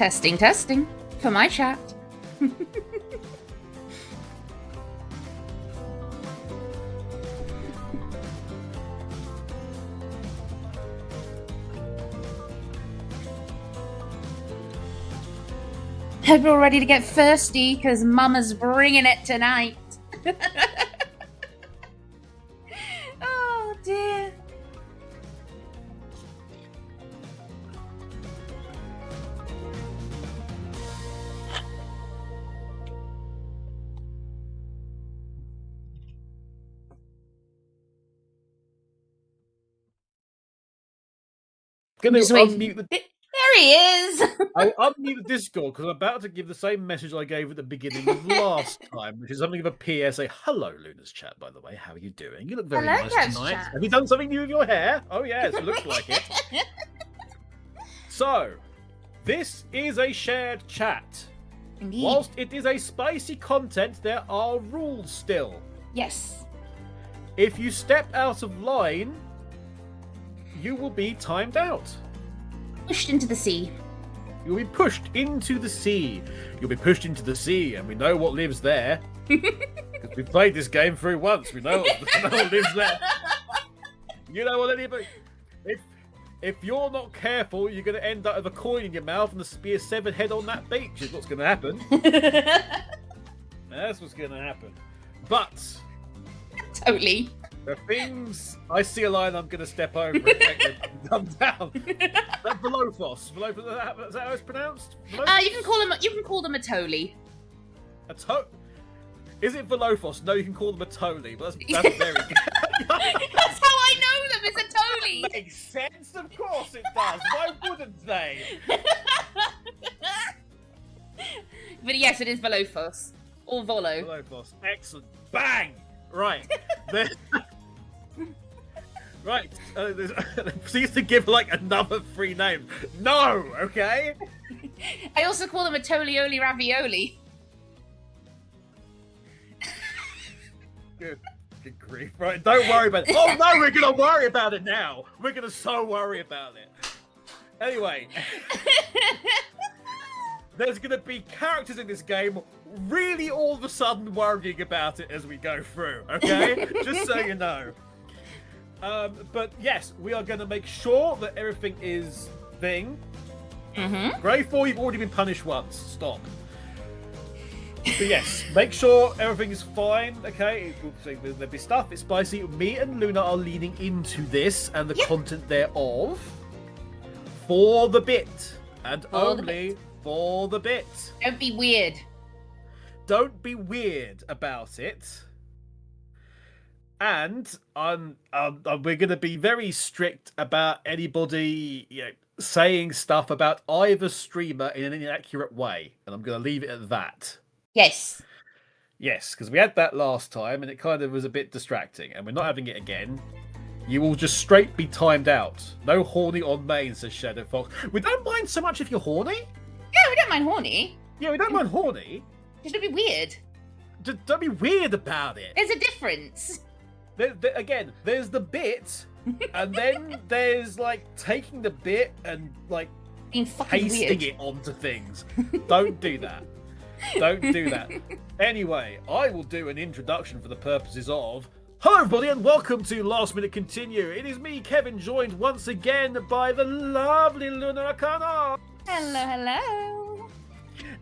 Testing, testing. For my chat. Hope you're all ready to get thirsty, because Mama's bringing it tonight. Oh, dear. Gonna Just wait. unmute the... There he is! I'll unmute the Discord because I'm about to give the same message I gave at the beginning of last time, which is something of a PSA. Hello, Luna's chat, by the way. How are you doing? You look very Hello, nice Ghost tonight. Chat. Have you done something new with your hair? Oh, yes, it looks like it. So, this is a shared chat. Indeed. Whilst it is a spicy content, there are rules still. Yes. If you step out of line, you will be timed out. Pushed into the sea. You'll be pushed into the sea. You'll be pushed into the sea, and we know what lives there. Because we played this game through once. We know what lives there. You know what, anybody? If you're not careful, you're going to end up with a coin in your mouth and a spear severed head on that beach. Is what's going to happen. That's what's going to happen. But Totally. the things I see a line, I'm going to step over it. Make them come down. That Velophos. Is that how it's pronounced? You can call them a Toli. Is it Velophos? No, you can call them a Toli, but that's very good. That's how I know them. It's a Toli. Makes sense, of course it does. Why wouldn't they? But yes, it is Velophos. Or Volo. Velophos. Excellent. Bang! Right. Right. Please to give like another 3 names. No, okay? I also call them a Tolioli Ravioli. Good grief. Right, don't worry about it. Oh no, we're going to worry about it now. We're going to so worry about it. Anyway. There's going to be characters in this game really all of a sudden worrying about it as we go through, okay? Just so you know. But yes, we are going to make sure that everything is thing. Mm-hmm. Grade 4, you've already been punished once. Stop. But yes, make sure everything is fine, okay? There'll be stuff, it's spicy. Me and Luna are leaning into this and the content thereof for the bit. And only for the bit. Don't be weird. Don't be weird about it. And we're going to be very strict about anybody saying stuff about either streamer in an inaccurate way. And I'm going to leave it at that. Yes. Yes, because we had that last time and it kind of was a bit distracting. And we're not having it again. You will just straight be timed out. No horny on main, says Shadow Fox. We don't mind so much if you're horny. Yeah, we don't mind horny. Yeah, we don't mind horny. Just don't be weird. Just don't be weird about it. There's a difference. Again, there's the bit, and then there's like taking the bit and like being fucking pasting weird. it onto things. Don't do that. Don't do that. Anyway, I will do an introduction for the purposes of... Hello everybody and welcome to Last Minute Continue. It is me, Kevin, joined once again by the lovely Luna Akana. Hello, hello.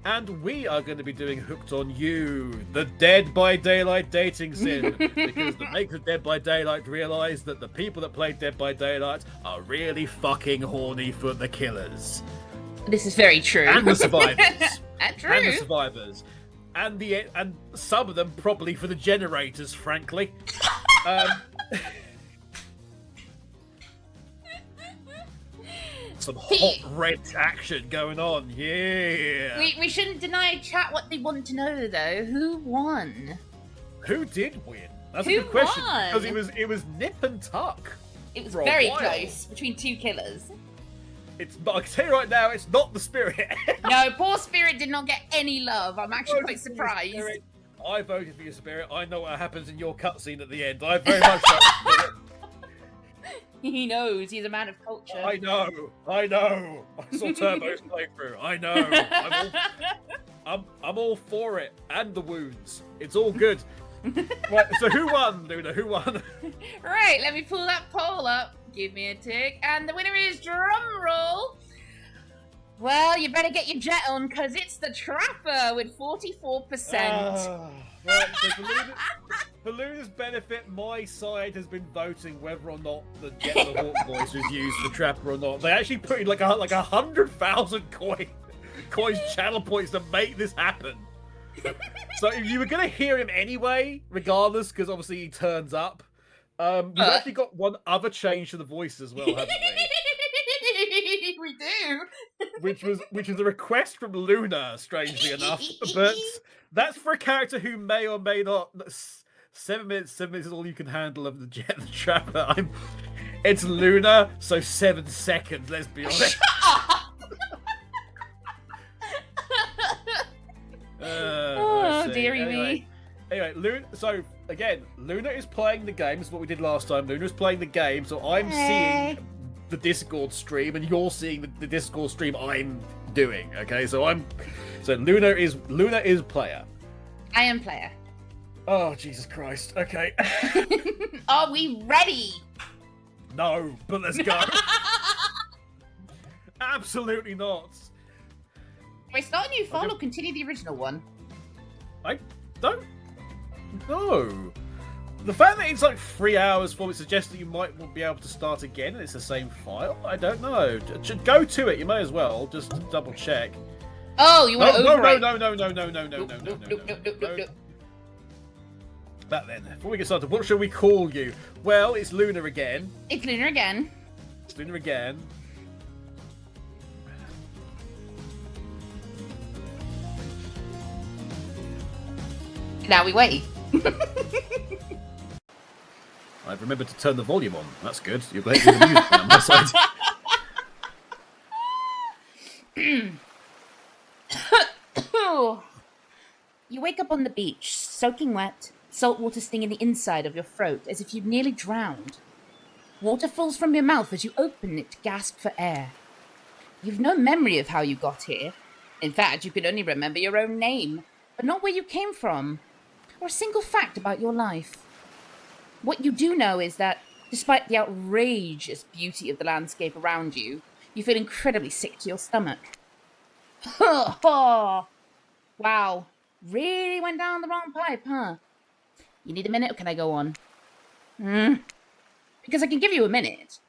And we are going to be doing Hooked on You, the Dead by Daylight dating sim. Because the makers of Dead by Daylight realised that the people that played Dead by Daylight are really fucking horny for the killers. This is very true. And the survivors. True. And the survivors. And some of them probably for the generators, frankly. Some hot red action going on, yeah. We shouldn't deny chat what they want to know though. Who won? Who did win? That's Who a good question. won? Because it was nip and tuck. It was for a very while. close between two killers. But I can tell you right now, it's not the spirit. No, poor Spirit did not get any love. I'm actually quite surprised. Spirit. I voted for your spirit. I know what happens in your cutscene at the end. I very much like Spirit. He knows. He's a man of culture. I know. I saw Turbo's playthrough. I know. I'm all for it. And the wounds. It's all good. Right, so who won, Luna? Who won? Right, let me pull that poll up. Give me a tick. And the winner is drumroll. Well, you better get your jet on, because it's the Trapper with 44%. Right, so for Luna's benefit, my side has been voting whether or not the Jet the Hawk voice was used for Trapper or not. They actually put in like 100,000 coins channel points to make this happen. So you were going to hear him anyway, regardless, because obviously he turns up. We've actually got one other change to the voice as well, haven't we? We do. Which is a request from Luna, strangely enough, but that's for a character who may or may not. 7 minutes is all you can handle of the Jet the Trapper. It's Luna, so 7 seconds. Let's be honest. Dearie me. Anyway, Luna. So again, Luna is playing the game. This is what we did last time. Luna is playing the game, so I'm seeing the Discord stream, and you're seeing the Discord stream I'm doing. Okay, so Luna is player. I am player. Oh Jesus Christ! Okay. Are we ready? No, but let's go. Absolutely not. Wait, start a new file or continue the original one? I don't know. The fact that it's like 3 hours for it suggests that you might be able to start again and it's the same file. I don't know. Go to it. You may as well just double check. Oh, you want to overwrite? No. That then. Before we get started, what shall we call you? Well, it's Luna again. It's Luna again. It's Luna again. Now we wait. I've remembered to turn the volume on. That's good. You're glad to the music on my side. You wake up on the beach, soaking wet, salt water stinging the inside of your throat as if you'd nearly drowned. Water falls from your mouth as you open it to gasp for air. You've no memory of how you got here. In fact, you can only remember your own name, but not where you came from, or a single fact about your life. What you do know is that, despite the outrageous beauty of the landscape around you, you feel incredibly sick to your stomach. Wow, really went down the wrong pipe, huh? You need a minute, or can I go on? Because I can give you a minute.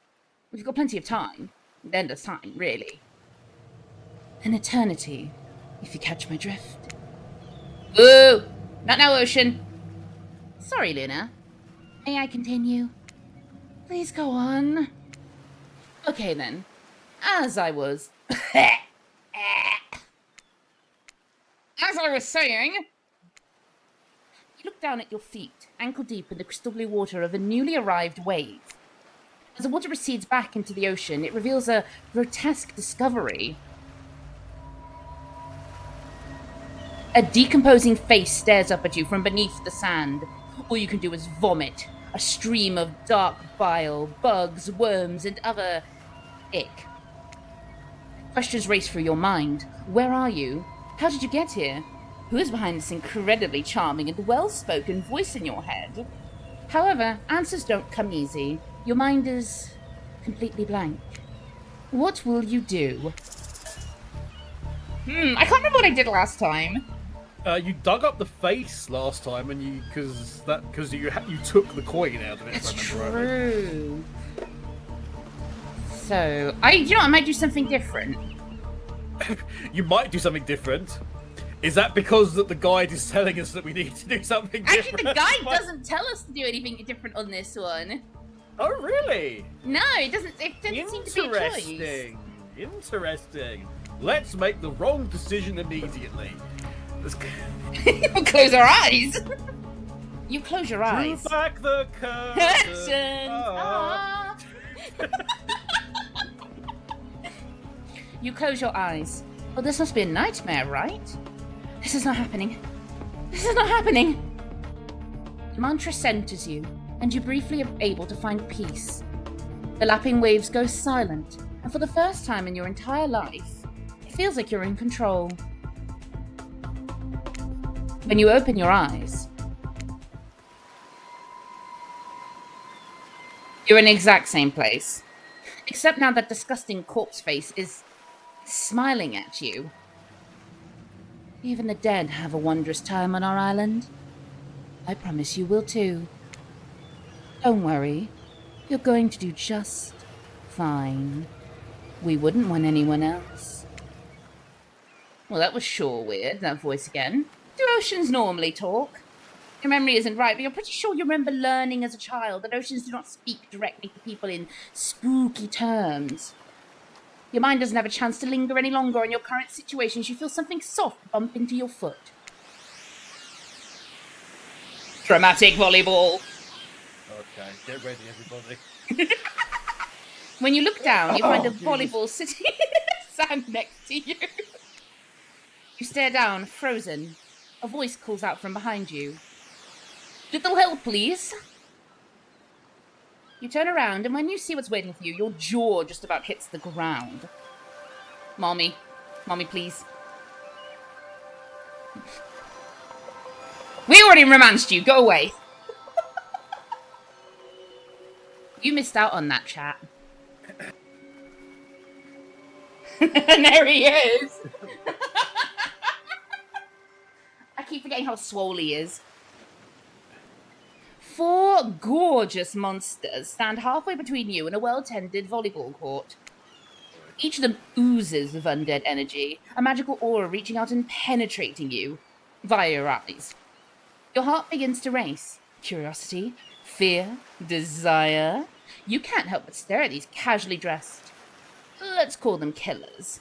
We've got plenty of time. Endless time, really. An eternity, if you catch my drift. Ooh! Not now, Ocean. Sorry, Luna. May I continue? Please go on. Okay, then. As I was... As I was saying... You look down at your feet, ankle deep in the crystal blue water of a newly arrived wave. As the water recedes back into the ocean, it reveals a grotesque discovery. A decomposing face stares up at you from beneath the sand. All you can do is vomit, a stream of dark bile, bugs, worms, and other ick. Questions race through your mind. Where are you? How did you get here? Who is behind this incredibly charming and well-spoken voice in your head? However, answers don't come easy. Your mind is completely blank. What will you do? I can't remember what I did last time. You dug up the face last time, and because you took the coin out of it. It's true. So I might do something different. You might do something different. Is that because that the guide is telling us that we need to do something different? Actually, the guide doesn't tell us to do anything different on this one. Oh, really? No, it doesn't. It doesn't seem to be a choice. Interesting. Let's make the wrong decision immediately. We'll close our eyes. You close your eyes. Drew back the curtain. You close your eyes. Well, this must be a nightmare, right? This is not happening. This is not happening. Mantra centers you, and you briefly are able to find peace. The lapping waves go silent, and for the first time in your entire life, it feels like you're in control. When you open your eyes, you're in the exact same place. Except now that disgusting corpse face is smiling at you. Even the dead have a wondrous time on our island. I promise you will too. Don't worry. You're going to do just fine. We wouldn't want anyone else. Well, that was sure weird, that voice again. Do oceans normally talk? Your memory isn't right, but you're pretty sure you remember learning as a child that oceans do not speak directly to people in spooky terms. Your mind doesn't have a chance to linger any longer on your current situations. You feel something soft bump into your foot. Dramatic volleyball. Okay, get ready, everybody. When you look down, you find a volleyball sitting in the sand next to you. You stare down, frozen. A voice calls out from behind you. Little help, please. You turn around, and when you see what's waiting for you, your jaw just about hits the ground. Mommy. Mommy, please. We already romanced you. Go away. You missed out on that chat. And there he is. I keep forgetting how swole he is. 4 gorgeous monsters stand halfway between you and a well-tended volleyball court. Each of them oozes with undead energy, a magical aura reaching out and penetrating you via your eyes. Your heart begins to race. Curiosity, fear, desire. You can't help but stare at these casually dressed, let's call them killers.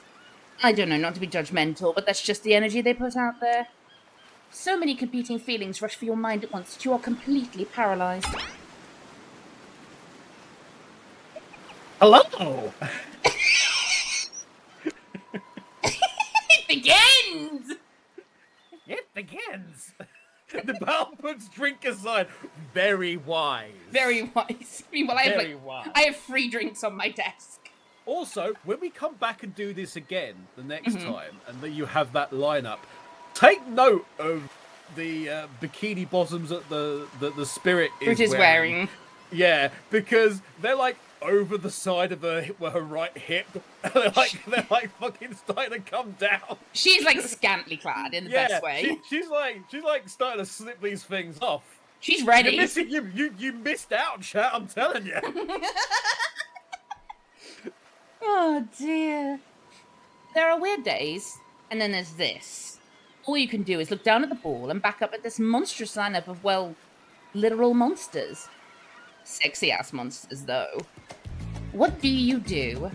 I don't know, not to be judgmental, but that's just the energy they put out there. So many competing feelings rush through your mind at once that you are completely paralyzed. Hello! It begins! It begins! The battle puts drink aside. Very wise. Very wise. Meanwhile, I have 3 drinks on my desk. Also, when we come back and do this again the next time, and then you have that lineup, take note of the bikini bottoms that the spirit is wearing. Yeah, because they're like over the side of her right hip. they're like fucking starting to come down. She's like scantily clad in the best way. She's like starting to slip these things off. She's ready. You missed out, chat. I'm telling you. Oh dear. There are weird days, and then there's this. All you can do is look down at the ball and back up at this monstrous lineup of, well, literal monsters. Sexy-ass monsters, though. What do you do?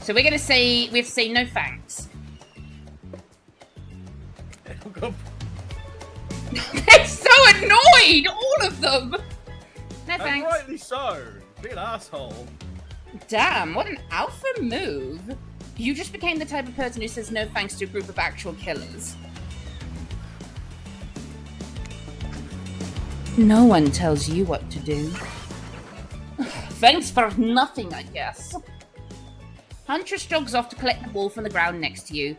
So we have to say no thanks. They're so annoyed, all of them! No thanks. And rightly so. Be an asshole. Damn, what an alpha move. You just became the type of person who says no thanks to a group of actual killers. No one tells you what to do. Thanks for nothing, I guess. Huntress jogs off to collect the ball from the ground next to you.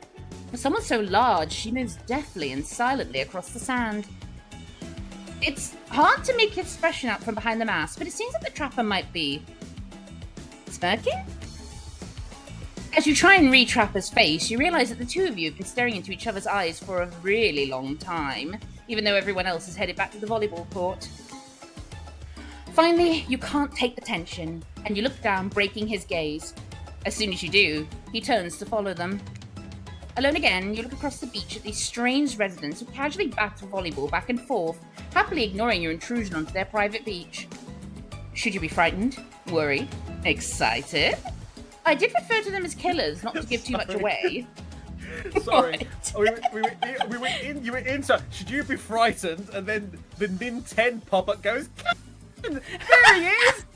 For someone so large, she moves deftly and silently across the sand. It's hard to make expression out from behind the mask, but it seems that the trapper might be smirking? As you try and read Trapper's face, you realize that the two of you have been staring into each other's eyes for a really long time, even though everyone else is headed back to the volleyball court. Finally, you can't take the tension, and you look down, breaking his gaze. As soon as you do, he turns to follow them. Alone again, you look across the beach at these strange residents who casually battle volleyball back and forth, happily ignoring your intrusion onto their private beach. Should you be frightened, worried, excited? I did refer to them as killers, not to give too much away. Sorry. You were in. Should you be frightened? And then the Nintendo pop-up goes, there he is!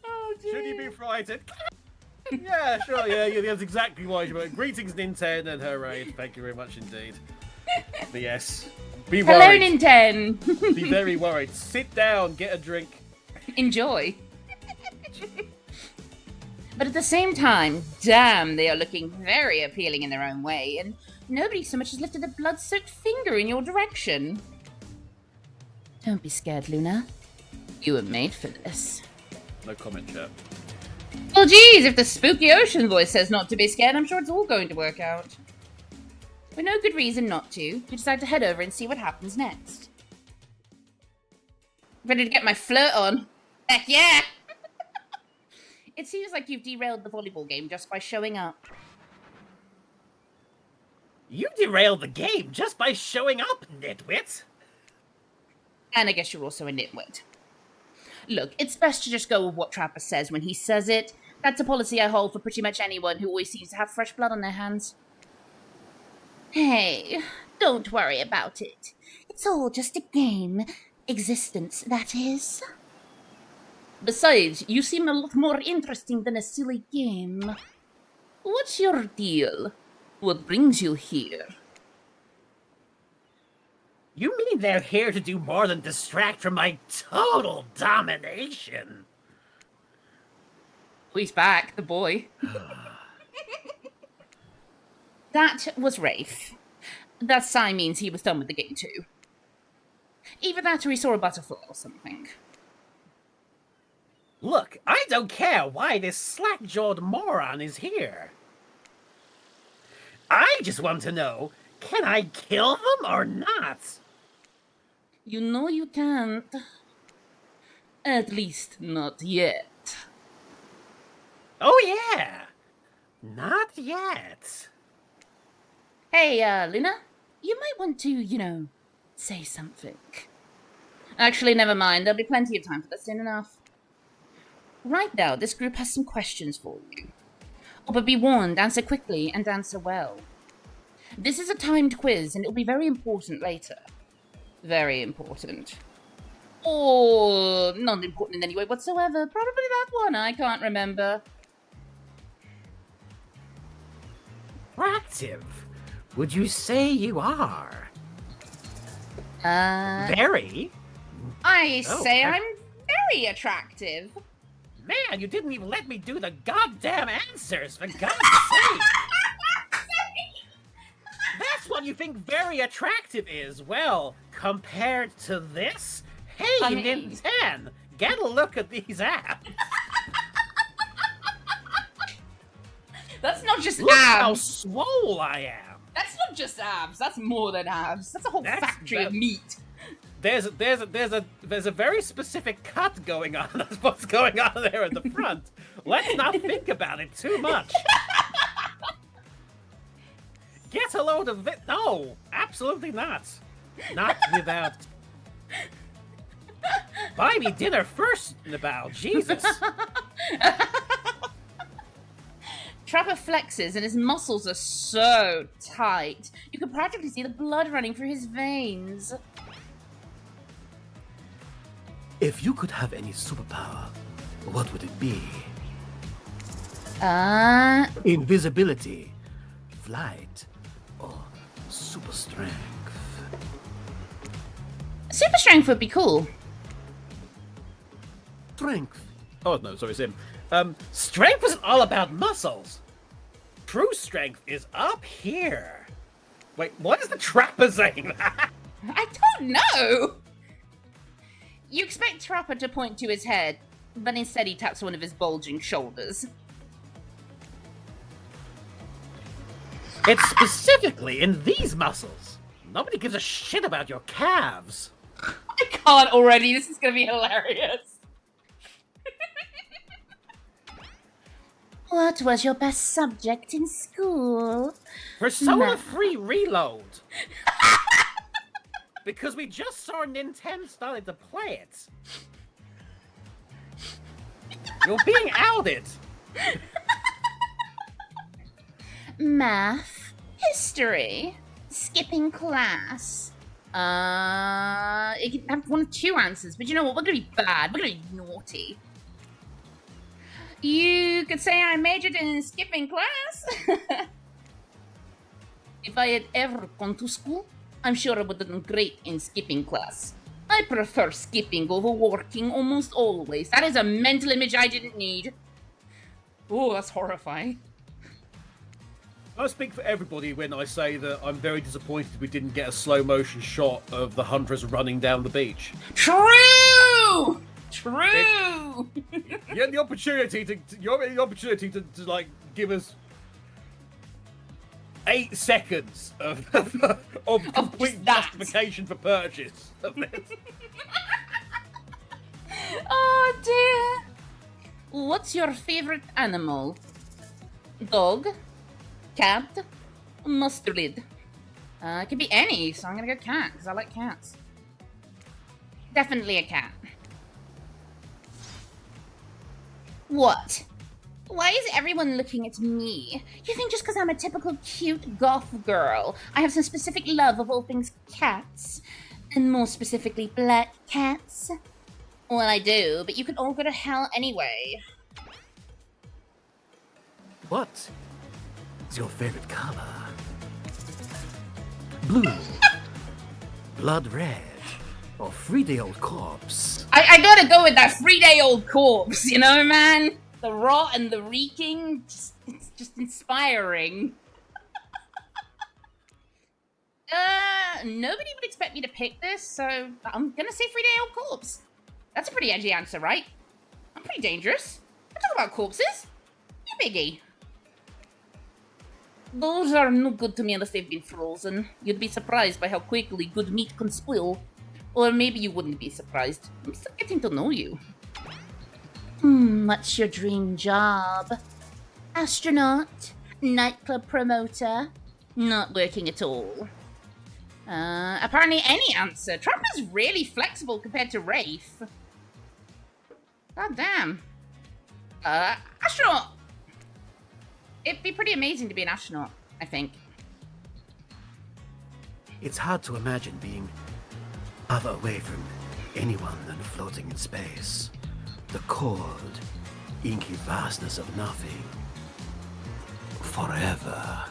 Oh, dear. Should you be frightened? Yeah, sure, yeah, that's exactly why you were. Greetings, Nintendo, and hooray. Thank you very much indeed. But yes, Be Hello, worried. Ninten. Be very worried. Sit down, get a drink. Enjoy. But at the same time, damn, they are looking very appealing in their own way, and nobody so much as lifted a blood-soaked finger in your direction. Don't be scared, Luna. You were made for this. No comment, chat. Well, geez, if the spooky ocean voice says not to be scared, I'm sure it's all going to work out. With no good reason not to, we decide to head over and see what happens next. Ready to get my flirt on? Heck yeah! It seems like you've derailed the volleyball game just by showing up. You derailed the game just by showing up, nitwit. And I guess you're also a nitwit. Look, it's best to just go with what Trapper says when he says it. That's a policy I hold for pretty much anyone who always seems to have fresh blood on their hands. Hey, don't worry about it. It's all just a game. Existence, that is. Besides, you seem a lot more interesting than a silly game. What's your deal? What brings you here? You mean they're here to do more than distract from my total domination? Oh, he's back, the boy. That was Rafe. That sign means he was done with the game too. Either that or he saw a butterfly or something. Look, I don't care why this slack-jawed moron is here. I just want to know, can I kill them or not? You know you can't. At least not yet. Oh yeah! Not yet. Hey, Luna, you might want to, say something. Actually, never mind. There'll be plenty of time for this soon enough. Right now, this group has some questions for you. Oh, but be warned, answer quickly and answer well. This is a timed quiz, and it'll be very important later. Very important. Or not important in any way whatsoever. Probably that one, I can't remember. Attractive? Would you say you are? Very? I Oh, say I'm very attractive. Man, you didn't even let me do the goddamn answers, for God's sake! That's what you think very attractive is. Well, compared to this? Hey, I mean... Ninten, get a look at these abs. That's not just Look how abs. swole I am. That's not just abs. That's more than abs. That's a whole factory of meat. There's a very specific cut going on. That's what's going on there at the front. Let's not think about it too much. Get a load of it. No, absolutely not. Not without. Buy me dinner first, Nabal. Jesus. Trapper flexes and his muscles are so tight. You can practically see the blood running through his veins. If you could have any superpower, what would it be? Invisibility, flight, or super strength? Super strength would be cool. Strength. Oh no, sorry, Sim. Strength isn't all about muscles. True strength is up here. Wait, what is the Trapper saying that? I don't know. You expect Trapper to point to his head, but instead he taps one of his bulging shoulders. It's specifically in these muscles. Nobody gives a shit about your calves. I can't already. This is going to be hilarious. What was your best subject in school? Persona 3 Reload. Because we just saw Nintendo started to play it. You're being outed. Math, history, skipping class. It can have one of two answers, but you know what? We're gonna be bad. We're gonna be naughty. You could say I majored in skipping class. If I had ever gone to school, I'm sure I would have done great in skipping class. I prefer skipping over walking almost always. That is a mental image I didn't need. Oh, that's horrifying. I speak for everybody when I say that I'm very disappointed we didn't get a slow motion shot of the hunters running down the beach. True! True! You had the opportunity to like give us 8 seconds of complete justification for purchase of this. Oh dear. What's your favorite animal? Dog? Cat? Mustard? It could be any, so I'm gonna go cat, because I like cats. Definitely a cat. What? Why is everyone looking at me? You think just because I'm a typical cute goth girl, I have some specific love of all things cats? And more specifically, black cats? Well, I do, but you can all go to hell anyway. What is your favorite color? Blue, blood red, or 3-day-old corpse? I gotta go with that 3-day-old corpse, you know, man? The rot and the reeking, it's just inspiring. Nobody would expect me to pick this, so I'm gonna say 3-day-old corpse. That's a pretty edgy answer, right? I'm pretty dangerous. I talk about corpses. You biggie. Those are no good to me unless they've been frozen. You'd be surprised by how quickly good meat can spoil. Or maybe you wouldn't be surprised. I'm still getting to know you. What's your dream job? Astronaut? Nightclub promoter? Not working at all. Apparently any answer. Trump is really flexible compared to Rafe. God damn. Astronaut! It'd be pretty amazing to be an astronaut, I think. It's hard to imagine being other away from anyone than floating in space. The cold, inky vastness of nothing. Forever.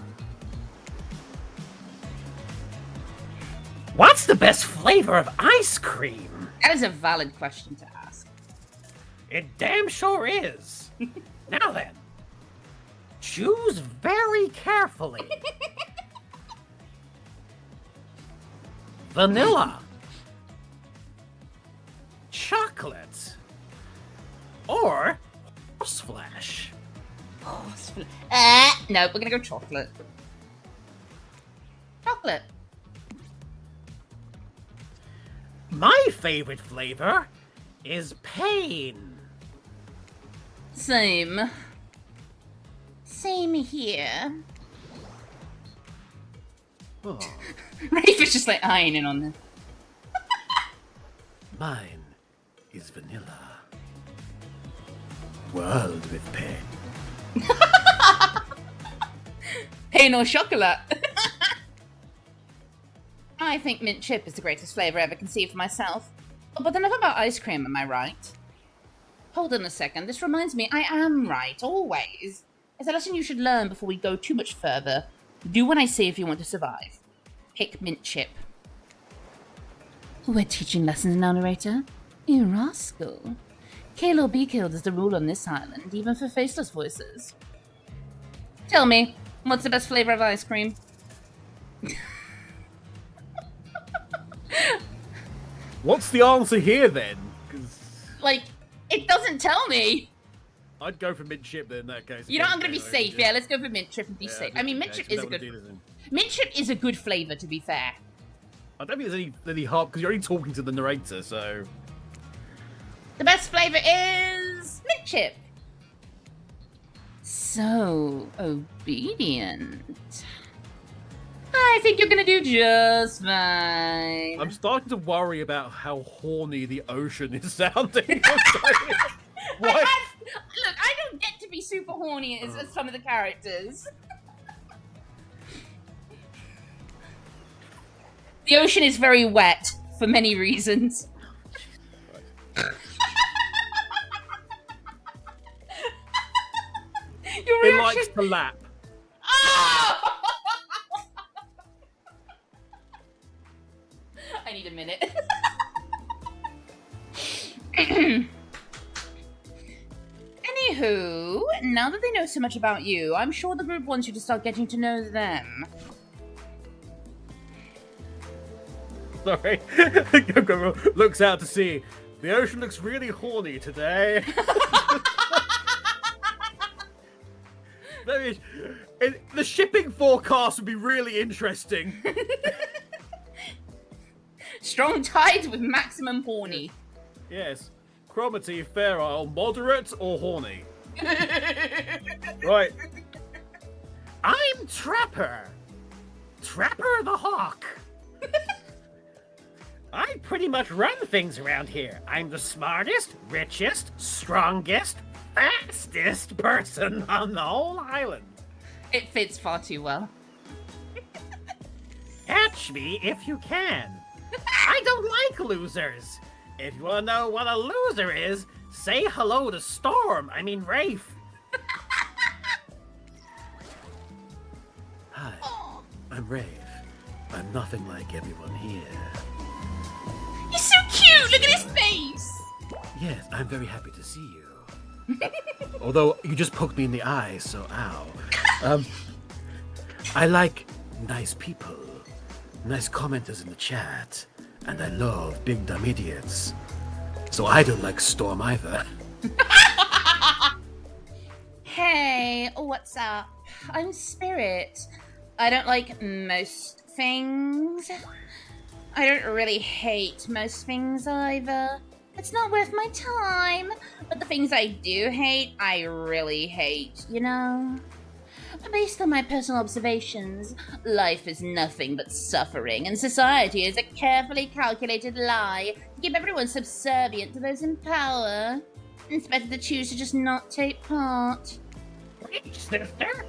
What's the best flavor of ice cream? That is a valid question to ask. It damn sure is. Now then, choose very carefully. Vanilla, chocolate, or horseflesh. No, we're gonna go chocolate. Chocolate. My favorite flavor is pain. Same. Same here. Oh, Rafe is just like eyeing in on this. mine is vanilla. World with pain. Pain or chocolate? I think mint chip is the greatest flavor ever conceived myself. But enough about ice cream, am I right? Hold on a second, this reminds me, I am right, always. It's a lesson you should learn before we go too much further. Do what I say if you want to survive. Pick mint chip. We're teaching lessons now, narrator. You rascal. Kill or be killed is the rule on this island, even for faceless voices. Tell me, what's the best flavor of ice cream? What's the answer here then? 'Cause Like, it doesn't tell me. I'd go for mint chip then in that case. You know, I'm gonna be safe. Yeah, let's go for mint chip and be safe. I mean, mint chip is a good. Mint chip is a good flavor, to be fair. I don't think there's any harm because you're only talking to the narrator, so. The best flavor is mint chip. So obedient. I think you're gonna do just fine. I'm starting to worry about how horny the ocean is sounding. What? Look, I don't get to be super horny as some of the characters. The ocean is very wet for many reasons. It likes to lap. Oh! need a minute. Anywho, now that they know so much about you, I'm sure the group wants you to start getting to know them. Sorry. Looks out to sea. The ocean looks really horny today. The shipping forecast would be really interesting. Strong tides with maximum horny. Yes. Cromarty, Fair Isle, moderate or horny? Right. I'm Trapper. Trapper the Hawk. I pretty much run things around here. I'm the smartest, richest, strongest, fastest person on the whole island. It fits far too well. Catch me if you can. I don't like losers. If you want to know what a loser is, say hello to Storm. I mean, Rafe. Hi, I'm Rafe. I'm nothing like everyone here. He's so cute! Look at his face! Yes, I'm very happy to see you. Although you just poked me in the eye, so ow. I like nice people, nice commenters in the chat, and I love big dumb idiots. So I don't like Storm either. Hey, what's up? I'm Spirit. I don't like most things. I don't really hate most things either. It's not worth my time. But the things I do hate, I really hate, you know? Based on my personal observations, life is nothing but suffering, and society is a carefully calculated lie to keep everyone subservient to those in power. It's better to choose to just not take part. Sister?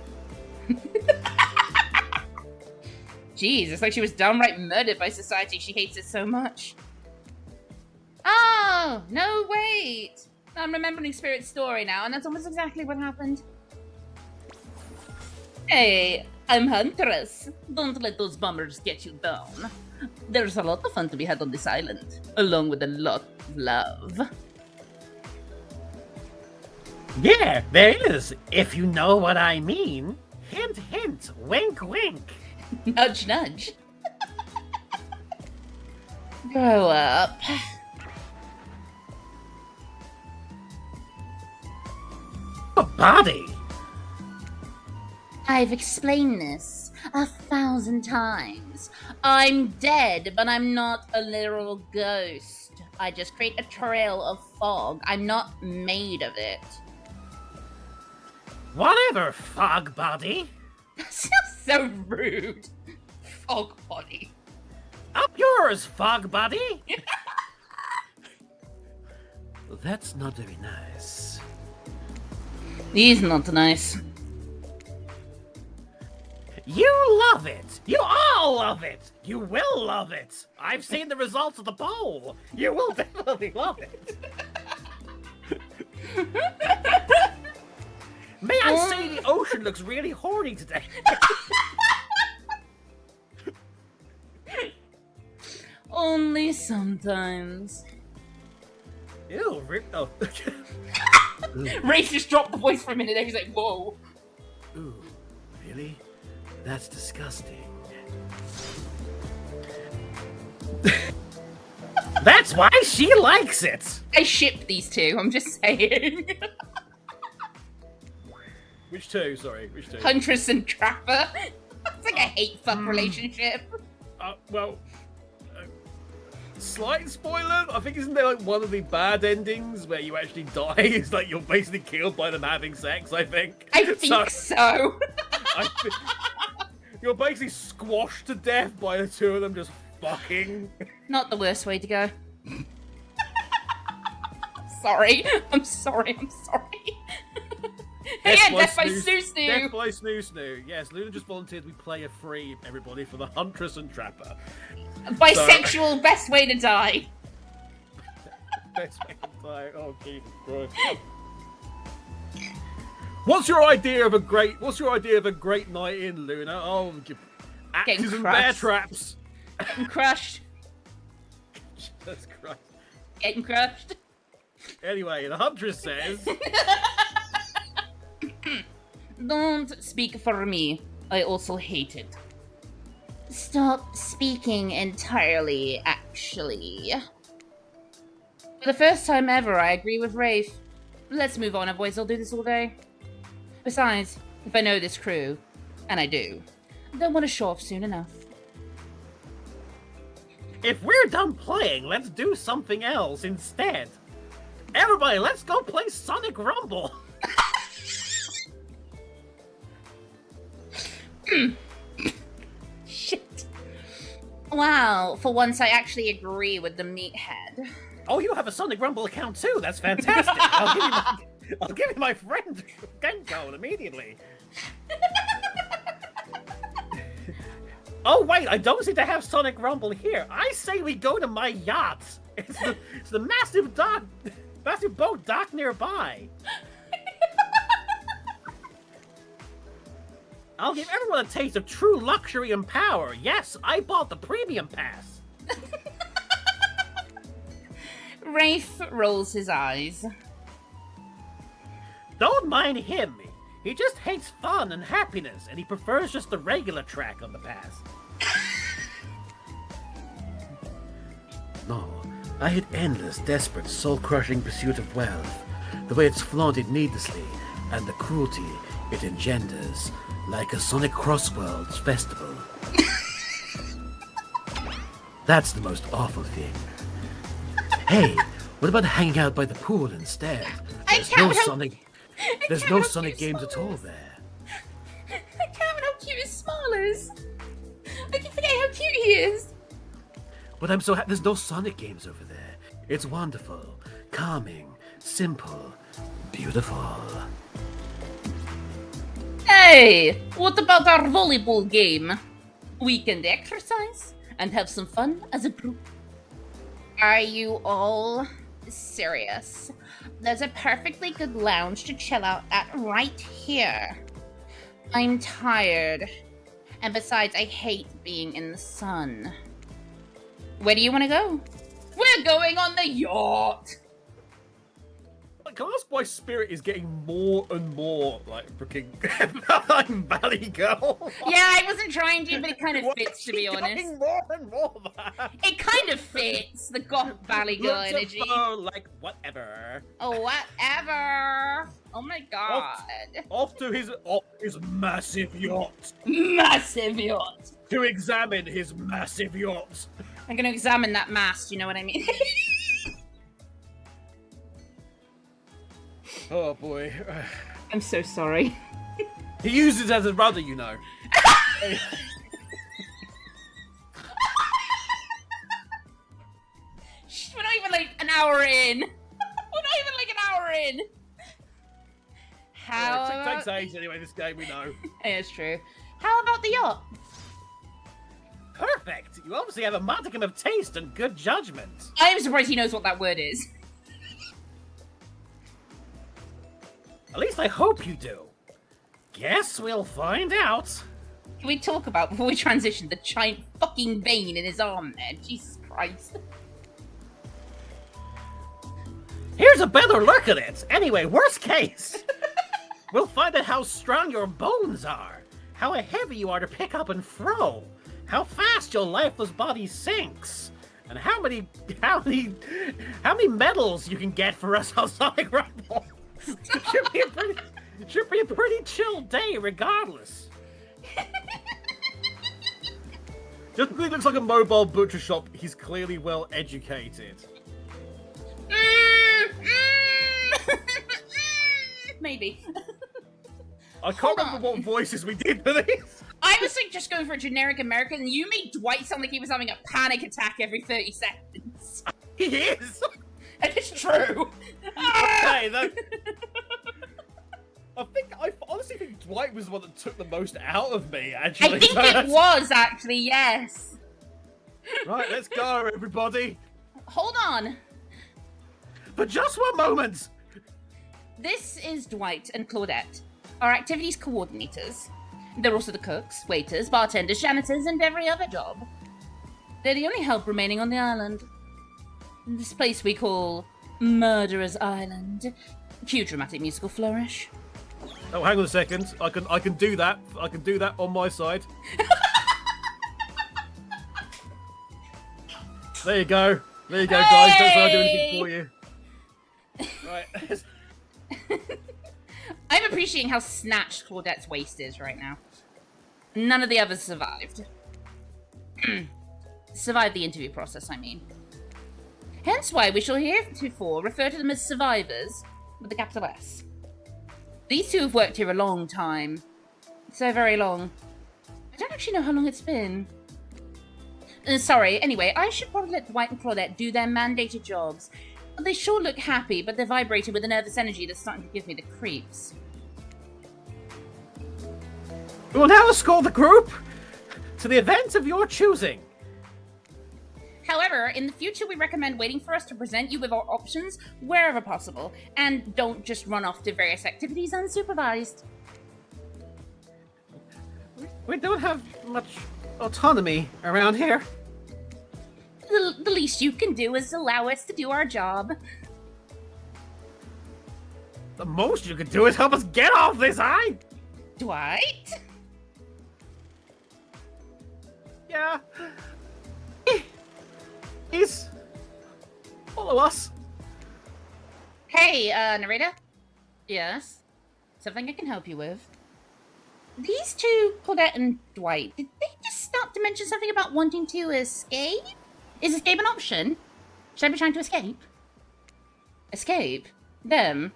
Jeez, it's like she was downright murdered by society. She hates it so much. Oh, no, wait. I'm remembering Spirit's story now, and that's almost exactly what happened. Hey, I'm Huntress. Don't let those bummers get you down. There's a lot of fun to be had on this island, along with a lot of love. Yeah, there is, if you know what I mean. Hint, hint, wink, wink. Nudge, nudge. Grow up. A body. I've explained this 1,000 times. I'm dead, but I'm not a literal ghost. I just create a trail of fog. I'm not made of it. Whatever, fog body. That sounds so rude. Fog body. Up yours, fog body. Well, that's not very nice. He's not nice. You love it. You all love it. You will love it. I've seen the results of the poll. You will definitely love it. May I say the ocean looks really horny today? Only sometimes. Ew, oh. Rafe just dropped the voice for a minute there. He's like, whoa. Ooh, really? That's disgusting. That's why she likes it. I ship these two, I'm just saying. Which two? Sorry, which two? Huntress and Trapper. It's like a hate-fuck relationship. Well, slight spoiler. I think isn't there like one of the bad endings where you actually die? It's like you're basically killed by them having sex. I think. I think so. You're basically squashed to death by the two of them just fucking. Not the worst way to go. Sorry. I'm sorry. Hey, yeah, Death by Snoo Snoo. Death by Snoo Snoo. Yes, Luna just volunteered we play a free, everybody, for the Huntress and Trapper. Bisexual, best way to die. Best way to die. Oh, Jesus Christ. What's your idea of a great night in, Luna? Oh, axes and bear traps. I'm crushed. Jesus Christ. Getting crushed. Anyway, the Huntress says... Don't speak for me. I also hate it. Stop speaking entirely, actually. For the first time ever, I agree with Rafe. Let's move on, otherwise I'll do this all day. Besides, if I know this crew, and I do, I don't want to show off soon enough. If we're done playing, let's do something else instead. Everybody, let's go play Sonic Rumble. Shit. Wow, for once I actually agree with the meathead. Oh, you have a Sonic Rumble account too? That's fantastic. I'll give you my friend game code immediately. Oh wait, I don't seem to have Sonic Rumble here. I say we go to my yacht. It's the massive boat dock nearby. I'll give everyone a taste of true luxury and power. Yes, I bought the premium pass. Rafe rolls his eyes. Don't mind him. He just hates fun and happiness, and he prefers just the regular track on the pass. No, I hate endless, desperate, soul-crushing pursuit of wealth, the way it's flaunted needlessly, and the cruelty it engenders, like a Sonic Crossworlds festival. That's the most awful thing. Hey, what about hanging out by the pool instead? There's no Sonic games at all there. I can't how cute his smile is. I can forget how cute he is. But there's no Sonic games over there. It's wonderful, calming, simple, beautiful. Hey, what about our volleyball game? We can exercise and have some fun as a group. Are you all serious? There's a perfectly good lounge to chill out at right here. I'm tired. And besides, I hate being in the sun. Where do you want to go? We're going on the yacht! Can I ask why Spirit is getting more and more like freaking Valley Girl? Yeah, I wasn't trying to, but it kind of fits, to be honest. More and more that. It kind of fits, the Goth Valley Girl energy. Like, whatever. Oh, whatever. Oh my god. Off to his massive yacht. Massive yacht. To examine his massive yacht. I'm gonna examine that mast, you know what I mean? Oh boy. I'm so sorry. He uses it as a rudder, you know. We're not even like an hour in. We're not even like an hour in. How? It takes age anyway, this game, we know. Yeah, it's true. How about the yacht? Perfect! You obviously have a modicum of taste and good judgment. I'm surprised he knows what that word is. At least I hope you do. Guess we'll find out. Can we talk about, before we transition, the giant fucking vein in his arm there? Jesus Christ. Here's a better look at it. Anyway, worst case. We'll find out how strong your bones are, how heavy you are to pick up and throw, how fast your lifeless body sinks, and how many medals you can get for us on Sonic Rumble. It should be a pretty chill day, regardless. Just because he looks like a mobile butcher shop, he's clearly well educated. Maybe. I can't remember what voices we did for this. I was like just going for a generic American, and you made Dwight sound like he was having a panic attack every 30 seconds. He is. And it's true. Okay, I honestly think Dwight was the one that took the most out of me, actually. I think it was, actually, yes. Right, let's go, everybody. Hold on. For just one moment. This is Dwight and Claudette, our activities coordinators. They're also the cooks, waiters, bartenders, janitors, and every other job. They're the only help remaining on the island. This place we call Murderer's Island. Cue dramatic musical flourish. Oh, hang on a second. I can do that. I can do that on my side. There you go. There you go, guys. Don't say I do anything for you. Right. I'm appreciating how snatched Claudette's waist is right now. None of the others survived. Survived the interview process, I mean. Hence why we shall heretofore refer to them as survivors, with a capital S. These two have worked here a long time. So very long. I don't actually know how long it's been. Sorry, anyway, I should probably let Dwight and Claudette do their mandated jobs. They sure look happy, but they're vibrating with a nervous energy that's starting to give me the creeps. We will now escort the group to the event of your choosing. However, in the future, we recommend waiting for us to present you with our options wherever possible, and don't just run off to various activities unsupervised. We don't have much autonomy around here. The least you can do is allow us to do our job. The most you could do is help us get off this island. Dwight? Yeah. Please follow us. Hey, narrator? Yes? Something I can help you with? These two, Claudette and Dwight, did they just stop to mention something about wanting to escape? Is escape an option? Should I be trying to escape? Escape? Them?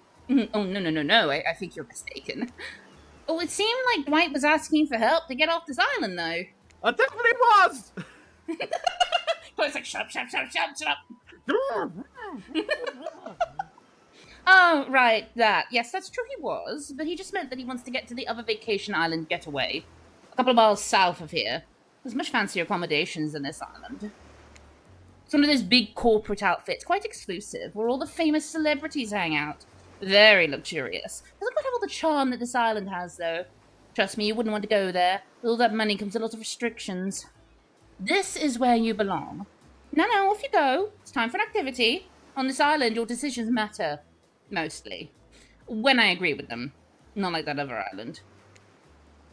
Oh, no. I think you're mistaken. Oh, it seemed like Dwight was asking for help to get off this island, though. I definitely was. It's like, shut up. Oh, right, that. Yes, that's true he was, but he just meant that he wants to get to the other vacation island getaway. A couple of miles south of here. There's much fancier accommodations than this island. It's one of those big corporate outfits, quite exclusive, where all the famous celebrities hang out. Very luxurious. Doesn't quite have all the charm that this island has, though. Trust me, you wouldn't want to go there. With all that money comes a lot of restrictions. This is where you belong. Now, off you go. It's time for an activity. On this island, your decisions matter. Mostly. When I agree with them. Not like that other island.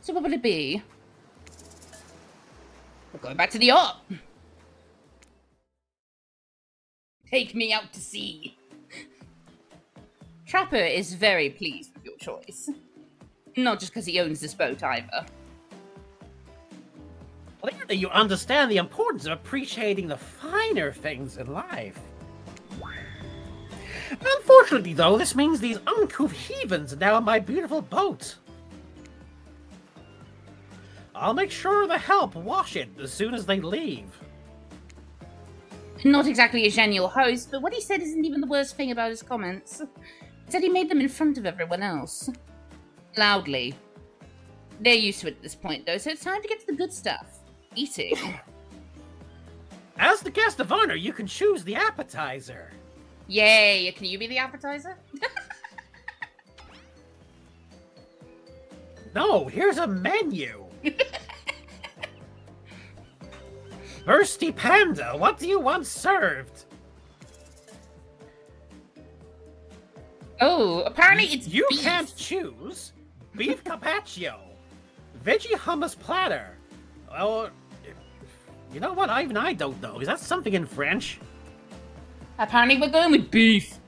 So what will it be? We're going back to the yacht. Take me out to sea. Trapper is very pleased with your choice. Not just because he owns this boat, either. Clearly you understand the importance of appreciating the finer things in life. Unfortunately, though, this means these uncouth heathens are now on my beautiful boat. I'll make sure the help wash it as soon as they leave. Not exactly a genial host, but what he said isn't even the worst thing about his comments. He said he made them in front of everyone else. Loudly. They're used to it at this point, though, so it's time to get to the good stuff. Eating. As the guest of honor, you can choose the appetizer. Yay! Can you be the appetizer? No, here's a menu. Thirsty Panda, what do you want served? Oh, apparently it's You beef. can't choose. Beef carpaccio. Veggie hummus platter. Or, you know what? Even I don't know. Is that something in French? Apparently we're going with beef.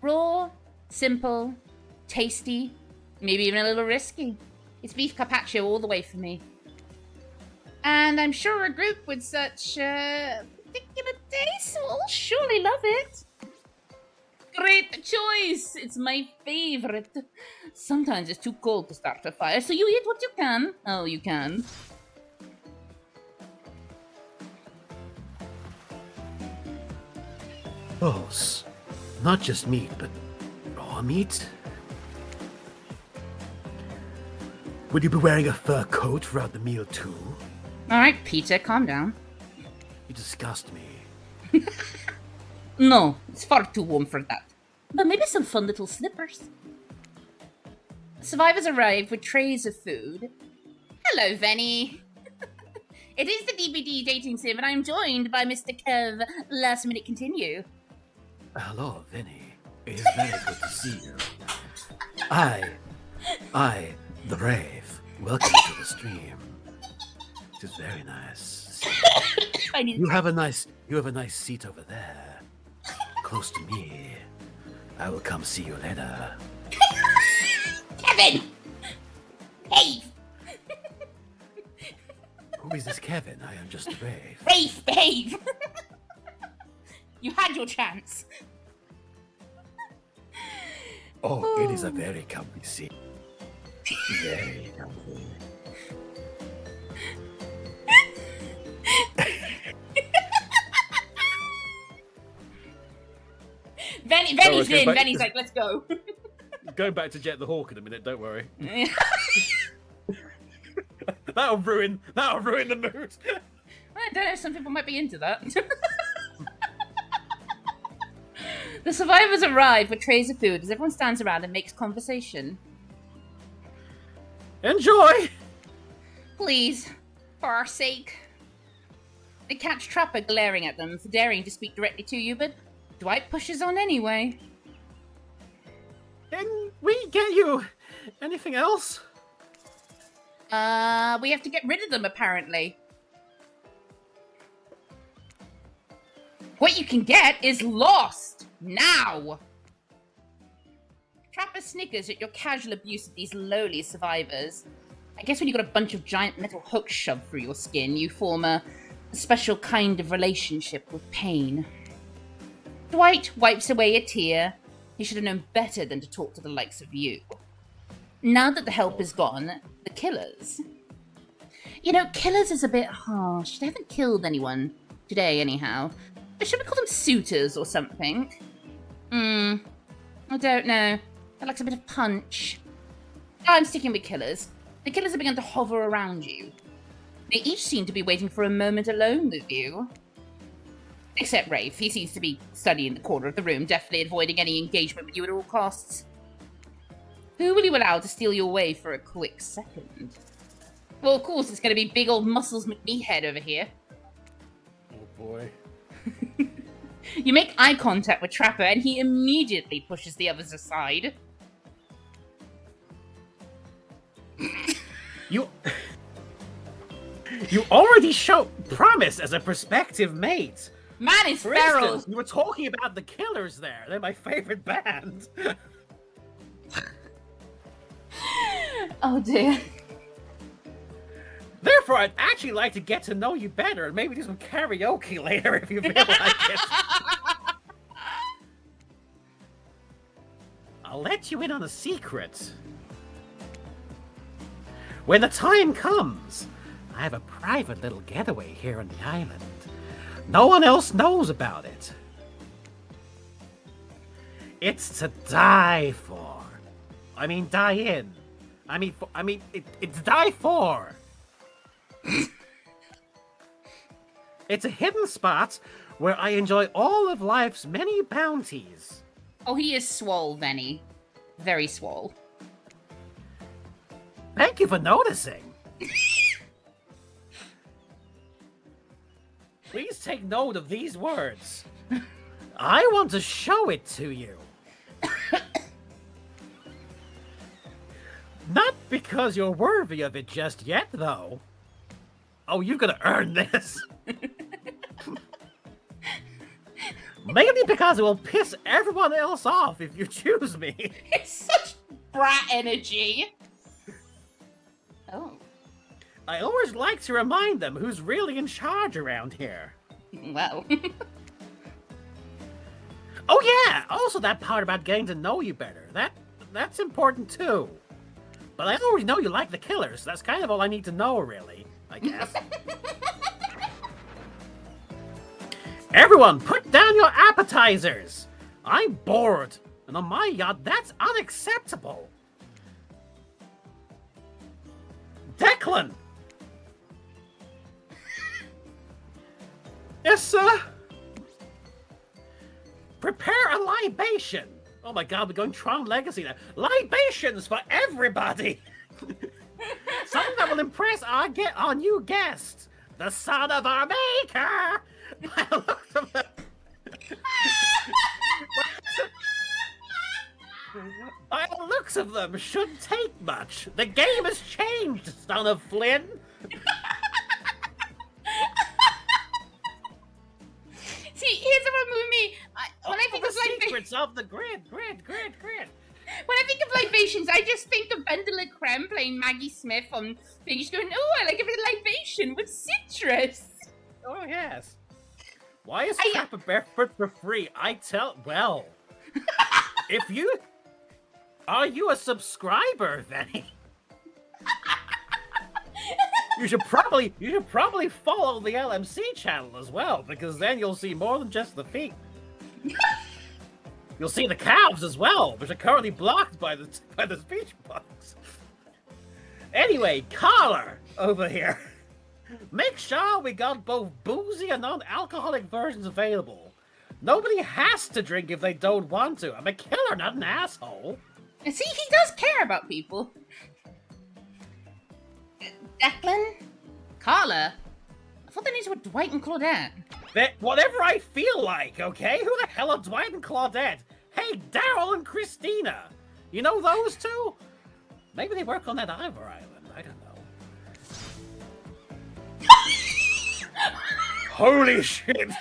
Raw, simple, tasty, maybe even a little risky. It's beef carpaccio all the way for me. And I'm sure a group with such particular taste will surely love it. Great choice! It's my favorite. Sometimes it's too cold to start a fire, so you eat what you can. Oh, you can. Boss. Not just meat, but raw meat? Would you be wearing a fur coat throughout the meal too? Alright, Peter, calm down. You disgust me. No, it's far too warm for that. But maybe some fun little slippers. Survivors arrive with trays of food. Hello, Venny. It is the DVD dating sim, and I'm joined by Mr. Kev, LastMinuteContinue. Hello, Vinny. It is very good to see you. I, the Brave, welcome you to the stream. It is very nice. You have a nice seat over there, close to me. I will come see you later. Kevin! Hey! Who is this Kevin? I am just the Brave. Brave, behave! You had your chance. Oh, it is a very comfy seat. Very comfy. Venny's in. Venny's like, let's go. Going back to Jet the Hawk in a minute, don't worry. That'll ruin the mood. I don't know, some people might be into that. The survivors arrive with trays of food as everyone stands around and makes conversation. Enjoy! Please, for our sake. They catch Trapper glaring at them for daring to speak directly to you, but Dwight pushes on anyway. Can we get you anything else? We have to get rid of them, apparently. What you can get is lost! Now! Trapper snickers at your casual abuse of these lowly survivors. I guess when you've got a bunch of giant metal hooks shoved through your skin, you form a special kind of relationship with pain. Dwight wipes away a tear. He should have known better than to talk to the likes of you. Now that the help is gone, the killers. You know, killers is a bit harsh. They haven't killed anyone today, anyhow. But should we call them suitors or something? I don't know. That lacks a bit of punch. I'm sticking with killers. The killers have begun to hover around you. They each seem to be waiting for a moment alone with you. Except Rafe. He seems to be studying the corner of the room, definitely avoiding any engagement with you at all costs. Who will you allow to steal your way for a quick second? Well, of course, it's going to be big old Muscles McMeathead over here. Oh boy. You make eye contact with Trapper, and he immediately pushes the others aside. You already show promise as a prospective mate. Man is For feral. instance, you were talking about the Killers there. They're my favorite band. Oh dear. Therefore, I'd actually like to get to know you better and maybe do some karaoke later if you feel like it. I'll let you in on a secret. When the time comes, I have a private little getaway here on the island. No one else knows about it. It's to die for. I mean, die in. It's die for. It's a hidden spot where I enjoy all of life's many bounties. Oh, he is swole, Venny. Very swole. Thank you for noticing. Please take note of these words. I want to show it to you. Not because you're worthy of it just yet, though. Oh, you're gonna earn this. Mainly because it will piss everyone else off if you choose me. It's such brat energy. Oh. I always like to remind them who's really in charge around here. Well. Oh yeah, also that part about getting to know you better. That's important too. But I already know you like the Killers. That's kind of all I need to know, really, I guess. Everyone, put down your appetizers! I'm bored, and on my yacht, that's unacceptable. Declan! Yes, sir? Prepare a libation. Oh my god, we're going Tron Legacy now. Libations for everybody! Something that will impress our new guests. the son of our maker. By the looks of them, by the looks of them, shouldn't take much. The game has changed, son of Flynn. See, here's the problem with me. When I think the of secrets of the grid. When I think of libations, I just think of Bendela Creme playing Maggie Smith on things, going, "Oh, I like a bit of libation with citrus." Oh yes. Why is Trapper Barefoot for free? Well, if you are you a subscriber, Venny? You should probably follow the LMC channel as well, because then you'll see more than just the feet. You'll see the calves as well, which are currently blocked by the speech box. Anyway, Collar over here. Make sure we got both boozy and non-alcoholic versions available. Nobody has to drink if they don't want to. I'm a killer, not an asshole. And see, he does care about people. Declan? Carla? I thought their names were Dwight and Claudette. Whatever I feel like, okay? Who the hell are Dwight and Claudette? Hey, Daryl and Christina. You know those two? Maybe they work on that Ivor Island. I don't know. Holy shit!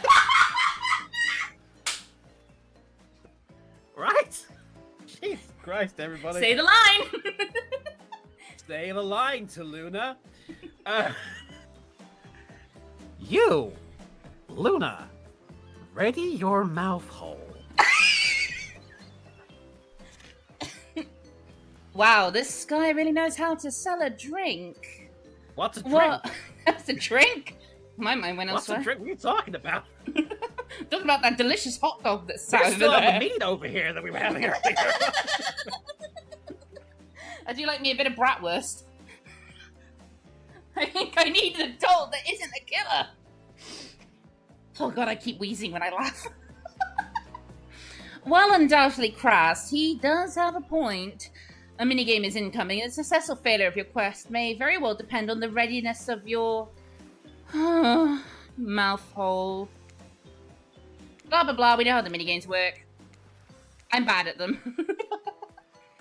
Right? Jesus Christ, everybody. Say the line! Stay the line to Luna. You, Luna, ready your mouth hole. Wow, this guy really knows how to sell a drink. What's a drink? What? That's a drink? My mind went What's elsewhere. a drink? What are you talking about? Talking about that delicious hot dog that sat There's over still there. the meat over here that we were having earlier. I do like me a bit of bratwurst. I think I need an adult that isn't a killer. Oh god, I keep wheezing when I laugh. While undoubtedly crass, he does have a point. A minigame is incoming, and the success or failure of your quest may very well depend on the readiness of your mouth hole. Blah blah blah, we know how the minigames work. I'm bad at them.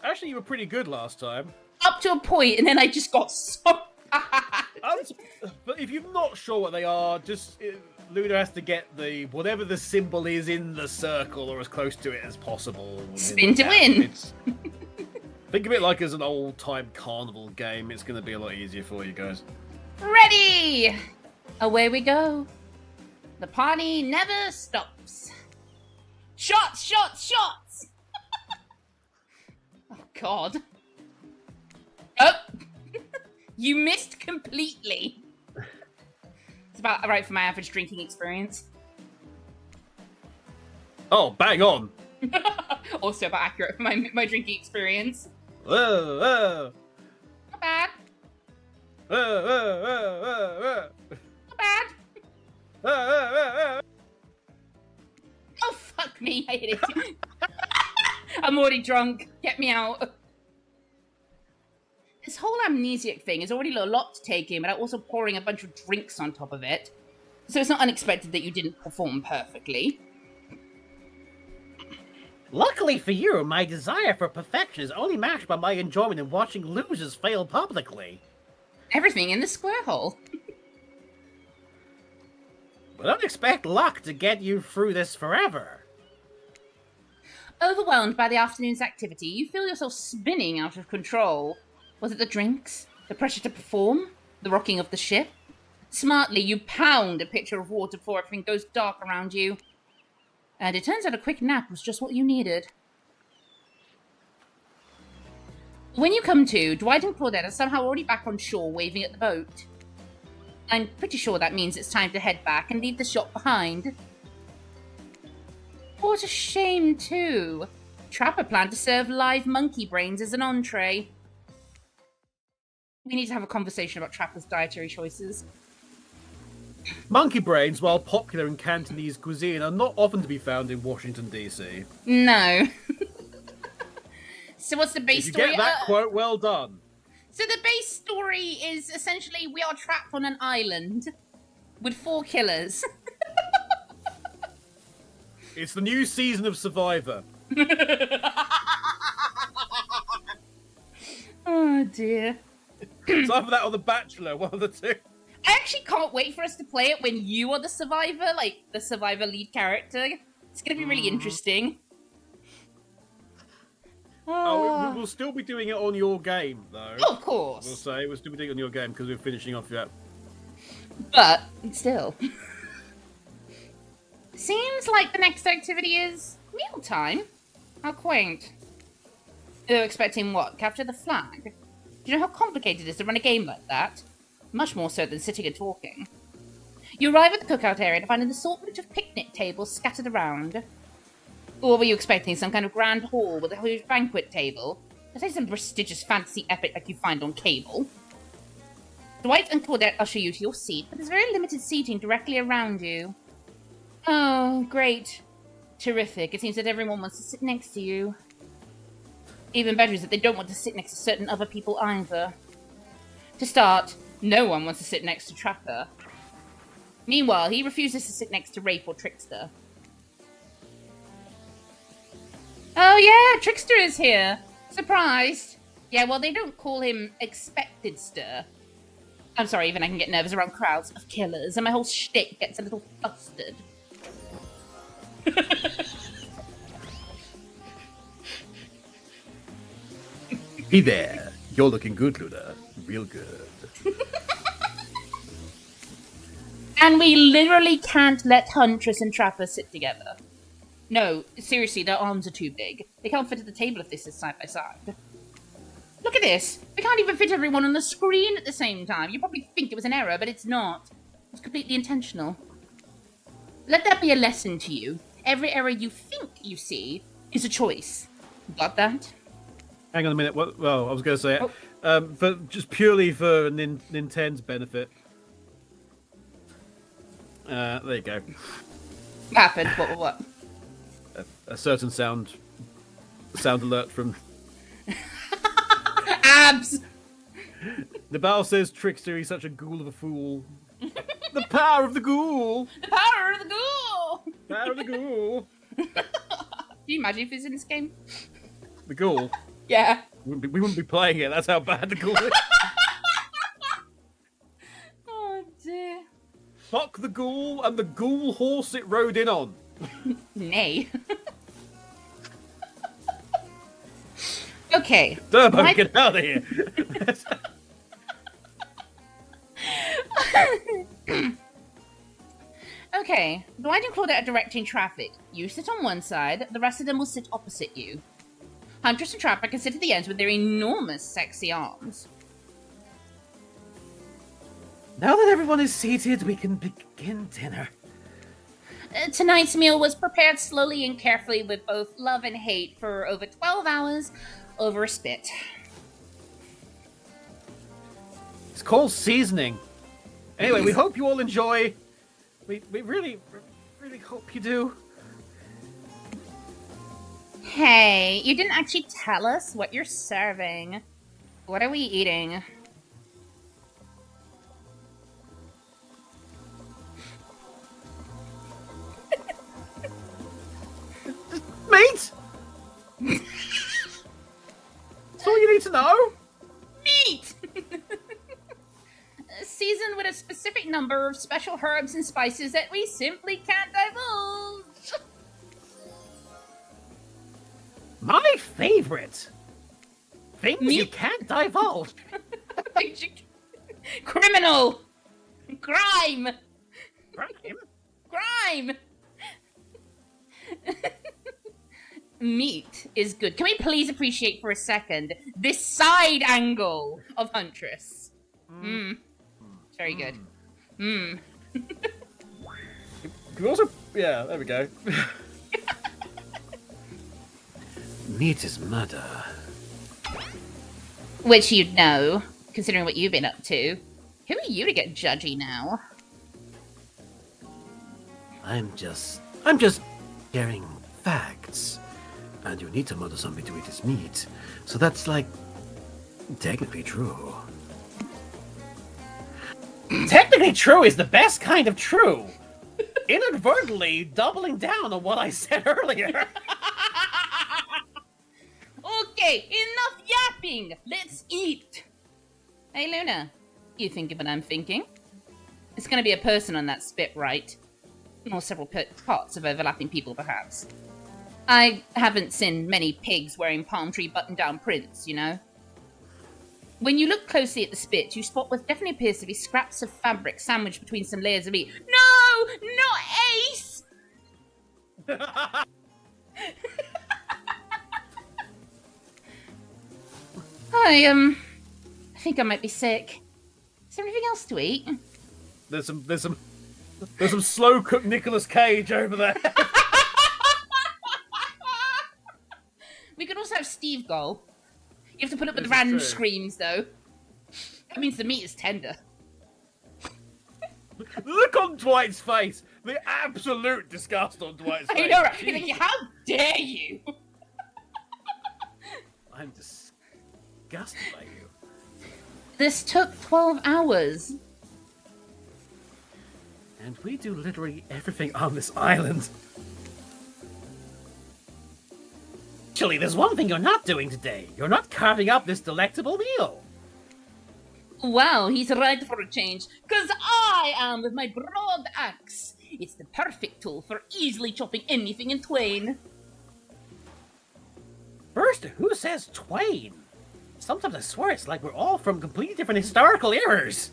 Actually, you were pretty good last time. Up to a point, and then I just got so bad. But if you're not sure what they are, Luna has to get whatever the symbol is in the circle, or as close to it as possible. Spin to win. Think of it like as an old-time carnival game. It's going to be a lot easier for you guys. Ready! Away we go. The party never stops. Shots, shots, shots! Oh, God. Oh! You missed completely. It's about right for my average drinking experience. Oh, bang on! Also about accurate for my drinking experience. Whoa, whoa. Not bad. Whoa, whoa, whoa, whoa, whoa. Not bad. Whoa, whoa, whoa, whoa. Oh, fuck me. I hit it. I'm already drunk. Get me out. This whole amnesiac thing is already a lot to take in, without also pouring a bunch of drinks on top of it. So it's not unexpected that you didn't perform perfectly. Luckily for you, my desire for perfection is only matched by my enjoyment in watching losers fail publicly. Everything in the square hole. But don't expect luck to get you through this forever. Overwhelmed by the afternoon's activity, you feel yourself spinning out of control. Was it the drinks? The pressure to perform? The rocking of the ship? Smartly, you pound a pitcher of water before everything goes dark around you. And it turns out a quick nap was just what you needed. When you come to, Dwight and Claudette are somehow already back on shore waving at the boat. I'm pretty sure that means it's time to head back and leave the shop behind. What a shame, too. Trapper planned to serve live monkey brains as an entree. We need to have a conversation about Trapper's dietary choices. Monkey brains, while popular in Cantonese cuisine, are not often to be found in Washington, D.C. No. So what's the base If you story? get that quote, well done. So the base story is essentially we are trapped on an island. with 4 killers. It's the new season of Survivor. Oh dear. It's either that or The Bachelor, one of the two. I actually can't wait for us to play it when you are the survivor, like the survivor lead character. It's gonna be really interesting. We'll still be doing it on your game, though. Oh, of course. We'll still be doing it on your game because we're finishing off that. But still. Seems like the next activity is mealtime. How quaint. You're expecting what? Capture the flag? Do you know how complicated it is to run a game like that? Much more so than sitting and talking. You arrive at the cookout area to find an assortment of picnic tables scattered around. Or were you expecting some kind of grand hall with a huge banquet table? I'd say some prestigious fancy epic like you find on cable. Dwight and Claudette usher you to your seat, but there's very limited seating directly around you. Oh, great. Terrific. It seems that everyone wants to sit next to you. Even better is that they don't want to sit next to certain other people either. To start, no one wants to sit next to Trapper. Meanwhile, he refuses to sit next to Wraith or Trickster. Oh yeah, Trickster is here. Surprised. Yeah, well, they don't call him Expected Stir. I'm sorry, even I can get nervous around crowds of killers, and my whole shtick gets a little flustered. Hey there. You're looking good, Luna. Real good. And we literally can't let Huntress and Trapper sit together. No, seriously, their arms are too big. They can't fit at the table if this is side by side. Look at this! We can't even fit everyone on the screen at the same time. You probably think it was an error, but it's not. It's completely intentional. Let that be a lesson to you. Every error you think you see is a choice. Got that? Hang on a minute. Well, I was going to say, for just purely for Nintendo's benefit. There you go. What happened? What? A certain sound alert from Abs! the battle says Trickster. He's such a ghoul of a fool. The power of the ghoul. The power of the ghoul! Power of the ghoul. Can you imagine if it's in this game? The ghoul. Yeah. We wouldn't be playing it. That's how bad the ghoul is. Oh dear. Fuck the ghoul and the ghoul horse it rode in on. Nay. Okay. Durbo, get out of here. Okay. Dwight and Claudette are directing traffic. You sit on one side, the rest of them will sit opposite you. Huntress and Trapper can sit at the ends with their enormous sexy arms. Now that everyone is seated, we can begin dinner. Tonight's meal was prepared slowly and carefully with both love and hate for over 12 hours over a spit. It's called seasoning. Anyway, we hope you all enjoy. We really hope you do. Hey, you didn't actually tell us what you're serving. What are we eating? Meat! That's all you need to know. Meat! Seasoned with a specific number of special herbs and spices that we simply can't divulge. My favorite. Things Meat? you can't divulge. Criminal! Crime! Crime? Crime! Meat is good. Can we please appreciate for a second this side angle of Huntress? Very good. You also, yeah, there we go. Meat is murder. Which you'd know, considering what you've been up to. Who are you to get judgy now? I'm just sharing facts. And you need to murder somebody to eat his meat. So that's technically true. Technically technically true is the best kind of true. Inadvertently doubling down on what I said earlier. Okay, enough yapping! Let's eat! Hey, Luna. You thinking what I'm thinking? It's gonna be a person on that spit, right? Or several parts of overlapping people, perhaps. I haven't seen many pigs wearing palm tree button-down prints, you know? When you look closely at the spit, you spot what definitely appears to be scraps of fabric sandwiched between some layers of meat. No! Not Ace! I think I might be sick. Is there anything else to eat? There's some slow cooked Nicolas Cage over there. We could also have Steve Goal. You have to put up with This the is random true. screams, though. That means the meat is tender. Look on Dwight's face. The absolute disgust on Dwight's face. I know, right? You're thinking, how dare you? I'm disgusted by you. This took 12 hours. And we do literally everything on this island. Actually, there's one thing you're not doing today. You're not carving up this delectable meal. Wow, he's right for a change. Because I am with my broad axe. It's the perfect tool for easily chopping anything in twain. First, who says twain? Sometimes I swear it's like we're all from completely different historical eras.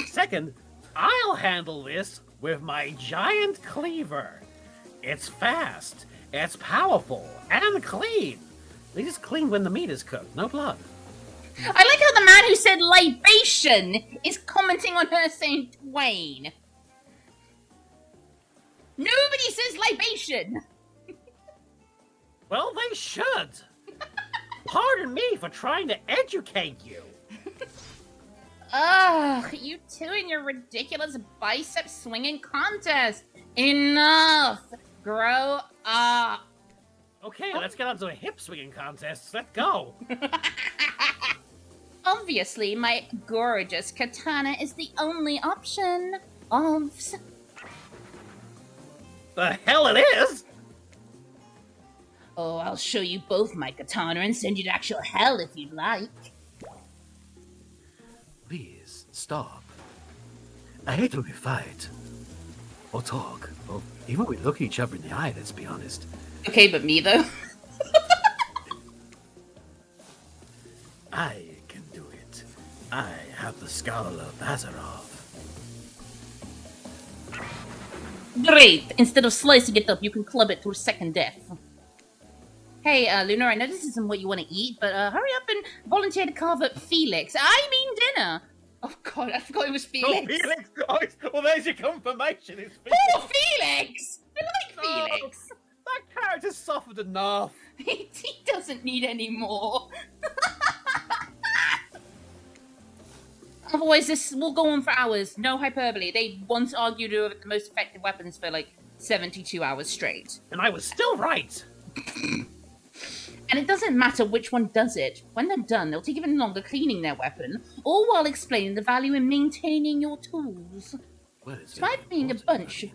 Second, I'll handle this with my giant cleaver. It's fast, it's powerful, and clean. At least it's clean when the meat is cooked, no blood. I like how the man who said libation is commenting on her saying twain. Nobody says libation. Well, they should. Pardon me for trying to educate you. Ugh, you two and your ridiculous bicep swinging contest. Enough. Grow up. Okay, let's get on to a hip swinging contest. Let's go. Obviously, my gorgeous katana is the only option. Ovs. The hell it is? Oh, I'll show you both my katana and send you to actual hell if you'd like. Please, stop. I hate when we fight. Or talk. Or even when we look each other in the eye, let's be honest. Okay, but me though? I can do it. I have the Skull of Azarov. Great! Instead of slicing it up, you can club it to a second death. Hey, Luna, I know this isn't what you want to eat, but hurry up and volunteer to carve up Felix. I mean dinner! Oh god, I forgot it was Felix. Oh, Felix! Oh, well, there's your confirmation. It's Felix. Poor Felix! I like Felix! That character's suffered enough. He doesn't need any more. Otherwise, this will go on for hours. No hyperbole. They once argued over the most effective weapons for like 72 hours straight. And I was still right. And it doesn't matter which one does it. When they're done, they'll take even longer cleaning their weapon, all while explaining the value in maintaining your tools. Well, it's Despite being a bunch of...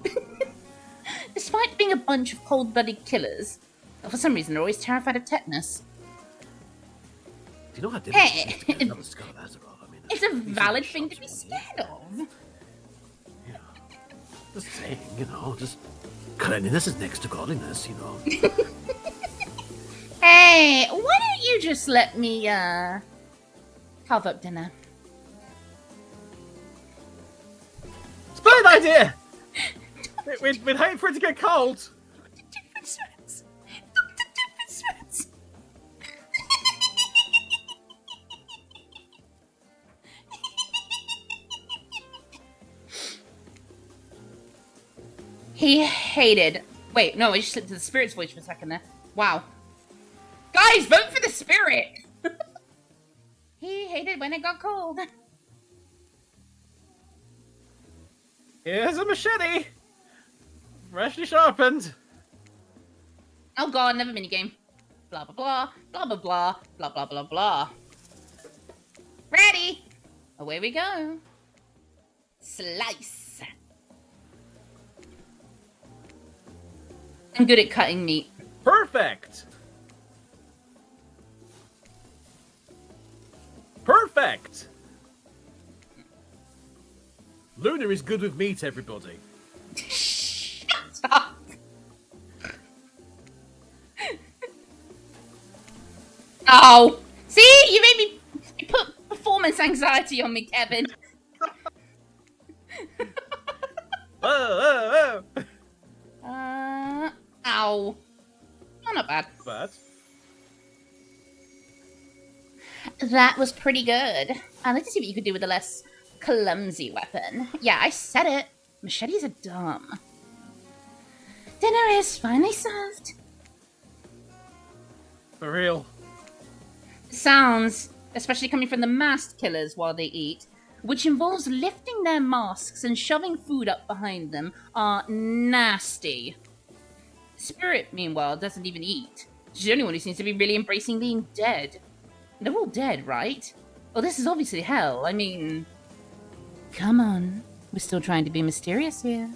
Despite being a bunch of cold-blooded killers, for some reason they're always terrified of tetanus. Do you know how difficult Hey, it is to get another Skull of Azarov? I mean, It's a these valid are thing to be shots you want scared of. Just saying, just cleanliness is next to godliness, Hey, why don't you just let me, carve up dinner? Splendid idea! We'd hate for it to get cold. Different sweats. Dr. Different sweats. He hated... Wait, no, I just slipped to the spirit's voice for a second there. Wow. Guys, vote for the spirit! He hated when it got cold. Here's a machete. Freshly sharpened. Oh god, another minigame. Blah blah blah, blah blah blah, blah blah blah blah. Ready! Away we go. Slice. I'm good at cutting meat. Perfect. Perfect. Luna is good with meat, everybody. Stop. Oh, see, you made me. You put performance anxiety on me, Kevin. Oh. Ow. Oh, not bad. Bad. That was pretty good. I'd like to see what you could do with a less clumsy weapon. Yeah, I said it. Machetes are dumb. Dinner is finally served. For real. Sounds, especially coming from the masked killers while they eat, which involves lifting their masks and shoving food up behind them, are nasty. Spirit, meanwhile, doesn't even eat. She's the only one who seems to be really embracing being dead. They're all dead, right? Well, this is obviously hell. I mean... Come on. We're still trying to be mysterious here.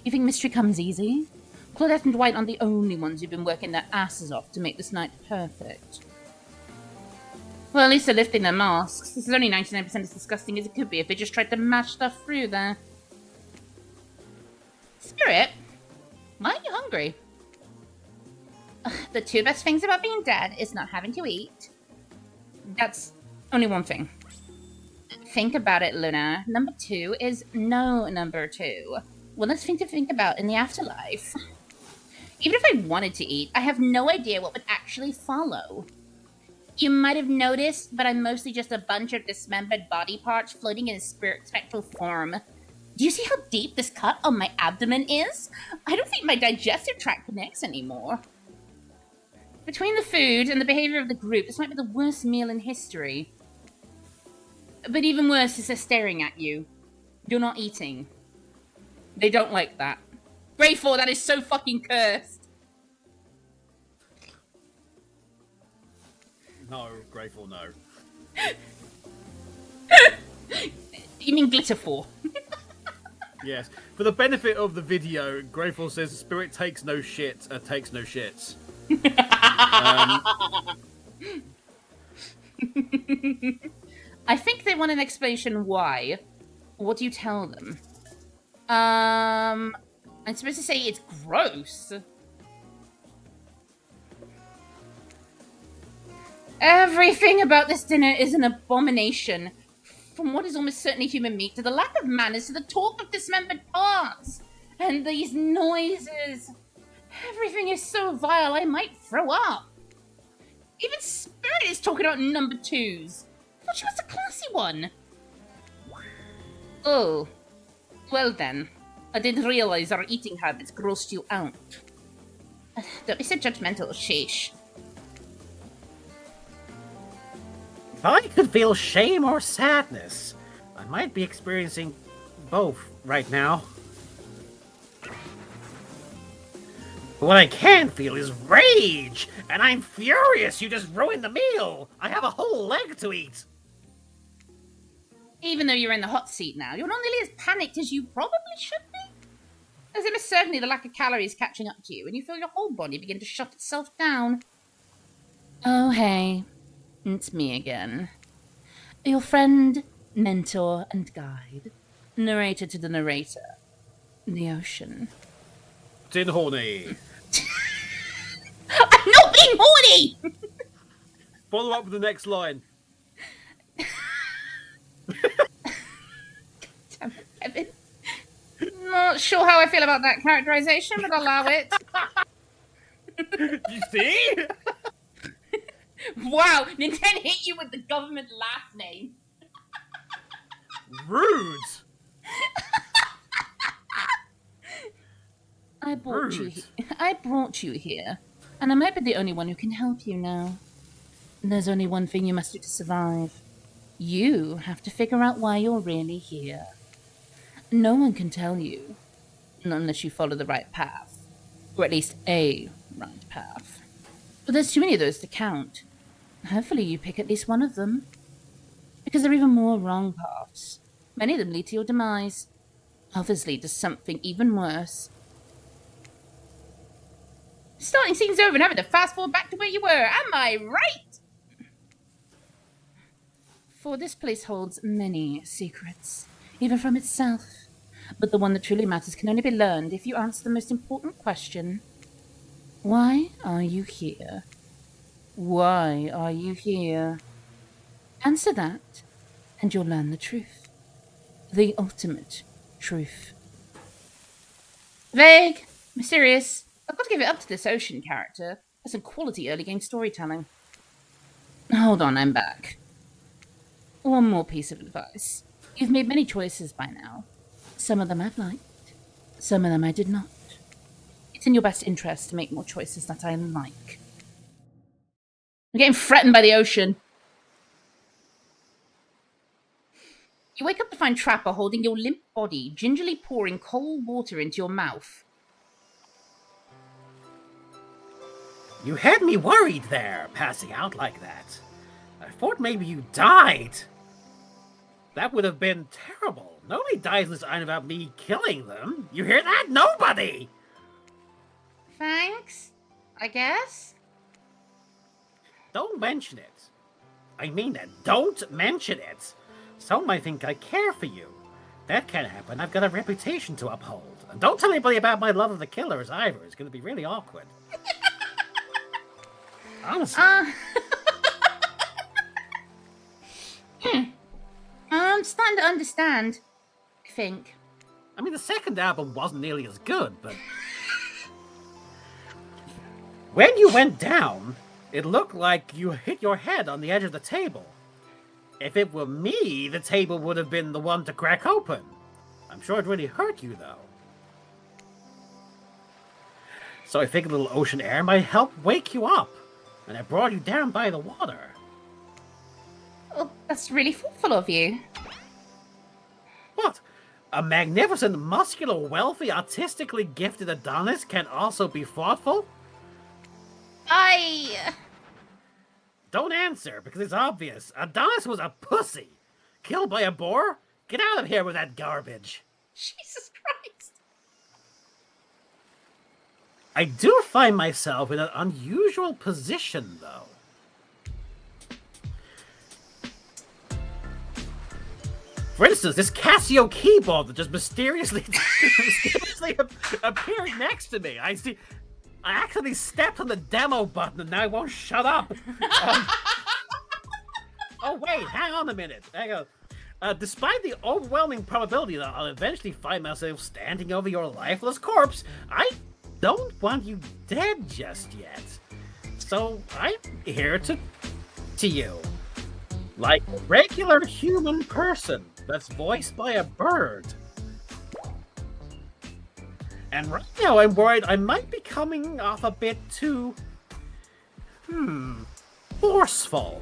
You think mystery comes easy? Claudette and Dwight aren't the only ones who've been working their asses off to make this night perfect. Well, at least they're lifting their masks. This is only 99% as disgusting as it could be if they just tried to mash stuff through there. Spirit? Why are you hungry? The two best things about being dead is not having to eat. That's only one thing. Think about it, Luna. Number 2 is no number 2. Well, that's thing to think about in the afterlife. Even if I wanted to eat, I have no idea what would actually follow. You might have noticed, but I'm mostly just a bunch of dismembered body parts floating in a spectral form. Do you see how deep this cut on my abdomen is? I don't think my digestive tract connects anymore. Between the food and the behavior of the group, this might be the worst meal in history. But even worse is they're staring at you. You're not eating. They don't like that. Grey 4, that is so fucking cursed. No, Grateful, no. You mean Glitter 4? Yes. For the benefit of the video, Grateful says Spirit takes no shit, takes no shits. I think they want an explanation why. What do you tell them? I'm supposed to say it's gross. Everything about this dinner is an abomination. From what is almost certainly human meat, to the lack of manners, to the talk of dismembered parts, and these noises. Everything is so vile, I might throw up. Even Spirit is talking about number 2s. I thought she was a classy one. Oh. Well then. I didn't realize our eating habits grossed you out. Don't be so judgmental, sheesh. If I could feel shame or sadness, I might be experiencing both right now. But what I can feel is rage, and I'm furious you just ruined the meal. I have a whole leg to eat. Even though you're in the hot seat now, you're not nearly as panicked as you probably should be. As it is certainly the lack of calories catching up to you, and you feel your whole body begin to shut itself down. Oh, hey. It's me again. Your friend, mentor, and guide. Narrator to the narrator. The ocean. Tin horny. I'm not being horny! Follow up with the next line. Damn it, Kevin. Not sure how I feel about that characterization, but I'll allow it. You see? Wow, Nintendo hit you with the government last name. Rude. I brought you here, and I might be the only one who can help you now. There's only one thing you must do to survive. You have to figure out why you're really here. No one can tell you, not unless you follow the right path, or at least a right path. But there's too many of those to count. Hopefully you pick at least one of them, because there are even more wrong paths. Many of them lead to your demise. Others lead to something even worse. Starting scene's over and having to fast forward back to where you were. Am I right? For this place holds many secrets, even from itself. But the one that truly matters can only be learned if you answer the most important question. Why are you here? Why are you here? Answer that, and you'll learn the truth. The ultimate truth. Vague, mysterious. I've got to give it up to this Ocean character. That's some quality early game storytelling. Hold on, I'm back. One more piece of advice. You've made many choices by now. Some of them I've liked, some of them I did not. It's in your best interest to make more choices that I like. I'm getting threatened by the ocean. You wake up to find Trapper holding your limp body, gingerly pouring cold water into your mouth. You had me worried there, passing out like that. I thought maybe you died. That would have been terrible. Nobody dies in this island about me killing them. You hear that? Nobody! Thanks, I guess. Don't mention it. I mean that. Don't mention it. Some might think I care for you. That can't happen. I've got a reputation to uphold. And don't tell anybody about my love of the killers either. It's going to be really awkward. Honestly. I'm starting to understand, I think. I mean, the second album wasn't nearly as good, but... when you went down, it looked like you hit your head on the edge of the table. If it were me, the table would have been the one to crack open. I'm sure it really hurt you, though. So I figured a little ocean air might help wake you up. And I brought you down by the water. Oh, that's really thoughtful of you. What? A magnificent, muscular, wealthy, artistically gifted Adonis can also be thoughtful? Don't answer, because it's obvious. Adonis was a pussy. Killed by a boar? Get out of here with that garbage. Jesus Christ. I do find myself in an unusual position, though. For instance, this Casio keyboard that just mysteriously appeared next to me. I accidentally stepped on the demo button and now it won't shut up. Oh, wait, hang on a minute. Hang on. Despite the overwhelming probability that I'll eventually find myself standing over your lifeless corpse, I don't want you dead just yet. So I'm here to you. Like a regular human person that's voiced by a bird. And right now I'm worried I might be coming off a bit too... forceful.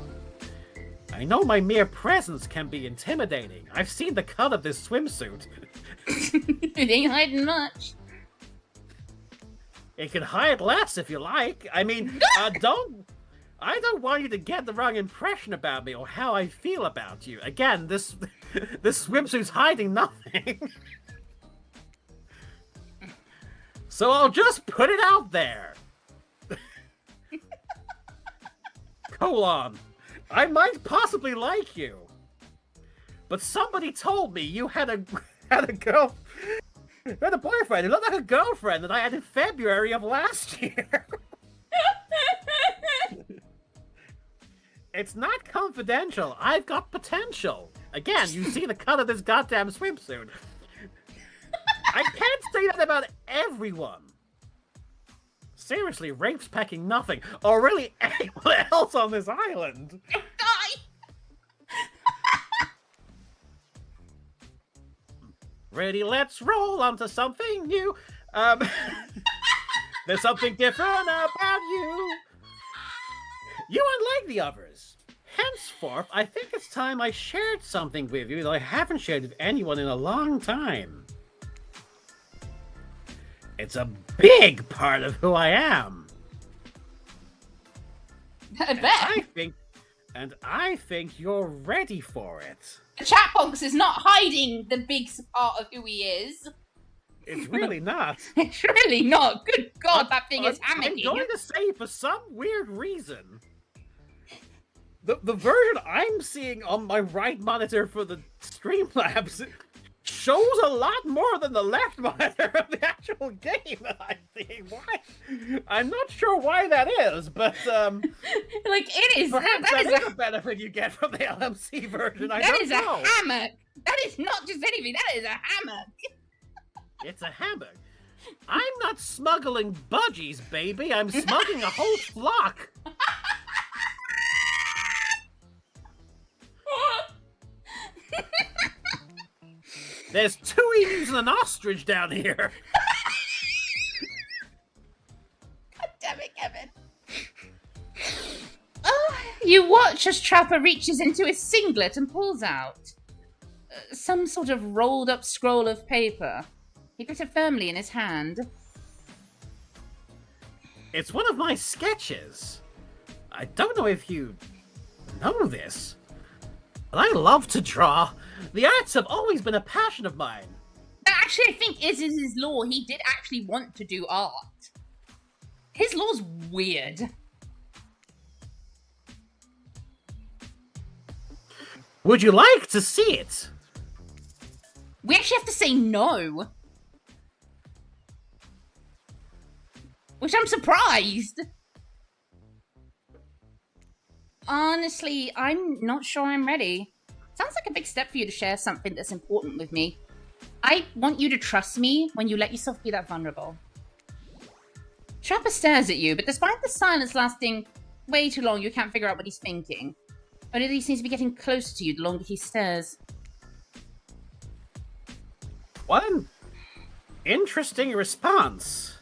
I know my mere presence can be intimidating. I've seen the cut of this swimsuit. It ain't hiding much. It can hide less if you like. I mean, I don't want you to get the wrong impression about me or how I feel about you. Again, this swimsuit's hiding nothing. So I'll just put it out there. Colon. I might possibly like you. But somebody told me you had a boyfriend who looked like a girlfriend that I had in February of last year. It's not confidential. I've got potential. Again, you see the cut of this goddamn swimsuit. I can't say that about everyone. Seriously, rape's packing nothing. Or really anyone else on this island. Die! Ready, let's roll onto something new. There's something different about you. You unlike the others. Henceforth, I think it's time I shared something with you that I haven't shared with anyone in a long time. It's a big part of who I am. I bet. I think you're ready for it. The chat box is not hiding the big part of who he is. It's really not. It's really not. Good God, that thing is I'm hammocking. going to say, for some weird reason, the version I'm seeing on my right monitor for the Streamlabs shows a lot more than the left monitor of the actual game that I'm seeing. Why? I'm not sure why that is, but like it is. Perhaps that is a benefit you get from the LMC version. I that don't is know. a hammock. That is not just anything. That is a hammock. It's a hammock. I'm not smuggling budgies, baby. I'm smuggling a whole flock. There's 2 emus and an ostrich down here. God damn it, Kevin. Oh, you watch as Trapper reaches into his singlet and pulls out some sort of rolled up scroll of paper. He grips it firmly in his hand. It's one of my sketches. I don't know if you know this, but I love to draw. The arts have always been a passion of mine. Actually, I think is his law. He did actually want to do art. His law's weird. Would you like to see it? We actually have to say no. Which I'm surprised. Honestly, I'm not sure I'm ready. Sounds like a big step for you to share something that's important with me. I want you to trust me when you let yourself be that vulnerable. Trapper stares at you, but despite the silence lasting way too long, you can't figure out what he's thinking. Only he seems to be getting closer to you the longer he stares. What an interesting response.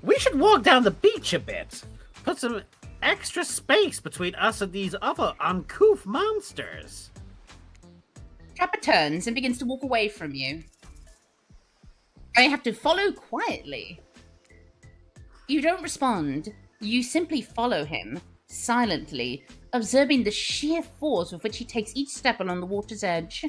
We should walk down the beach a bit. Put some extra space between us and these other uncouth monsters. Trapper turns and begins to walk away from you. I have to follow quietly. You don't respond. You simply follow him, silently, observing the sheer force with which he takes each step along the water's edge.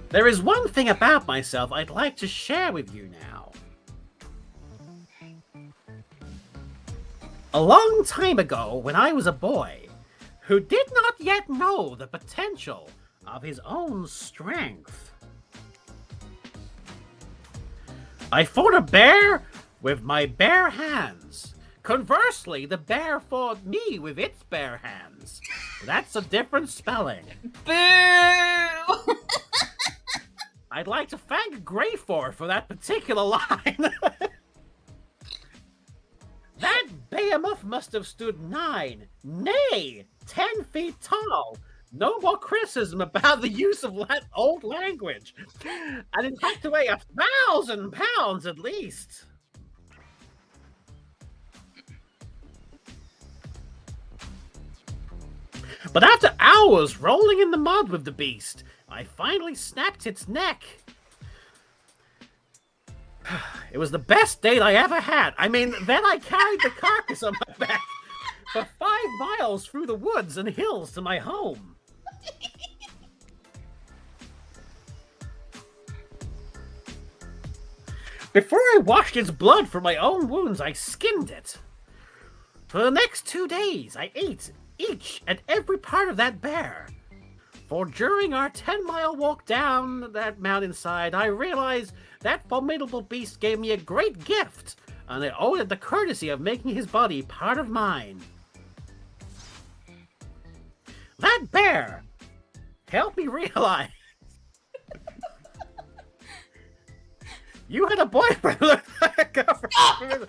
There is one thing about myself I'd like to share with you now. A long time ago, when I was a boy, who did not yet know the potential of his own strength, I fought a bear with my bare hands. Conversely, the bear fought me with its bare hands. That's a different spelling. Boo! I'd like to thank Greyfor for that particular line. That behemoth must have stood 9, nay, 10 feet tall. No more criticism about the use of old language. And it had to weigh 1,000 pounds at least. But after hours rolling in the mud with the beast, I finally snapped its neck. It was the best date I ever had. I mean, then I carried the carcass on my back for 5 miles through the woods and hills to my home. Before I washed its blood from my own wounds, I skinned it. For the next 2 days, I ate each and every part of that bear. For during our 10-mile walk down that mountainside, I realized that formidable beast gave me a great gift, and I owed it the courtesy of making his body part of mine. That bear helped me realize you had a boyfriend who looked like a girlfriend.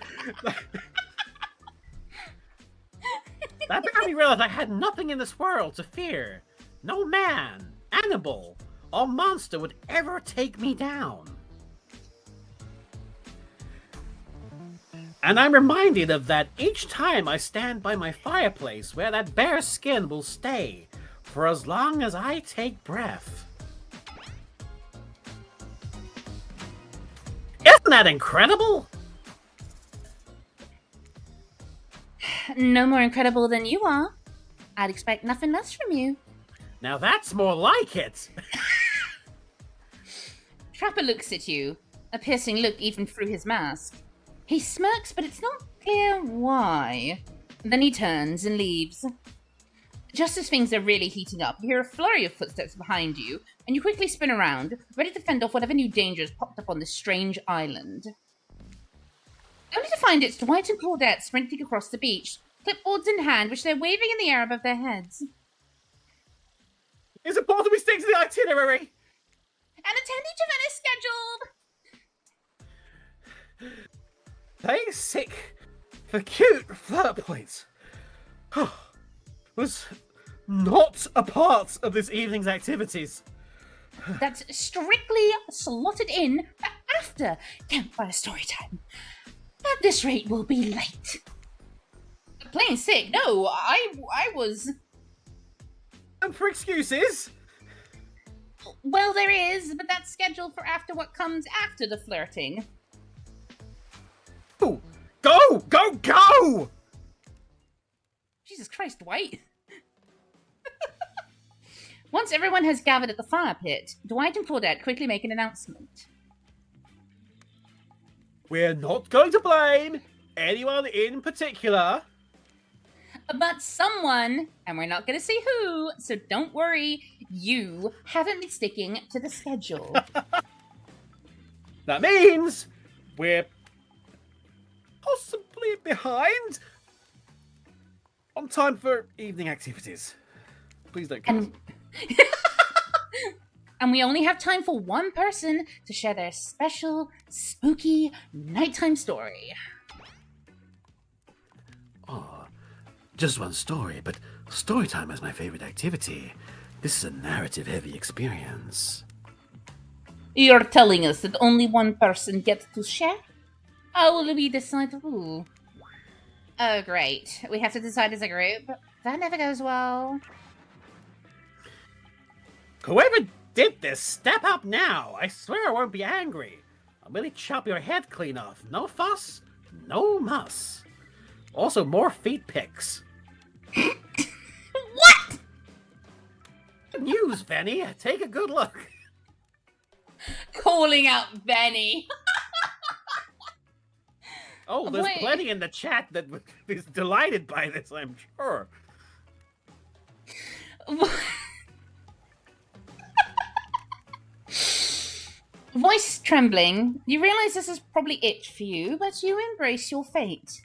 That made me realize I had nothing in this world to fear. No man, animal, or monster would ever take me down. And I'm reminded of that each time I stand by my fireplace where that bear skin will stay for as long as I take breath. Yes, that incredible? No more incredible than you are. I'd expect nothing less from you. Now that's more like it. Trapper looks at you, a piercing look even through his mask. He smirks, but it's not clear why. Then he turns and leaves. Just as things are really heating up, you hear a flurry of footsteps behind you, and you quickly spin around, ready to fend off whatever new dangers popped up on this strange island. Only to find it's Dwight and Claudette sprinting across the beach, clipboards in hand, which they're waving in the air above their heads. It's important we stick to the itinerary. An attendee to Venice scheduled! Playing sick for cute flirt points was not a part of this evening's activities. That's strictly slotted in for after campfire story time. At this rate, we'll be late. Playing sick? No, I was... And for excuses? Well, there is, but that's scheduled for after what comes after the flirting. Ooh, go! Go! Go! Jesus Christ, Dwight. Once everyone has gathered at the fire pit, Dwight and Claudette quickly make an announcement. We're not going to blame anyone in particular. But someone, and we're not going to say who, so don't worry, you haven't been sticking to the schedule. That means we're possibly behind on time for evening activities. Please don't cancel. And we only have time for one person to share their special, spooky nighttime story. Oh, just one story, but story time is my favorite activity. This is a narrative-heavy experience. You're telling us that only one person gets to share? How will we decide who? Oh, great. We have to decide as a group. That never goes well. Whoever did this, step up now. I swear I won't be angry. I'll really chop your head clean off. No fuss, no muss. Also, more feet pics. What? Good news, Benny. Take a good look. Calling out Benny. Oh, there's Wait. plenty in the chat that is delighted by this, I'm sure. Voice trembling, you realize this is probably it for you, but you embrace your fate.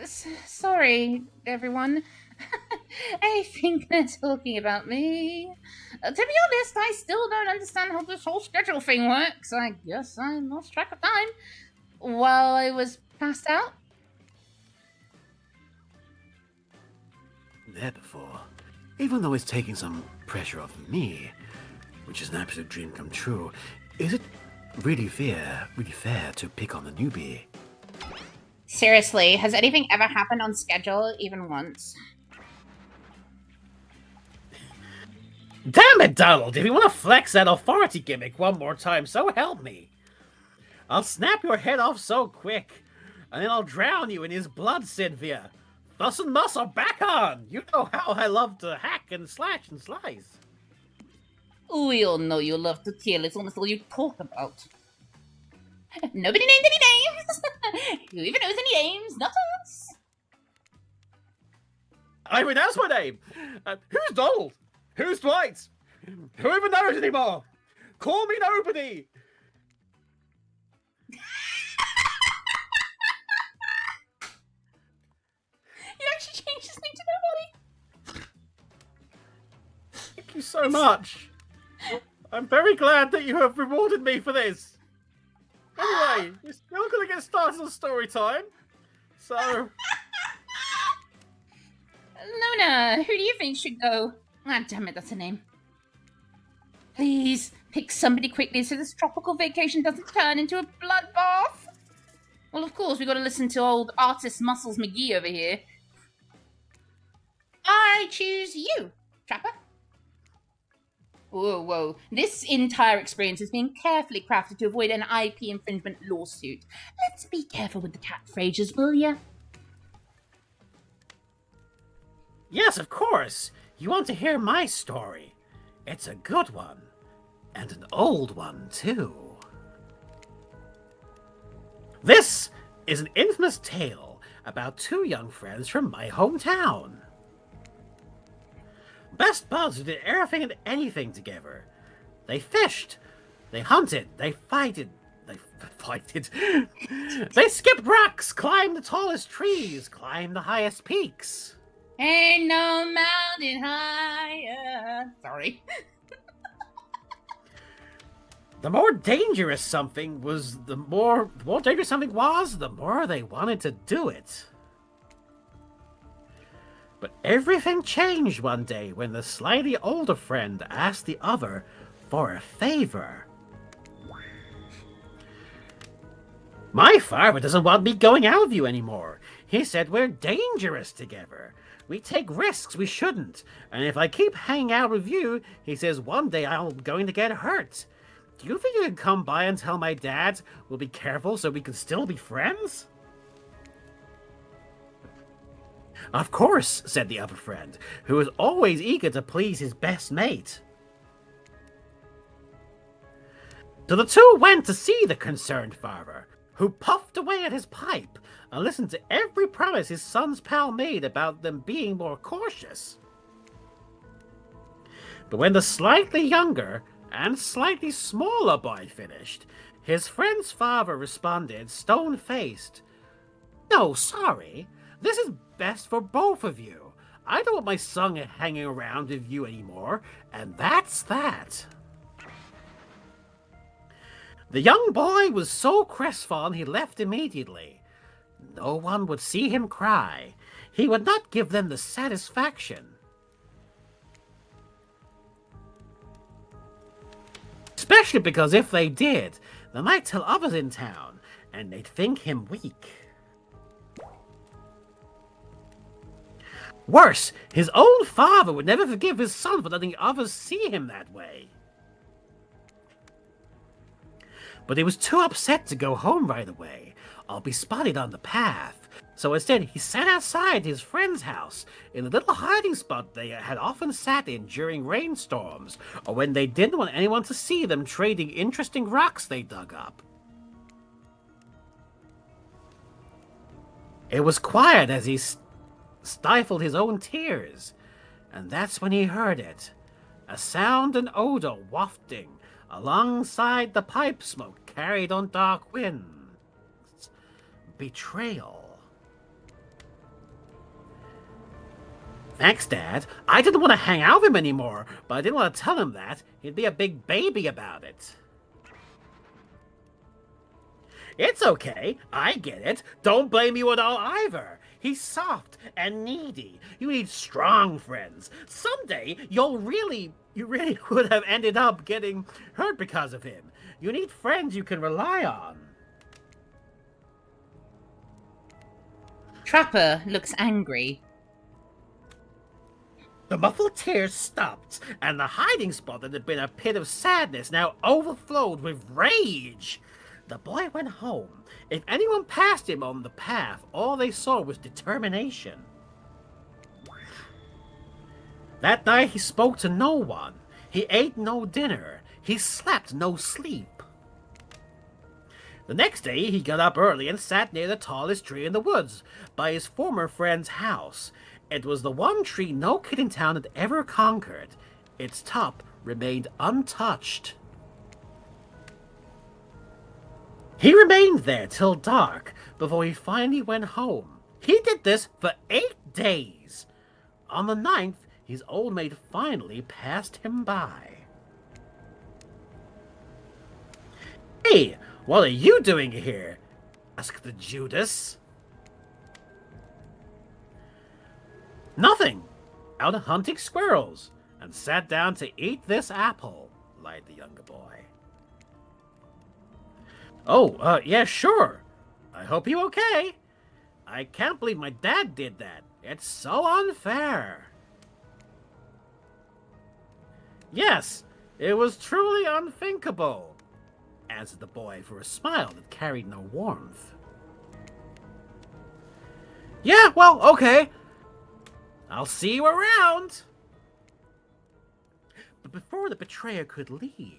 Sorry, everyone. I think they're talking about me. To be honest, I still don't understand how this whole schedule thing works. I guess I lost track of time while I was passed out. There before. Even though it's taking some pressure off me, which is an absolute dream come true, is it really fair to pick on the newbie? Seriously, has anything ever happened on schedule even once? Damn it, Donald! If you want to flex that authority gimmick one more time, so help me. I'll snap your head off so quick, and then I'll drown you in his blood, Cynthia. Fuss and muss are back on! You know how I love to hack and slash and slice. We all know you love to kill. It's almost all you talk about. Nobody named any names! Who even knows any names? Not us! I renounce my name! Who's Donald? Who's Dwight? Who even knows anymore? Call me nobody! You actually changed his name to nobody! Thank you so much. I'm very glad that you have rewarded me for this. Anyway, you're still gonna get started on story time. So... Luna, who do you think should go? Ah, damn it, that's a name. Please, pick somebody quickly so this tropical vacation doesn't turn into a bloodbath. Well, of course, we got to listen to old artist Muscles McGee over here. I choose you, Trapper. Whoa, whoa. This entire experience is being carefully crafted to avoid an IP infringement lawsuit. Let's be careful with the catchphrases, will ya? Yes, of course. You want to hear my story. It's a good one. And an old one, too. This is an infamous tale about two young friends from my hometown. Best buds who did everything and anything together. They fished, they hunted, they fighted, they skipped rocks, climbed the tallest trees, climbed the highest peaks. Ain't no mountain higher. Sorry. The more dangerous something was, the more dangerous something was, the more they wanted to do it. But everything changed one day when the slightly older friend asked the other for a favor. My father doesn't want me going out with you anymore. He said we're dangerous together. We take risks we shouldn't. And if I keep hanging out with you, he says one day I'm going to get hurt. Do you think you can come by and tell my dad we'll be careful so we can still be friends? Of course, said the other friend, who was always eager to please his best mate. So the two went to see the concerned father, who puffed away at his pipe and listened to every promise his son's pal made about them being more cautious. But when the slightly younger and slightly smaller boy finished, his friend's father responded, stone-faced, "No, sorry. This is best for both of you. I don't want my son hanging around with you anymore, and that's that." The young boy was so crestfallen he left immediately. No one would see him cry. He would not give them the satisfaction. Especially because if they did, they might tell others in town, and they'd think him weak. Worse, his own father would never forgive his son for letting others see him that way. But he was too upset to go home right away, or be spotted on the path. So instead, he sat outside his friend's house, in the little hiding spot they had often sat in during rainstorms, or when they didn't want anyone to see them trading interesting rocks they dug up. It was quiet as he stifled his own tears, and that's when he heard it. A sound and odor wafting alongside the pipe smoke carried on dark winds. Betrayal. Thanks, Dad. I didn't want to hang out with him anymore, but I didn't want to tell him that. He'd be a big baby about it. It's okay. I get it. Don't blame you at all either. He's soft and needy. You need strong friends. Someday you really would have ended up getting hurt because of him. You need friends you can rely on. Trapper looks angry. The muffled tears stopped, and the hiding spot that had been a pit of sadness now overflowed with rage. The boy went home. If anyone passed him on the path, all they saw was determination. That night he spoke to no one. He ate no dinner. He slept no sleep. The next day he got up early and sat near the tallest tree in the woods, by his former friend's house. It was the one tree no kid in town had ever conquered. Its top remained untouched. He remained there till dark, before he finally went home. He did this for 8 days. On the 9th, his old mate finally passed him by. "Hey, what are you doing here?" asked the Judas. "Nothing. Out hunting squirrels, and sat down to eat this apple," lied the younger boy. "Oh, yeah, sure. I hope you're okay. I can't believe my dad did that. It's so unfair." "Yes, It was truly unthinkable, answered the boy for a smile that carried no warmth. Yeah, well, okay. I'll see you around. But before the betrayer could leave,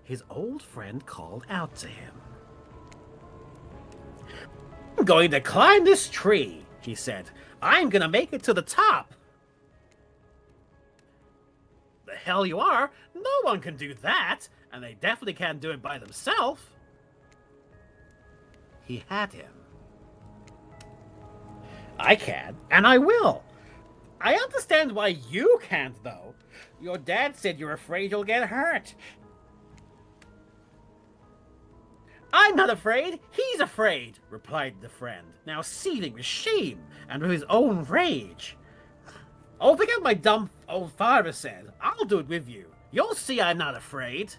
his old friend called out to him. I'm going to climb this tree, he said. I'm going to make it to the top. The hell you are? No one can do that, and they definitely can't do it by themselves. He had him. I can, and I will. I understand why you can't, though. Your dad said you're afraid you'll get hurt. I'm not afraid, he's afraid, replied the friend, now seething with shame and with his own rage. Oh, forget what my dumb old father said. I'll do it with you. You'll see I'm not afraid.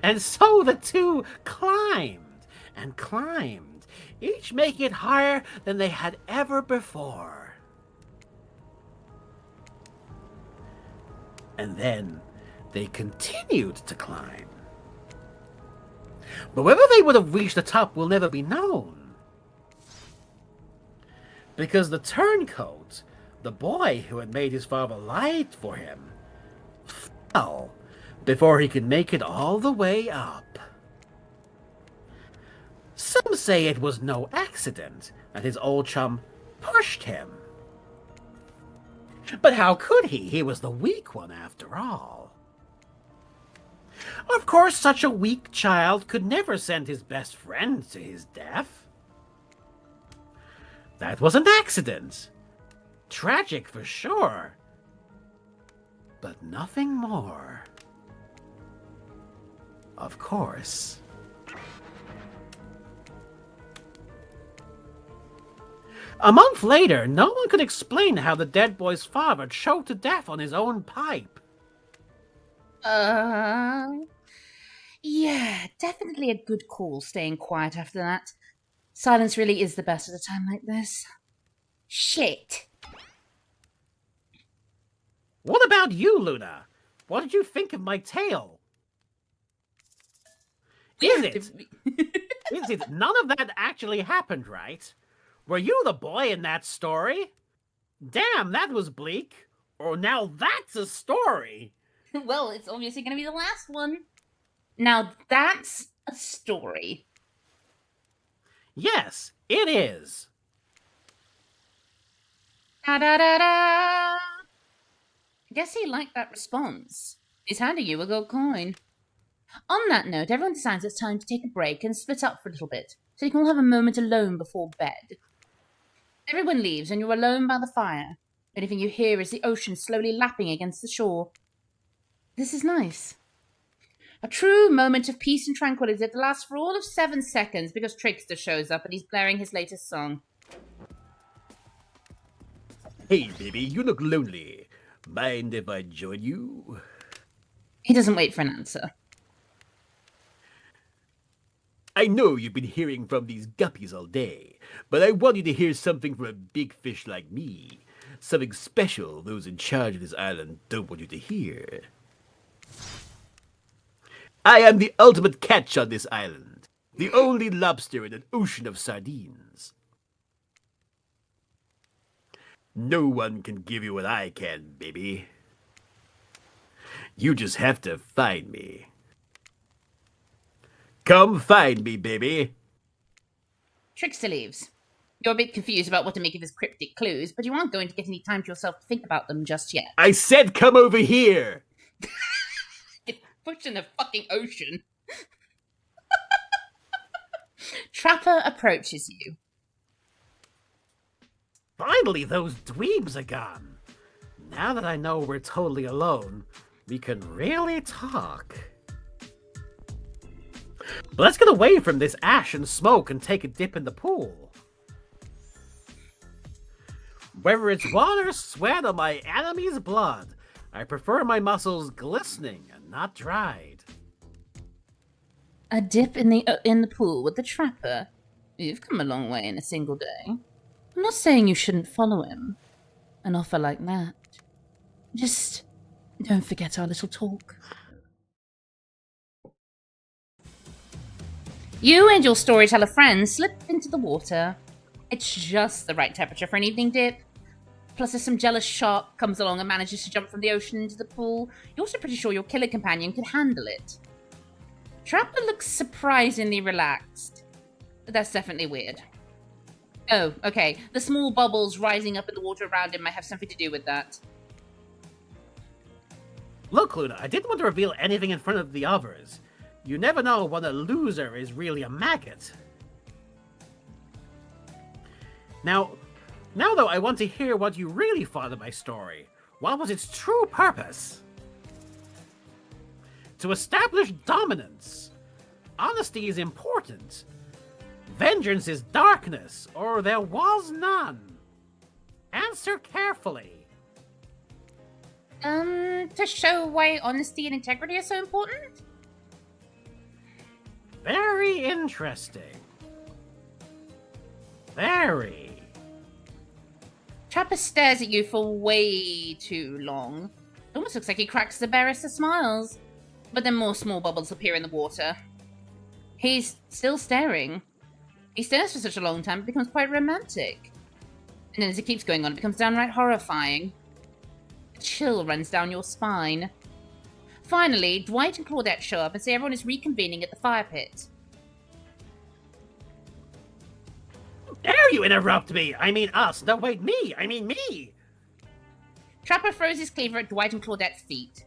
And so the two climbed and climbed, each making it higher than they had ever before. And then they continued to climb. But whether they would have reached the top will never be known. Because the turncoat, the boy who had made his father lie for him, fell before he could make it all the way up. Some say it was no accident, and his old chum pushed him. But how could he? He was the weak one after all. Of course, such a weak child could never send his best friend to his death. That was an accident. Tragic for sure. But nothing more. Of course. A month later, no one could explain how the dead boy's father choked to death on his own pipe. Yeah, definitely a good call staying quiet after that. Silence really is the best at a time like this. Shit. What about you, Luna? What did you think of my tale? Is it none of that actually happened, right? Were you the boy in that story? Damn, that was bleak. Or now that's a story. Well, it's obviously going to be the last one. Now that's a story. Yes, it is. Da-da-da-da! I guess he liked that response. He's handing you a gold coin. On that note, everyone decides it's time to take a break and split up for a little bit, so you can all have a moment alone before bed. Everyone leaves, and you're alone by the fire. Anything you hear is the ocean slowly lapping against the shore. This is nice. A true moment of peace and tranquility that lasts for all of 7 seconds because Trickster shows up and he's blaring his latest song. Hey, baby, you look lonely. Mind if I join you? He doesn't wait for an answer. I know you've been hearing from these guppies all day, but I want you to hear something from a big fish like me. Something special those in charge of this island don't want you to hear. I am the ultimate catch on this island. The only lobster in an ocean of sardines. No one can give you what I can, baby. You just have to find me. Come find me, baby. Trickster leaves. You're a bit confused about what to make of his cryptic clues, but you aren't going to get any time to yourself to think about them just yet. I said come over here! Get pushed in the fucking ocean. Trapper approaches you. Finally, those dweebs are gone. Now that I know we're totally alone, we can really talk. But let's get away from this ash and smoke and take a dip in the pool. Whether it's water, sweat, or my enemy's blood, I prefer my muscles glistening and not dried. A dip in the pool with the trapper? You've come a long way in a single day. I'm not saying you shouldn't follow him. An offer like that. Just Don't forget our little talk. You and your storyteller friends slip into the water. It's just the right temperature for an evening dip. Plus, if some jealous shark comes along and manages to jump from the ocean into the pool, you're also pretty sure your killer companion can handle it. Trapper looks surprisingly relaxed. That's definitely weird. Oh, okay. The small bubbles rising up in the water around him might have something to do with that. Look, Luna, I didn't want to reveal anything in front of the others. You never know when a loser is really a maggot. Now though, I want to hear what you really thought of my story. What was its true purpose? To establish dominance. Honesty is important. Vengeance is darkness, or there was none. Answer carefully. To show why honesty and integrity are so important? Very interesting. Very. Trapper stares at you for way too long. It almost looks like he cracks the barest of smiles. But then more small bubbles appear in the water. He's still staring. He stares for such a long time it becomes quite romantic. And then as it keeps going on, it becomes downright horrifying. A chill runs down your spine. Finally, Dwight and Claudette show up and say everyone is reconvening at the fire pit. Dare you interrupt me? I mean us. No, wait, me. I mean me. Trapper throws his cleaver at Dwight and Claudette's feet.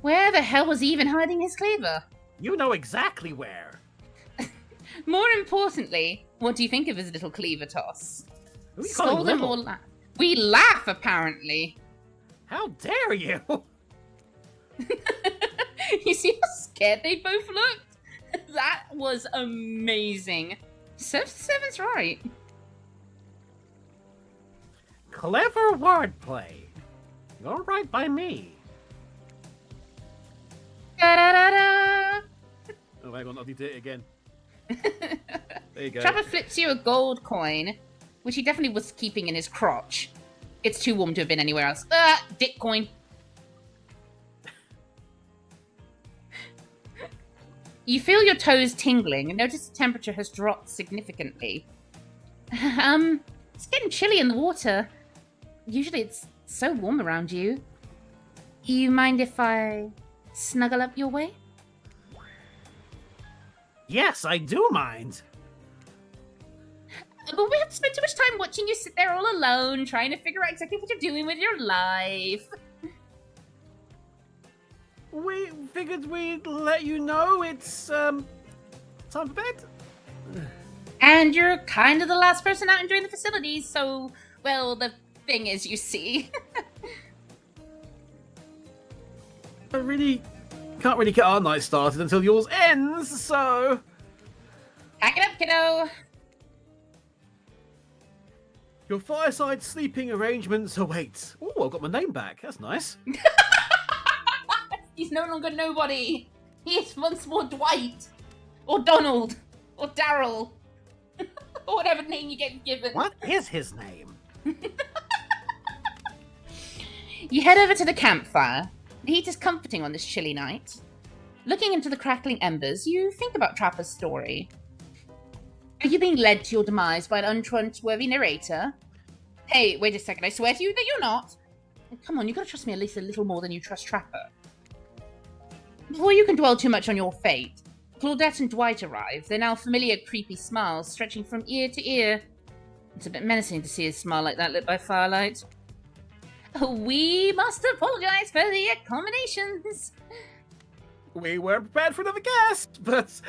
Where the hell was he even hiding his cleaver? You know exactly where. More importantly, what do you think of his little cleaver toss? Who are you calling Scold him little? or laugh? We laugh, apparently. How dare you? You see how scared they both looked? That was amazing. 7's right. Clever wordplay. You're right by me. Da-da-da-da. Oh, hang on, I'll need it again. There you go. Trapper flips you a gold coin, which he definitely was keeping in his crotch. It's too warm to have been anywhere else. Dick coin. You feel your toes tingling and notice the temperature has dropped significantly. It's getting chilly in the water. Usually it's so warm around you. You mind if I snuggle up your way? Yes, I do mind. But we have to spend too much time watching you sit there all alone, trying to figure out exactly what you're doing with your life. We figured we'd let you know it's, time for bed. And you're kind of the last person out enjoying the facilities, so, well, the thing is, you see. I really can't really get our night started until yours ends, so... Pack it up, kiddo. Your fireside sleeping arrangements await. Oh, I've got my name back. That's nice. He's no longer nobody. He is once more Dwight. Or Donald. Or Daryl. Or whatever name you get given. What is his name? You head over to the campfire. The heat is comforting on this chilly night. Looking into the crackling embers, you think about Trapper's story. Are you being led to your demise by an untrustworthy narrator? Hey, wait a second, I swear to you that you're not. Come on, you've got to trust me at least a little more than you trust Trapper. Before you can dwell too much on your fate, Claudette and Dwight arrive, their now familiar creepy smiles stretching from ear to ear. It's a bit menacing to see a smile like that lit by firelight. We must apologize for the accommodations. We weren't prepared for another guest, but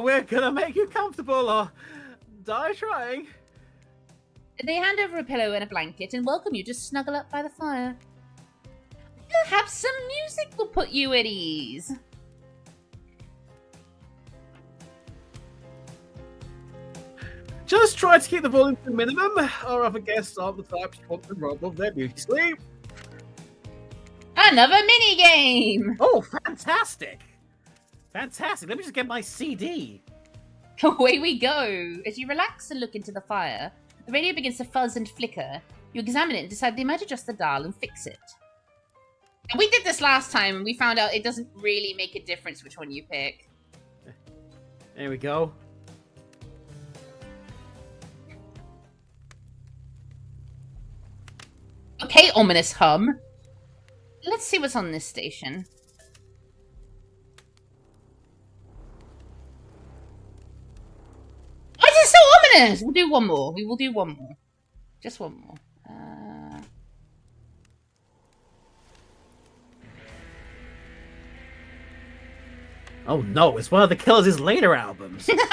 we're gonna make you comfortable or die trying. They hand over a pillow and a blanket and welcome you to snuggle up by the fire. Perhaps some music will put you at ease. Just try to keep the volume to a minimum. Our other guests aren't the types who want to rob of their beauty sleep. Another mini game. Oh, fantastic! Fantastic. Let me just get my CD. Away we go. As you relax and look into the fire, The radio begins to fuzz and flicker. You examine it and decide they might adjust the dial and fix it. And we did this last time, and we found out it doesn't really make a difference which one you pick. There we go. Okay, ominous hum. Let's see what's on this station. Why is it so ominous? We'll do one more. We will do one more. Just one more. Oh no, it's one of the Killers' later albums. I mean,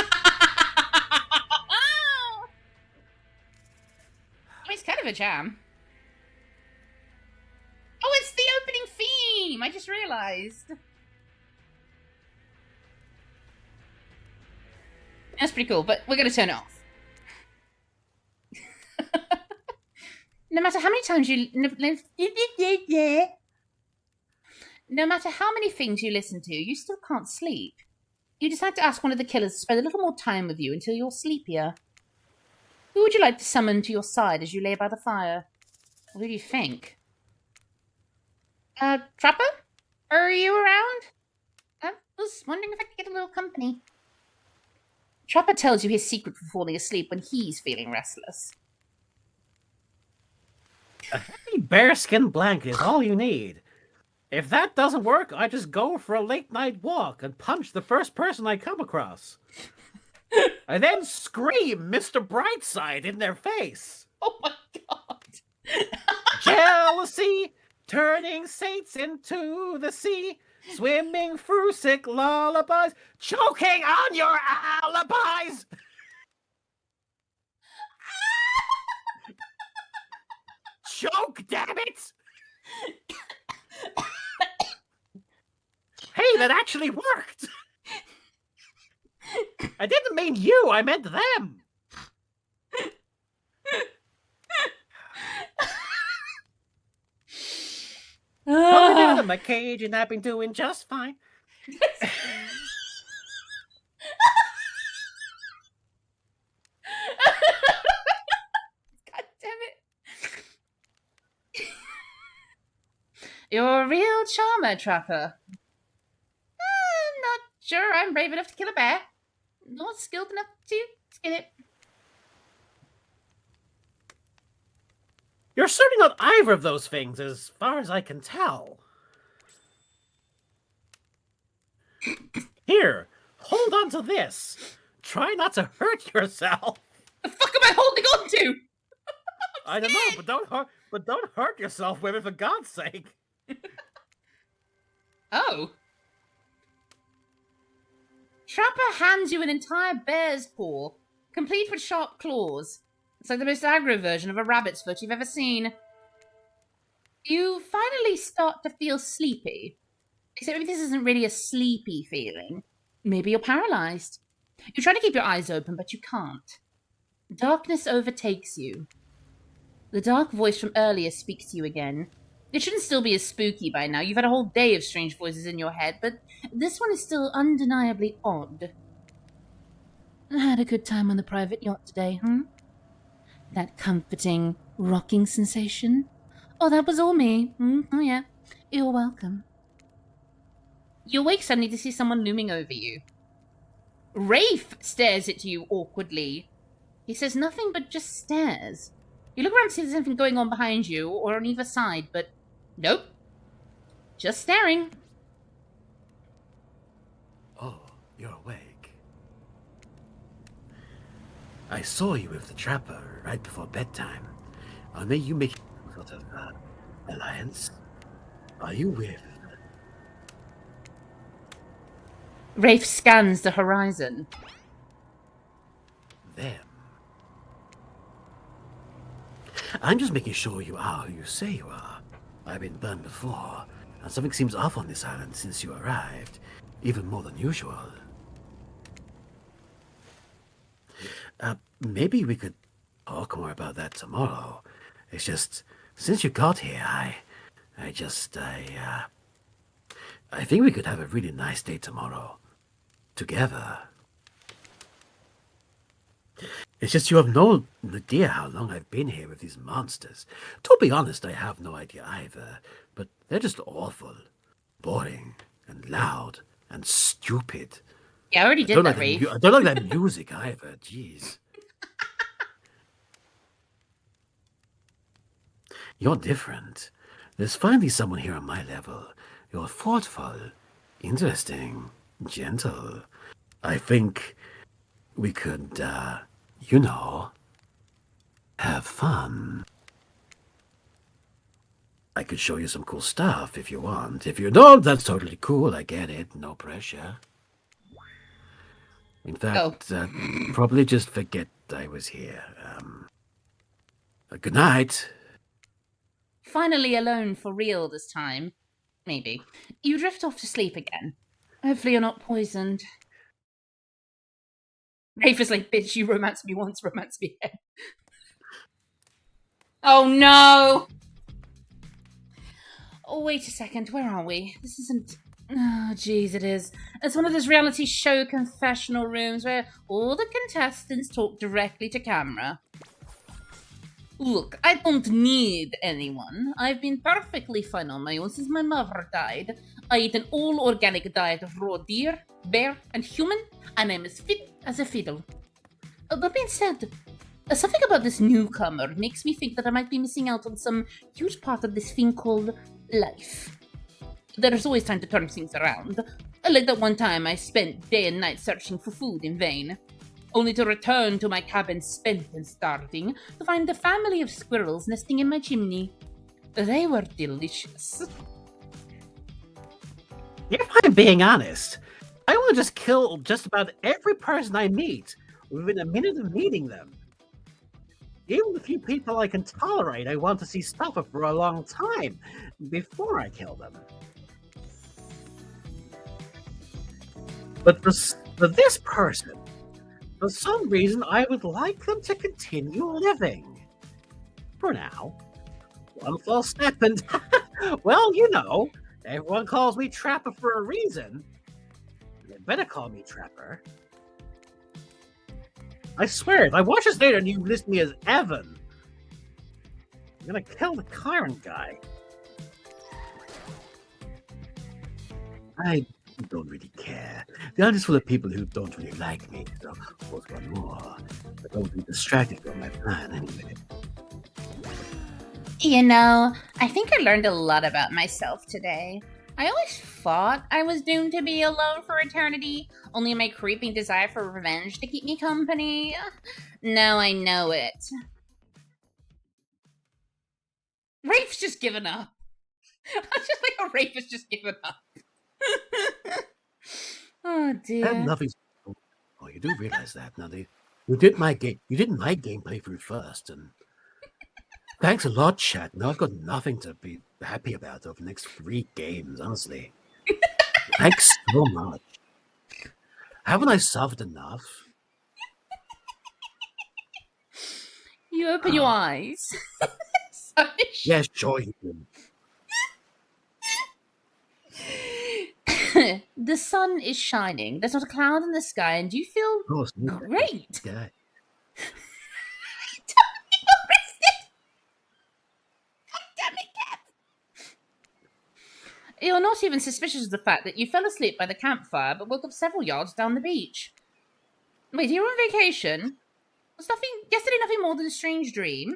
it's kind of a jam. Oh, it's the opening theme! I just realised. That's pretty cool, but we're going to turn it off. No matter how many times you... No matter how many things you listen to, you still can't sleep. You decide to ask one of the killers to spend a little more time with you until you're sleepier. Who would you like to summon to your side as you lay by the fire? Who do you think? Trapper? Are you around? I was wondering if I could get a little company. Trapper tells you his secret for falling asleep when he's feeling restless. A heavy bearskin blanket is all you need. If that doesn't work, I just go for a late-night walk and punch the first person I come across. I then scream Mr. Brightside in their face. Oh my god! Jealousy, turning saints into the sea, swimming through sick lullabies, choking on your alibis. Choke, damn it! Hey, that actually worked! I didn't mean you, I meant them! Coming out of my cage and I've been doing just fine. God damn it. You're a real charmer, Trapper. I'm not sure I'm brave enough to kill a bear. Not skilled enough to skin it. You're certainly not either of those things, as far as I can tell. Here, hold on to this. Try not to hurt yourself. The fuck am I holding on to? I don't know, but don't hurt yourself with it for God's sake. Oh. Trapper hands you an entire bear's paw, complete with sharp claws. It's like the most aggro version of a rabbit's foot you've ever seen. You finally start to feel sleepy. Except maybe this isn't really a sleepy feeling. Maybe you're paralyzed. You try to keep your eyes open, but you can't. Darkness overtakes you. The dark voice from earlier speaks to you again. It shouldn't still be as spooky by now. You've had a whole day of strange voices in your head, but this one is still undeniably odd. I had a good time on the private yacht today, That comforting, rocking sensation? Oh, that was all me. Oh, yeah. You're welcome. You awake suddenly to see someone looming over you. Rafe stares at you awkwardly. He says nothing but just stares. You look around to see if there's anything going on behind you or on either side, but nope. Just staring. Oh, you're awake. I saw you with the Trapper right before bedtime. May you make some sort of alliance? Are you with Rafe scans the horizon. them? I'm just making sure you are who you say you are. I've been burned before, and something seems off on this island since you arrived, even more than usual. Maybe we could talk more about that tomorrow. It's just, since you got here, I think we could have a really nice day tomorrow. Together. It's just you have no idea how long I've been here with these monsters. To be honest, I have no idea either. But they're just awful, boring, and loud, and stupid. Yeah, I already did that, Rafe. I don't like that music either. Jeez. You're different. There's finally someone here on my level. You're thoughtful, interesting, gentle. I think we could, have fun. I could show you some cool stuff if you want. If you don't, that's totally cool. I get it. No pressure. In fact, probably just forget I was here. Good night. Finally alone for real this time. Maybe. You drift off to sleep again. Hopefully you're not poisoned. Rafe is like, bitch, you romance me once, romance me again. Oh no! Oh, wait a second, where are we? This isn't... Oh, jeez, it is. It's one of those reality show confessional rooms where all the contestants talk directly to camera. Look, I don't need anyone. I've been perfectly fine on my own since my mother died. I eat an all-organic diet of raw deer, bear, and human, and I'm as fit as a fiddle. That being said, something about this newcomer makes me think that I might be missing out on some huge part of this thing called life. There's always time to turn things around. Like that one time I spent day and night searching for food in vain, only to return to my cabin spent and starving to find a family of squirrels nesting in my chimney. They were delicious. If I'm being honest, I want to just kill just about every person I meet within a minute of meeting them. Even the few people I can tolerate, I want to see suffer for a long time before I kill them. But for this person, for some reason, I would like them to continue living. For now. One false step and, well, everyone calls me Trapper for a reason. They better call me Trapper. I swear, if I watch this later and you list me as Evan, I'm gonna kill the current guy. I don't really care. The island is full of people who don't really like me, so what's one more? But don't be distracted from my plan anyway. I think I learned a lot about myself today. I always thought I was doomed to be alone for eternity, only my creeping desire for revenge to keep me company. Now I know it. Rafe's just given up. I'm just like, oh, Rafe has just given up. Oh dear. I have nothing. Oh, you do realize that now. You did my game playthrough first, and thanks a lot, chat. Now I've got nothing to be happy about over the next 3 games, honestly. Thanks so much. Haven't I suffered enough? You open your eyes. Yeah, sure you do. The sun is shining. There's not a cloud in the sky, and you feel great. Yeah. You're not even suspicious of the fact that you fell asleep by the campfire but woke up several yards down the beach. Wait, you're on vacation? Was yesterday nothing more than a strange dream?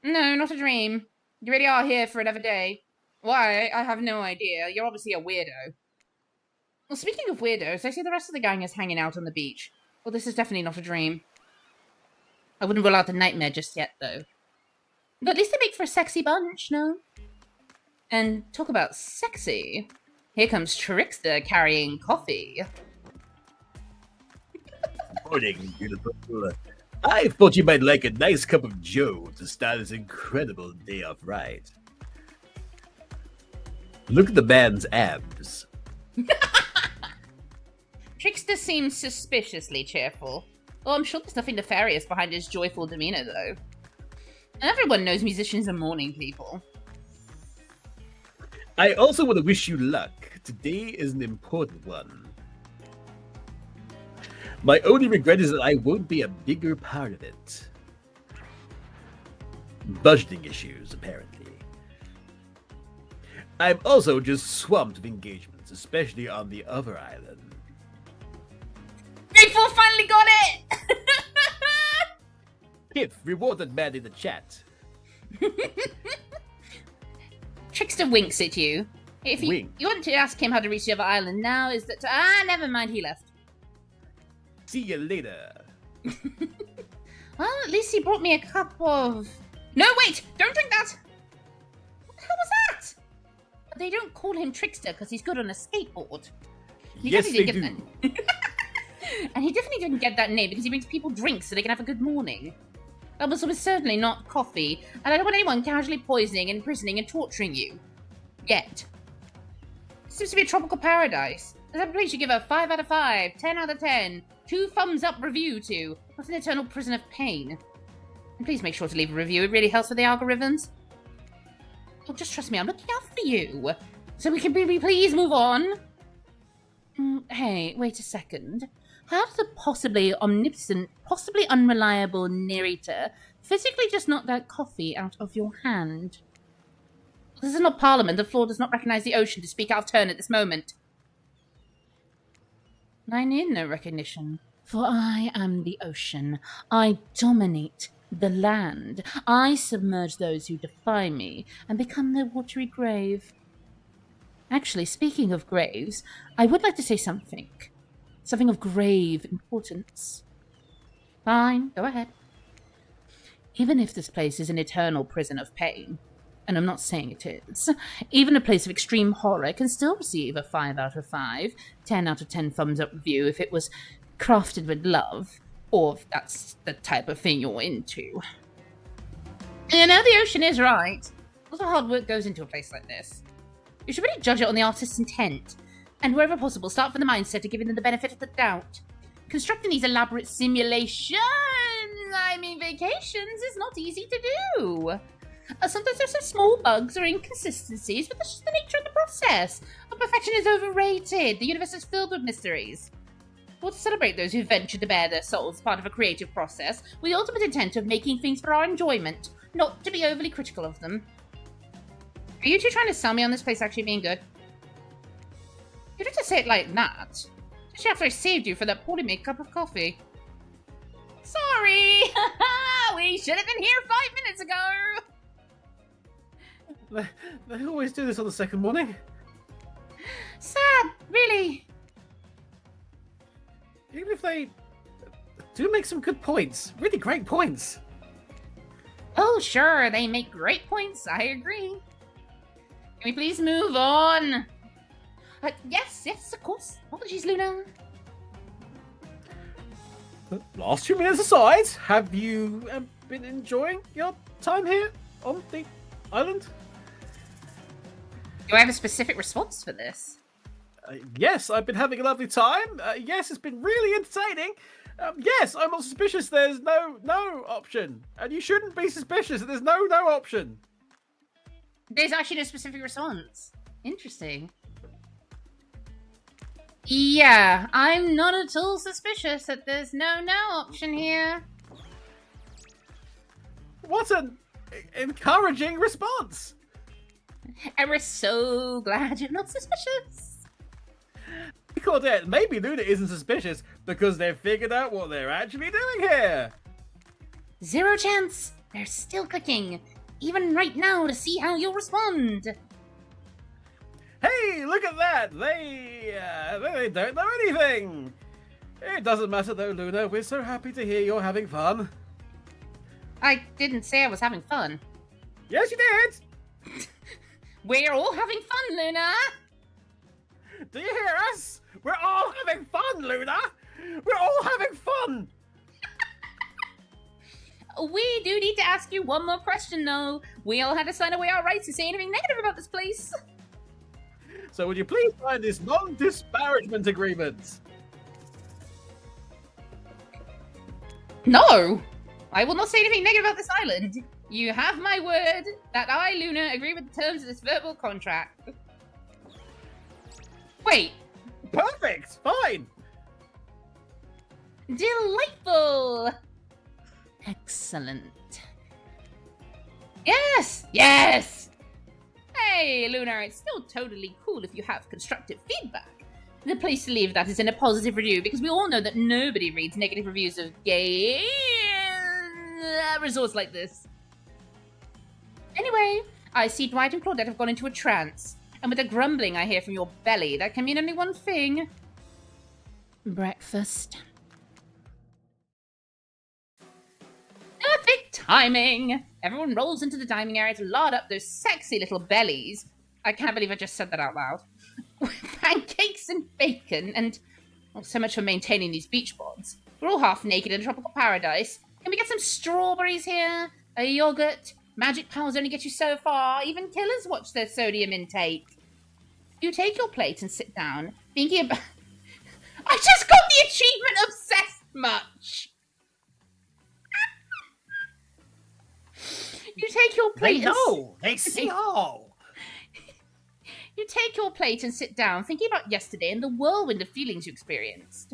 No, not a dream. You really are here for another day. Why? I have no idea. You're obviously a weirdo. Well, speaking of weirdos, I see the rest of the gang is hanging out on the beach. Well, this is definitely not a dream. I wouldn't rule out a nightmare just yet, though. But at least they make for a sexy bunch, no? And talk about sexy. Here comes Trickster carrying coffee. Morning, beautiful. I thought you might like a nice cup of joe to start this incredible day off right. Look at the man's abs. Trickster seems suspiciously cheerful. Oh, I'm sure there's nothing nefarious behind his joyful demeanor, though. Everyone knows musicians are morning people. I also want to wish you luck. Today is an important one. My only regret is that I won't be a bigger part of it. Budgeting issues, apparently. I'm also just swamped with engagements, especially on the other island. Grateful finally got it! Kif, rewarded man in the chat. Trickster winks at you. If you want to ask him how to reach the other island now, is that... never mind, he left. See you later. Well, at least he brought me a cup of... No, wait! Don't drink that! What the hell was that? They don't call him Trickster because he's good on a skateboard. Yes, they do. And he definitely didn't get that name because he brings people drinks so they can have a good morning. That was certainly not coffee, and I don't want anyone casually poisoning, imprisoning, and torturing you. Yet. It seems to be a tropical paradise. There's a place you give a 5 out of 5, 10 out of 10, 2 thumbs up review to, not an eternal prison of pain. And please make sure to leave a review, it really helps with the algorithms. Oh, just trust me, I'm looking out for you. So we can please move on. Hey, wait a second. How does a possibly omnipotent, possibly unreliable narrator physically just knock that coffee out of your hand? This is not Parliament. The floor does not recognize the ocean to speak out of turn at this moment. I need no recognition, for I am the ocean. I dominate the land. I submerge those who defy me and become their watery grave. Actually, speaking of graves, I would like to say something. Something of grave importance. Fine, go ahead. Even if this place is an eternal prison of pain, and I'm not saying it is, even a place of extreme horror can still receive a 5 out of 5, 10 out of 10 thumbs up review if it was crafted with love, or if that's the type of thing you're into. You know, the ocean is right. A lot of hard work goes into a place like this. You should really judge it on the artist's intent, and wherever possible, start from the mindset of giving them the benefit of the doubt. Constructing these elaborate simulations, vacations, is not easy to do. Sometimes there's some small bugs or inconsistencies, but that's just the nature of the process. But perfection is overrated. The universe is filled with mysteries. We'll celebrate those who venture to bare their souls as part of a creative process, with the ultimate intent of making things for our enjoyment, not to be overly critical of them. Are you two trying to sell me on this place actually being good? You don't have to say it like that. Especially after I saved you for that poorly made cup of coffee. Sorry! We should have been here 5 minutes ago! They always do this on the second morning. Sad, really. Even if they do make some good points. Really great points. Oh, sure, they make great points. I agree. Can we please move on? Yes, of course. Apologies, Luna. Last 2 minutes aside, have you been enjoying your time here on the island? Do I have a specific response for this? Yes, I've been having a lovely time. Yes, it's been really entertaining. Yes, I'm not suspicious. There's no option, and you shouldn't be suspicious. There's no option. There's actually no specific response. Interesting. Yeah, I'm not at all suspicious that there's no option here. What an encouraging response. And we're so glad you're not suspicious. Claudette, maybe Luna isn't suspicious because they've figured out what they're actually doing here. 0 chance. They're still clicking, even right now, to see how you'll respond. Hey, look at that! They don't know anything! It doesn't matter though, Luna. We're so happy to hear you're having fun. I didn't say I was having fun. Yes, you did! We're all having fun, Luna! Do you hear us? We're all having fun, Luna! We're all having fun! We do need to ask you one more question, though. We all had to sign away our rights to say anything negative about this place. So would you please sign this non-disparagement agreement? No! I will not say anything negative about this island. You have my word that I, Luna, agree with the terms of this verbal contract. Wait. Perfect! Fine! Delightful! Excellent. Yes! Yes! Hey, Luna, it's still totally cool if you have constructive feedback. The place to leave that is in a positive review, because we all know that nobody reads negative reviews of gay resorts like this. Anyway, I see Dwight and Claudette have gone into a trance, and with the grumbling I hear from your belly, that can mean only one thing. Breakfast. Perfect timing! Everyone rolls into the dining area to lard up those sexy little bellies. I can't believe I just said that out loud. With pancakes and bacon and... well, so much for maintaining these beach bods. We're all half naked in a tropical paradise. Can we get some strawberries here? A yogurt? Magic powers only get you so far. Even killers watch their sodium intake. You take your plate and sit down, thinking about... I just got the achievement obsessed much! You take your plate They see all! You take your plate and sit down, thinking about yesterday and the whirlwind of feelings you experienced.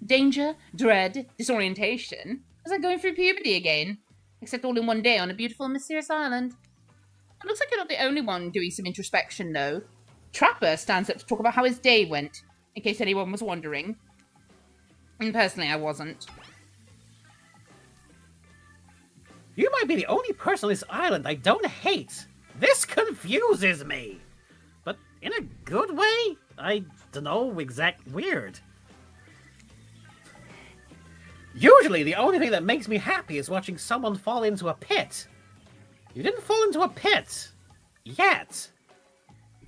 Danger, dread, disorientation. It's like going through puberty again. Except all in one day on a beautiful and mysterious island. It looks like you're not the only one doing some introspection, though. Trapper stands up to talk about how his day went, in case anyone was wondering. And personally, I wasn't. You might be the only person on this island I don't hate. This confuses me. But in a good way? I don't know, weird. Usually the only thing that makes me happy is watching someone fall into a pit. You didn't fall into a pit. Yet.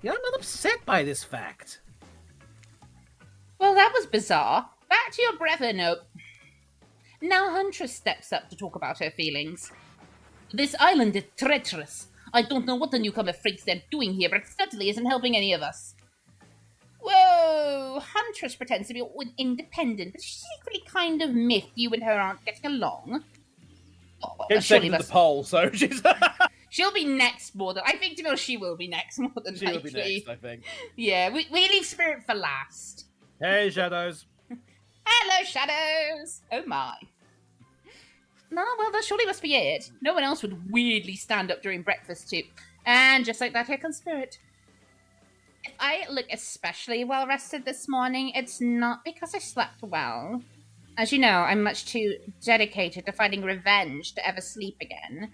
You're not upset by this fact. Well, that was bizarre. Back to your brother, nope. Now Huntress steps up to talk about her feelings. This island is treacherous. I don't know what the newcomer freaks they're doing here, but it certainly isn't helping any of us. Whoa! Huntress pretends to be independent, but she's equally kind of miffed you and her aren't getting along. Oh, Came second to the poll, so she's... She'll be next more than... I think, to be honest, she will be next more than She likely. will be next, I think. Yeah, we leave Spirit for last. Hey, Shadows. Hello, Shadows! Oh my. No, well, that surely must be it. No one else would weirdly stand up during breakfast, too. And just like that, here comes Spirit. If I look especially well rested this morning, it's not because I slept well. As you know, I'm much too dedicated to finding revenge to ever sleep again.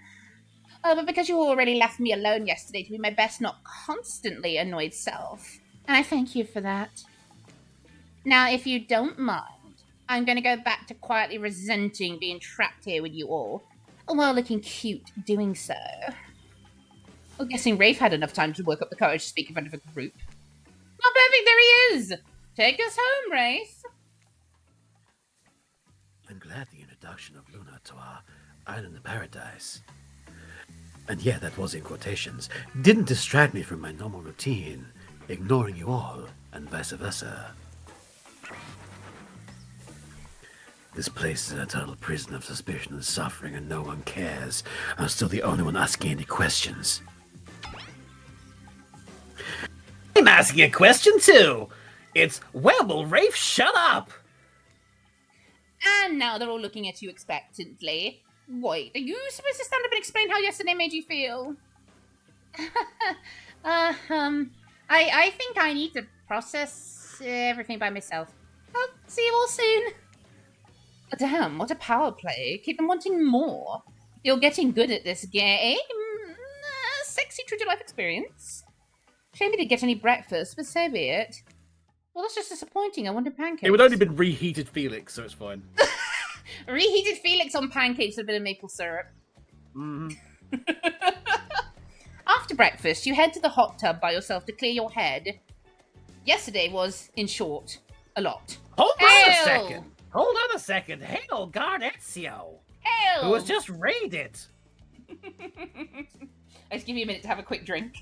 But because you already left me alone yesterday to be my best, not constantly annoyed self. And I thank you for that. Now, if you don't mind, I'm going to go back to quietly resenting being trapped here with you all, while looking cute doing so. Well, guessing Rafe had enough time to work up the courage to speak in front of a group. Oh, perfect, there he is! Take us home, Rafe. I'm glad the introduction of Luna to our island of paradise, and yeah, that was in quotations, didn't distract me from my normal routine, ignoring you all, and vice versa. This place is an eternal prison of suspicion and suffering, and no one cares. I'm still the only one asking any questions. I'm asking a question too! It's, well, will Rafe shut up? And now they're all looking at you expectantly. Wait, are you supposed to stand up and explain how yesterday made you feel? I think I need to process everything by myself. I'll see you all soon. Damn, what a power play. Keep them wanting more. You're getting good at this game. Sexy true to life experience. Shame we didn't get any breakfast, but so be it. Well, that's just disappointing. I wanted pancakes. It would only been reheated Felix, so it's fine. Reheated Felix on pancakes with a bit of maple syrup. Mm-hmm. After breakfast, you head to the hot tub by yourself to clear your head. Yesterday was, in short, a lot. Hold on a second! Hold on a second! Hail Guard Ezio! Hell! Who was just raided! I just give you a minute to have a quick drink.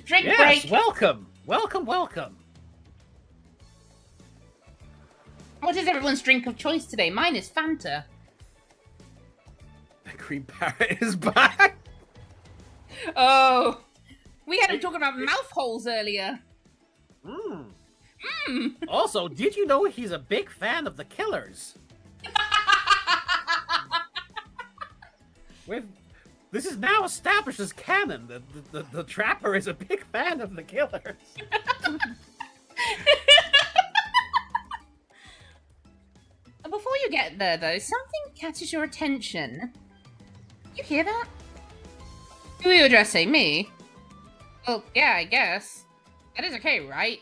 Drink Yes, break! welcome! Welcome, welcome! What is everyone's drink of choice today? Mine is Fanta. The Green Parrot is back! Oh! We had him talking about mouth holes earlier. Also, did you know he's a big fan of the Killers? This is now established as canon. The trapper is a big fan of the killers. Before you get there, though, something catches your attention. You hear that? Who are you addressing? Me? Well, yeah, I guess. That is okay, right?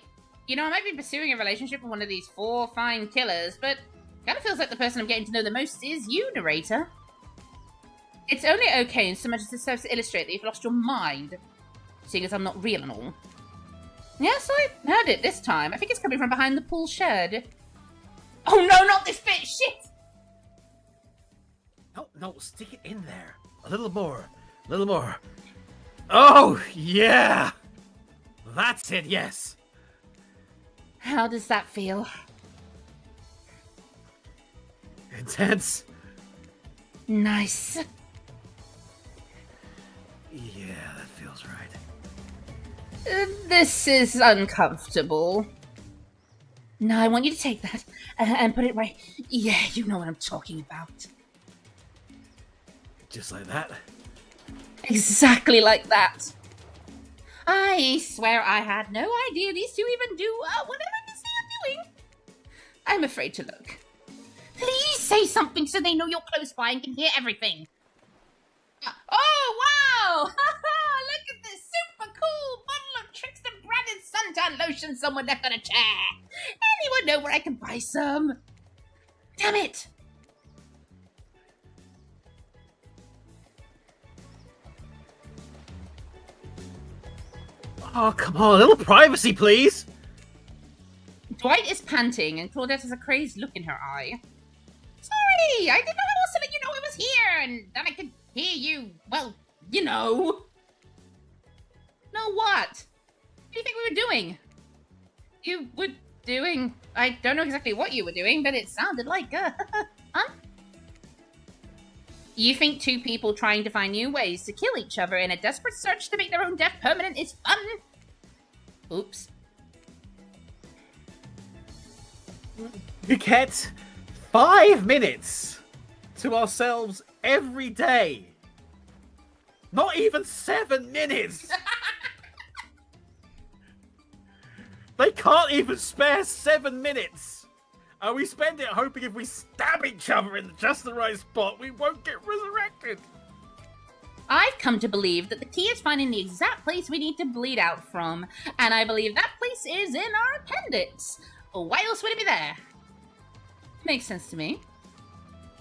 You know, I might be pursuing a relationship with one of these 4 fine killers, but kind of feels like the person I'm getting to know the most is you, narrator. It's only okay in so much as it serves to illustrate that you've lost your mind, seeing as I'm not real and all. Yes, I heard it this time. I think it's coming from behind the pool shed. Oh no, not this bit! Shit! No, stick it in there. A little more. A little more. Oh, yeah! That's it, yes! How does that feel? Intense. Nice. Yeah, that feels right. This is uncomfortable. No, I want you to take that and put it right. Yeah, you know what I'm talking about. Just like that? Exactly like that. I swear I had no idea these two even do whatever they say are doing. I'm afraid to look. Please say something so they know you're close by and can hear everything. Oh, wow! Look at this super cool bottle of Trickster branded suntan lotion someone left on a chair. Anyone know where I can buy some? Damn it! Oh, come on, a little privacy, please! Dwight is panting and Claudette has a crazed look in her eye. Sorry, I didn't know how else to let you know I was here and that I could hear you. Well, you know. No, what? What do you think we were doing? You were doing... I don't know exactly what you were doing, but it sounded like, huh? You think 2 people trying to find new ways to kill each other in a desperate search to make their own death permanent is fun? Oops. We get 5 minutes to ourselves every day. Not even 7 minutes. They can't even spare 7 minutes. And we spend it hoping if we stab each other in just the right spot, we won't get resurrected. I've come to believe that the key is finding the exact place we need to bleed out from, and I believe that place is in our appendix. Why else would it be there? Makes sense to me.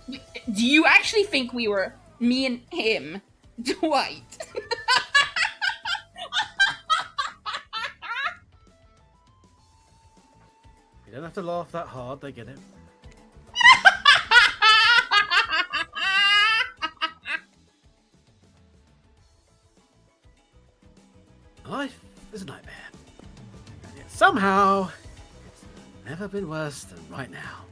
Do you actually think we were me and him, Dwight? You don't have to laugh that hard, they get it. Life is a nightmare. And yet somehow, it's never been worse than right now.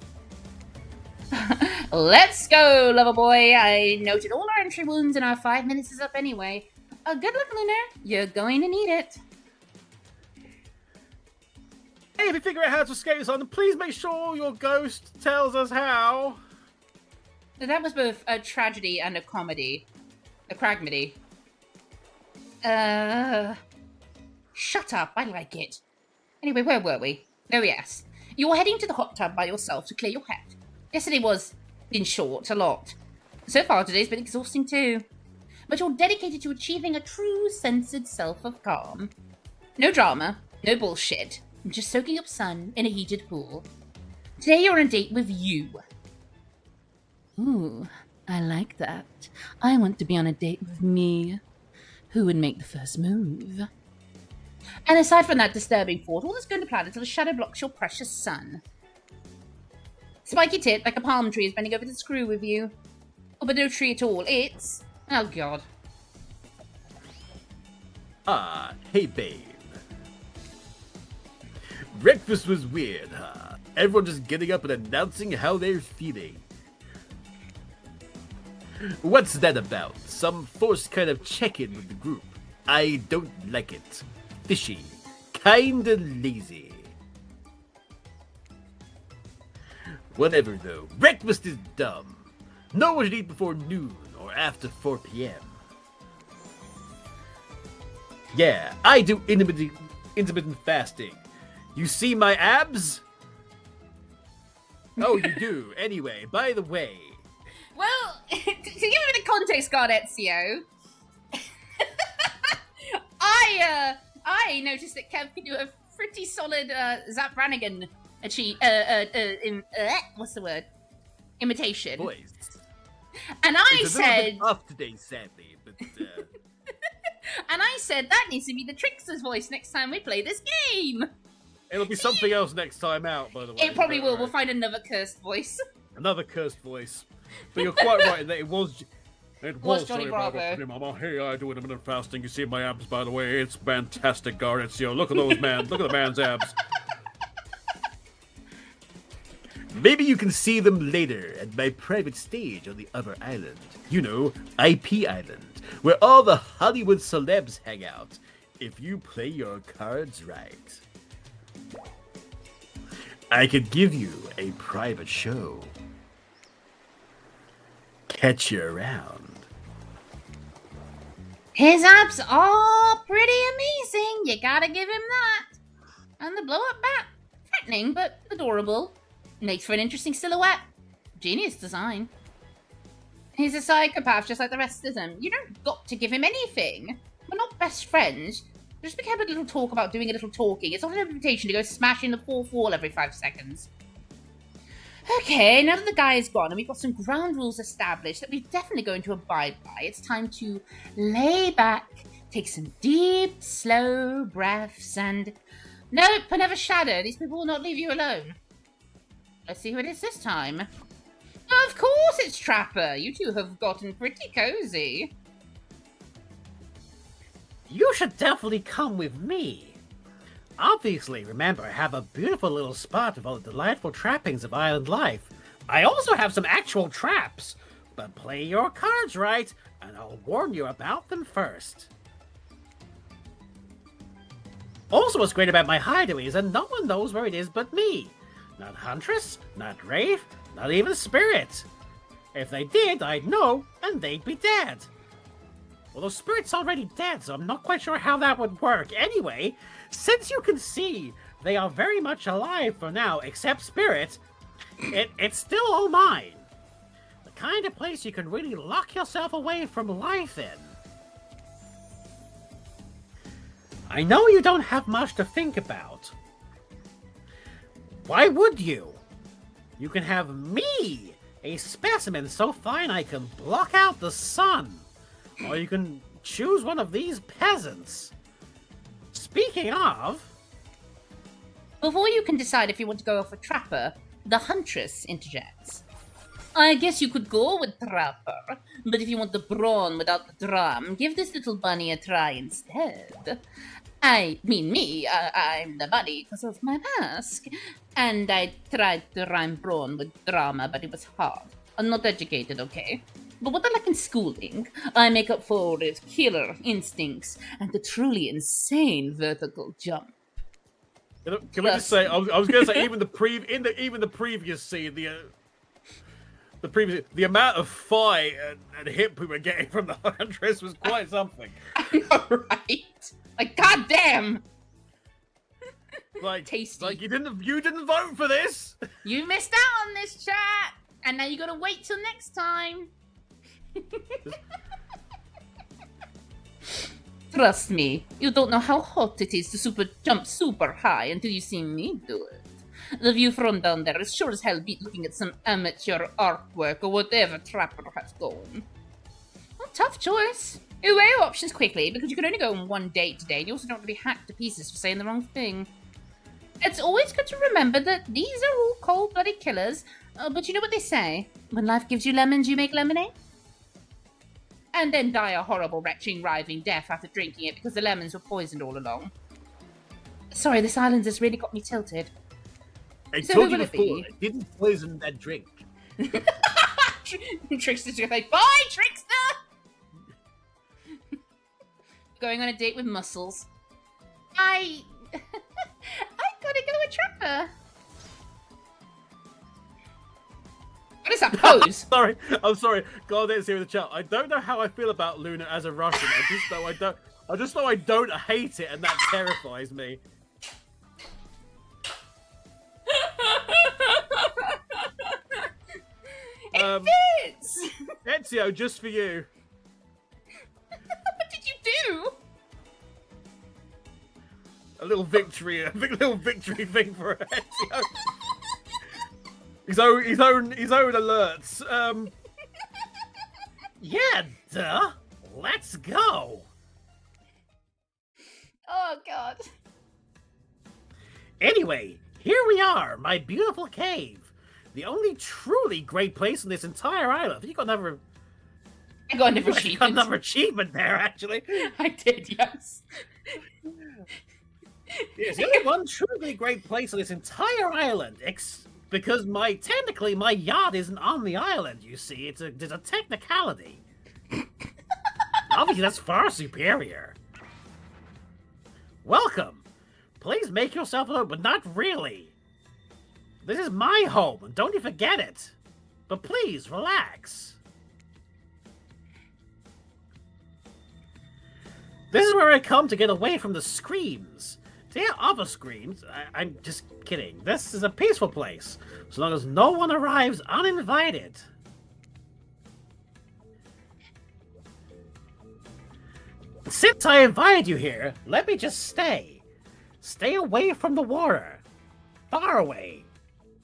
Let's go, lover boy. I noted all our entry wounds and our 5 minutes is up anyway. Good luck, Lunar. You're going to need it. Hey, if you figure out how to escape this island, please make sure your ghost tells us how. That was both a tragedy and a comedy. A cragmedy. Shut up, I like it. Anyway, where were we? Oh yes. You were heading to the hot tub by yourself to clear your head. Yesterday was, in short, a lot. So far today's been exhausting too. But you're dedicated to achieving a true censored self of calm. No drama, no bullshit. Just soaking up sun in a heated pool. Today you're on a date with you. Ooh, I like that. I want to be on a date with me. Who would make the first move? And aside from that disturbing thought, all is going to plan until the shadow blocks your precious sun. Spiky tit, like a palm tree, is bending over to screw with you. Oh, but no tree at all. It's... Oh, God. Ah, hey babe. Breakfast was weird, huh? Everyone just getting up and announcing how they're feeling. What's that about? Some forced kind of check-in with the group. I don't like it. Fishy. Kinda lazy. Whatever though. Breakfast is dumb. No one should eat before noon, or after 4 p.m. Yeah, I do intermittent fasting. You see my abs? Oh, you do. Anyway, by the way. Well, to give a bit of context, Gardezio, I noticed that Kev can do a pretty solid Zap Brannigan what's the word? Imitation. Voice. And I It's a said, little bit off today, sadly, but and I said that needs to be the trickster's voice next time we play this game. It'll be something else next time out, by the way. It probably will. Right. We'll find another cursed voice. Another cursed voice. But you're quite right in that it was Johnny Bravo. Hey, I do intermittent fasting. You see my abs, by the way. It's fantastic, Gardezio. Look at those man. Look at the man's abs. maybe you can see them later at my private stage on the other island. You know, IP Island, where all the Hollywood celebs hang out. If you play your cards right. I could give you a private show. Catch you around. His abs are pretty amazing. You gotta give him that. And the blow-up bat, threatening but adorable. Makes for an interesting silhouette. Genius design. He's a psychopath just like the rest of them. You don't got to give him anything. We're not best friends. Just became a little talk about doing a little talking. It's not an invitation to go smashing the fourth wall every 5 seconds. Okay, now that the guy is gone and we've got some ground rules established that we're definitely going to abide by, it's time to lay back, take some deep, slow breaths, and... Nope, another shadow. These people will not leave you alone. Let's see who it is this time. Of course it's Trapper. You two have gotten pretty cozy. You should definitely come with me. Obviously, remember, I have a beautiful little spot with all the delightful trappings of island life. I also have some actual traps, but play your cards right, and I'll warn you about them first. Also, what's great about my hideaway is that no one knows where it is but me. Not Huntress, not Wraith, not even Spirit. If they did, I'd know, and they'd be dead. Although Spirit's already dead, so I'm not quite sure how that would work. Anyway, since you can see they are very much alive for now, except Spirit, it's still all mine. The kind of place you can really lock yourself away from life in. I know you don't have much to think about. Why would you? You can have me, a specimen so fine I can block out the sun. Or you can choose one of these peasants. Speaking of... Before you can decide if you want to go for Trapper, the Huntress interjects. I guess you could go with Trapper, but if you want the brawn without the drum, give this little bunny a try instead. I mean me, I'm the bunny because of my mask. And I tried to rhyme brawn with drama, but it was hard. I'm not educated, okay? But what I lack in schooling, I make up for with killer instincts and the truly insane vertical jump. Can we just say? I was going to say even the previous scene, the amount of fight and hip we were getting from the Huntress was quite something. I know, right? Like, goddamn! Like, tasty. Like you didn't vote for this. You missed out on this, chat, and now you gotta wait till next time. Trust me, you don't know how hot it is to jump super high until you see me do it. The view from down there is sure as hell beat looking at some amateur artwork or whatever Trapper has going. Well, tough choice. You weigh your options quickly because you can only go on one date today and you also don't want to be hacked to pieces for saying the wrong thing. It's always good to remember that these are all cold-blooded killers, but you know what they say? When life gives you lemons, you make lemonade? And then die a horrible, retching, writhing death after drinking it because the lemons were poisoned all along. Sorry, this island has really got me tilted. I So told who you will it before, be? I didn't poison that drink. Trickster's gonna say, bye, Trickster! Going on a date with muscles. I gotta go with Trapper. What is that pose? Sorry, I'm sorry. God, it's here in the chat. I don't know how I feel about Luna as a Russian. I just know I don't hate it, and that terrifies me. It fits! Ezio, just for you. What did you do? A little victory thing for Ezio. His own alerts. Yeah, duh. Let's go. Oh, God. Anyway, here we are, my beautiful cave. The only truly great place in this entire island. You got another. I got another You got achievement. another achievement there, actually. I did, yes. It's the only one truly great place on this entire island. Because technically my yacht isn't on the island. You see, there's a technicality. Obviously, that's far superior. Welcome. Please make yourself at home, but not really. This is my home, and don't you forget it. But please, relax. This is where I come to get away from the screams. To hear other screams, I'm just kidding. This is a peaceful place, so long as no one arrives uninvited. Since I invited you here, let me just stay. Stay away from the water. Far away.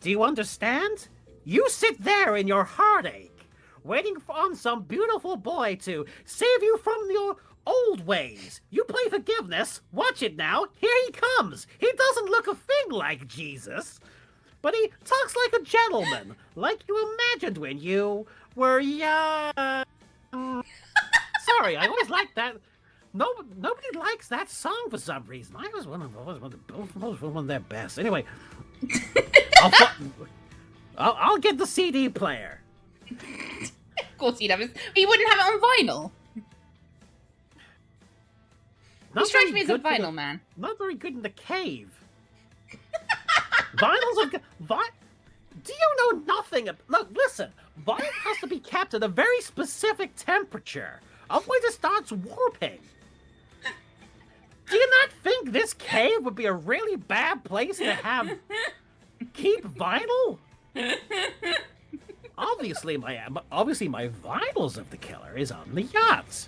Do you understand? You sit there in your heartache, waiting on some beautiful boy to save you from your old ways. You play forgiveness. Watch it now. Here he comes. He doesn't look a thing like Jesus, but he talks like a gentleman, like you imagined when you were young. Sorry, I always liked that. Nobody likes that song for some reason. I was one of their best. Anyway, I'll get the CD player. Of course he'd have it. He wouldn't have it on vinyl. He strikes me as a vinyl man. Not very good in the cave. Vinyls are good. Do you know nothing? Look, listen. Vinyl has to be kept at a very specific temperature. Otherwise it starts warping. Do you not think this cave would be a really bad place to keep vinyl? Obviously my vinyls of the killer is on the yacht.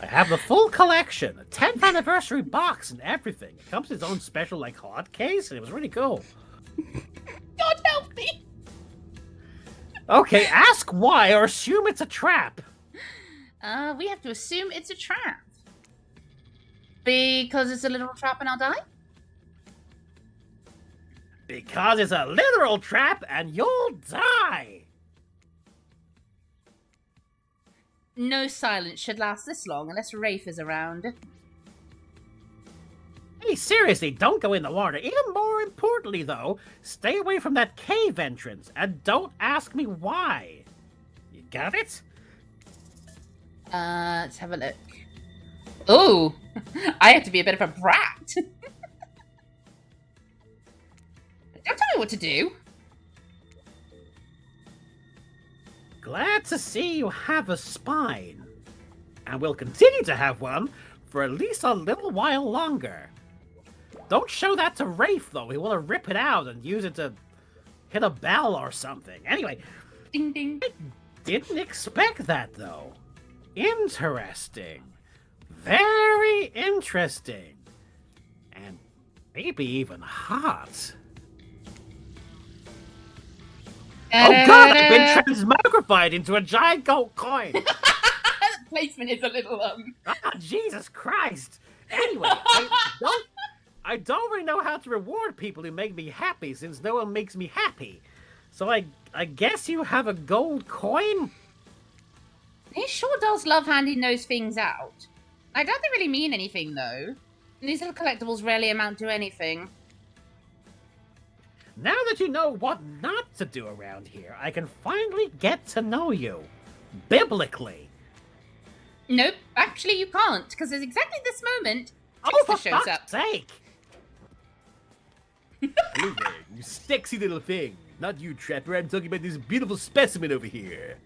I have the full collection, a 10th anniversary box and everything. It comes with its own special hot case, and it was really cool. God help me! Okay, ask why or assume it's a trap. We have to assume it's a trap. Because it's a literal trap and I'll die? Because it's a literal trap and you'll die. No silence should last this long unless Rafe is around. Hey, seriously, don't go in the water. Even more importantly, though, stay away from that cave entrance and don't ask me why. You got it? Let's have a look. Oh, I have to be a bit of a brat. Don't tell me what to do. Glad to see you have a spine. And we'll continue to have one for at least a little while longer. Don't show that to Rafe, though. He will rip it out and use it to hit a bell or something. Anyway, Ding ding. I didn't expect that, though. Interesting. Very interesting. And maybe even hot. Oh god, I've been transmogrified into a giant gold coin! Placement is a little, Ah, Jesus Christ! Anyway, I don't really know how to reward people who make me happy since no one makes me happy. So I guess you have a gold coin? He sure does love handing those things out. I doubt they really mean anything, though. These little collectibles rarely amount to anything. Now that you know what not to do around here, I can finally get to know you. Biblically. Nope, actually you can't, because there's exactly this moment Oh, for Trickster shows fuck's up. sake! Hello there, you sexy little thing. Not you, Trapper. I'm talking about this beautiful specimen over here.